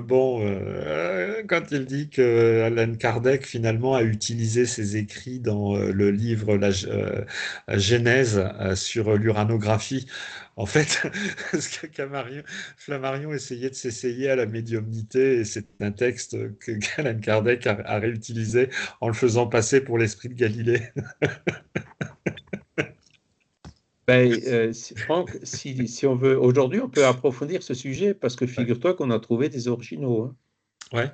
quand il dit que Alan Kardec finalement a utilisé ses écrits dans le livre la Genèse sur l'uranographie, en fait, parce que Flammarion essayait de s'essayer à la médiumnité et c'est un texte que qu'Alan Kardec a réutilisé en le faisant passer pour l'esprit de Galilée. Ben, Franck, si on veut, aujourd'hui, on peut approfondir ce sujet parce que Ouais, figure-toi qu'on a trouvé des originaux. Hein. ouais.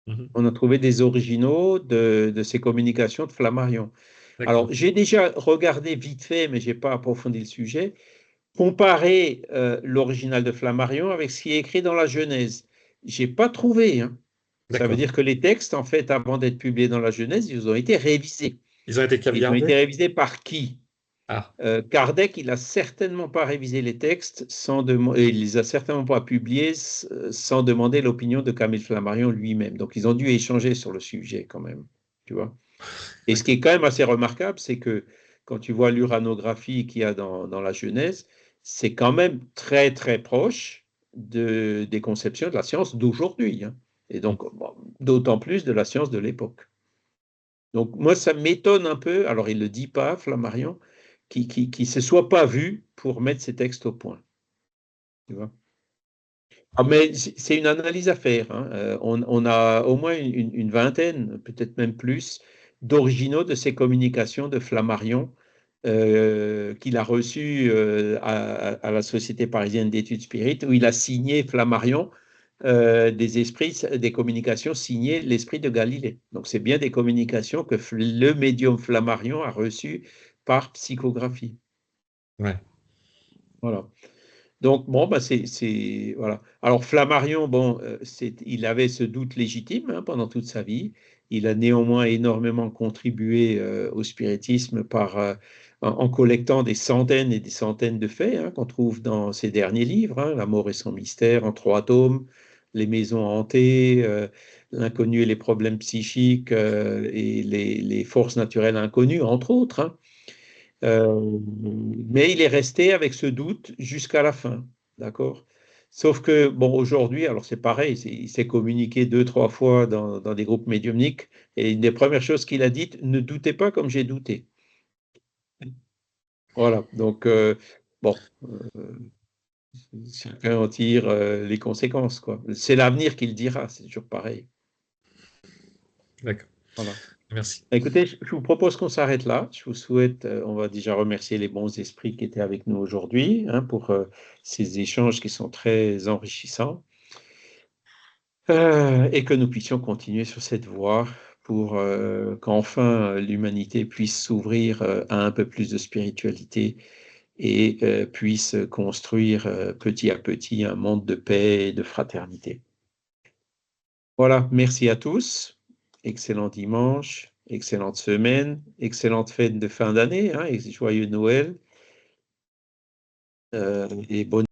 Mhm. On a trouvé des originaux de ces communications de Flammarion. Alors, D'accord, j'ai déjà regardé vite fait, mais je n'ai pas approfondi le sujet, comparer l'original de Flammarion avec ce qui est écrit dans la Genèse. Je n'ai pas trouvé. Hein. Ça veut d'accord. dire que les textes, en fait, avant d'être publiés dans la Genèse, ils ont été révisés. Ils ont été Ils ont été caviardés? révisés par qui? Ah, Kardec, il n'a certainement pas révisé les textes et il les a certainement pas publiés sans demander l'opinion de Camille Flammarion lui-même. Donc, ils ont dû échanger sur le sujet quand même, tu vois. Et ce qui d'accord. est quand même assez remarquable, c'est que quand tu vois l'uranographie qu'il y a dans la Genèse, c'est quand même très, très proche des conceptions de la science d'aujourd'hui. Hein. Et donc, bon, d'autant plus de la science de l'époque. Donc, moi, ça m'étonne un peu, alors il ne le dit pas, Flammarion, qui se soit pas vu pour mettre ces textes au point. Tu vois. Ah, mais c'est une analyse à faire. Hein. On a au moins une vingtaine, peut-être même plus, d'originaux de ces communications de Flammarion qu'il a reçues à la Société parisienne d'études spirites, où il a signé Flammarion des communications signées l'esprit de Galilée. Donc c'est bien des communications que le médium Flammarion a reçues par psychographie. Ouais. Voilà. Donc, bon, bah, voilà. Alors, Flammarion, bon, il avait ce doute légitime hein, pendant toute sa vie. Il a néanmoins énormément contribué au spiritisme en collectant des centaines et des centaines de faits hein, qu'on trouve dans ses derniers livres, hein, La mort et son mystère en 3 tomes, Les maisons hantées, L'inconnu et les problèmes psychiques et les forces naturelles inconnues, entre autres. Hein. Mais il est resté avec ce doute jusqu'à la fin, d'accord? Sauf que, bon, aujourd'hui, alors c'est pareil, il s'est communiqué 2, 3 fois dans des groupes médiumniques, et une des premières choses qu'il a dites, ne doutez pas comme j'ai douté. Voilà, donc, bon, chacun en tire les conséquences, quoi. C'est l'avenir qui le dira, c'est toujours pareil. D'accord. Voilà. Merci. Écoutez, je vous propose qu'on s'arrête là. Je vous souhaite, on va déjà remercier les bons esprits qui étaient avec nous aujourd'hui hein, pour ces échanges qui sont très enrichissants et que nous puissions continuer sur cette voie pour qu'enfin l'humanité puisse s'ouvrir à un peu plus de spiritualité et puisse construire petit à petit un monde de paix et de fraternité. Voilà, merci à tous. Excellent dimanche, excellente semaine, excellente fête de fin d'année hein, et joyeux Noël et bonne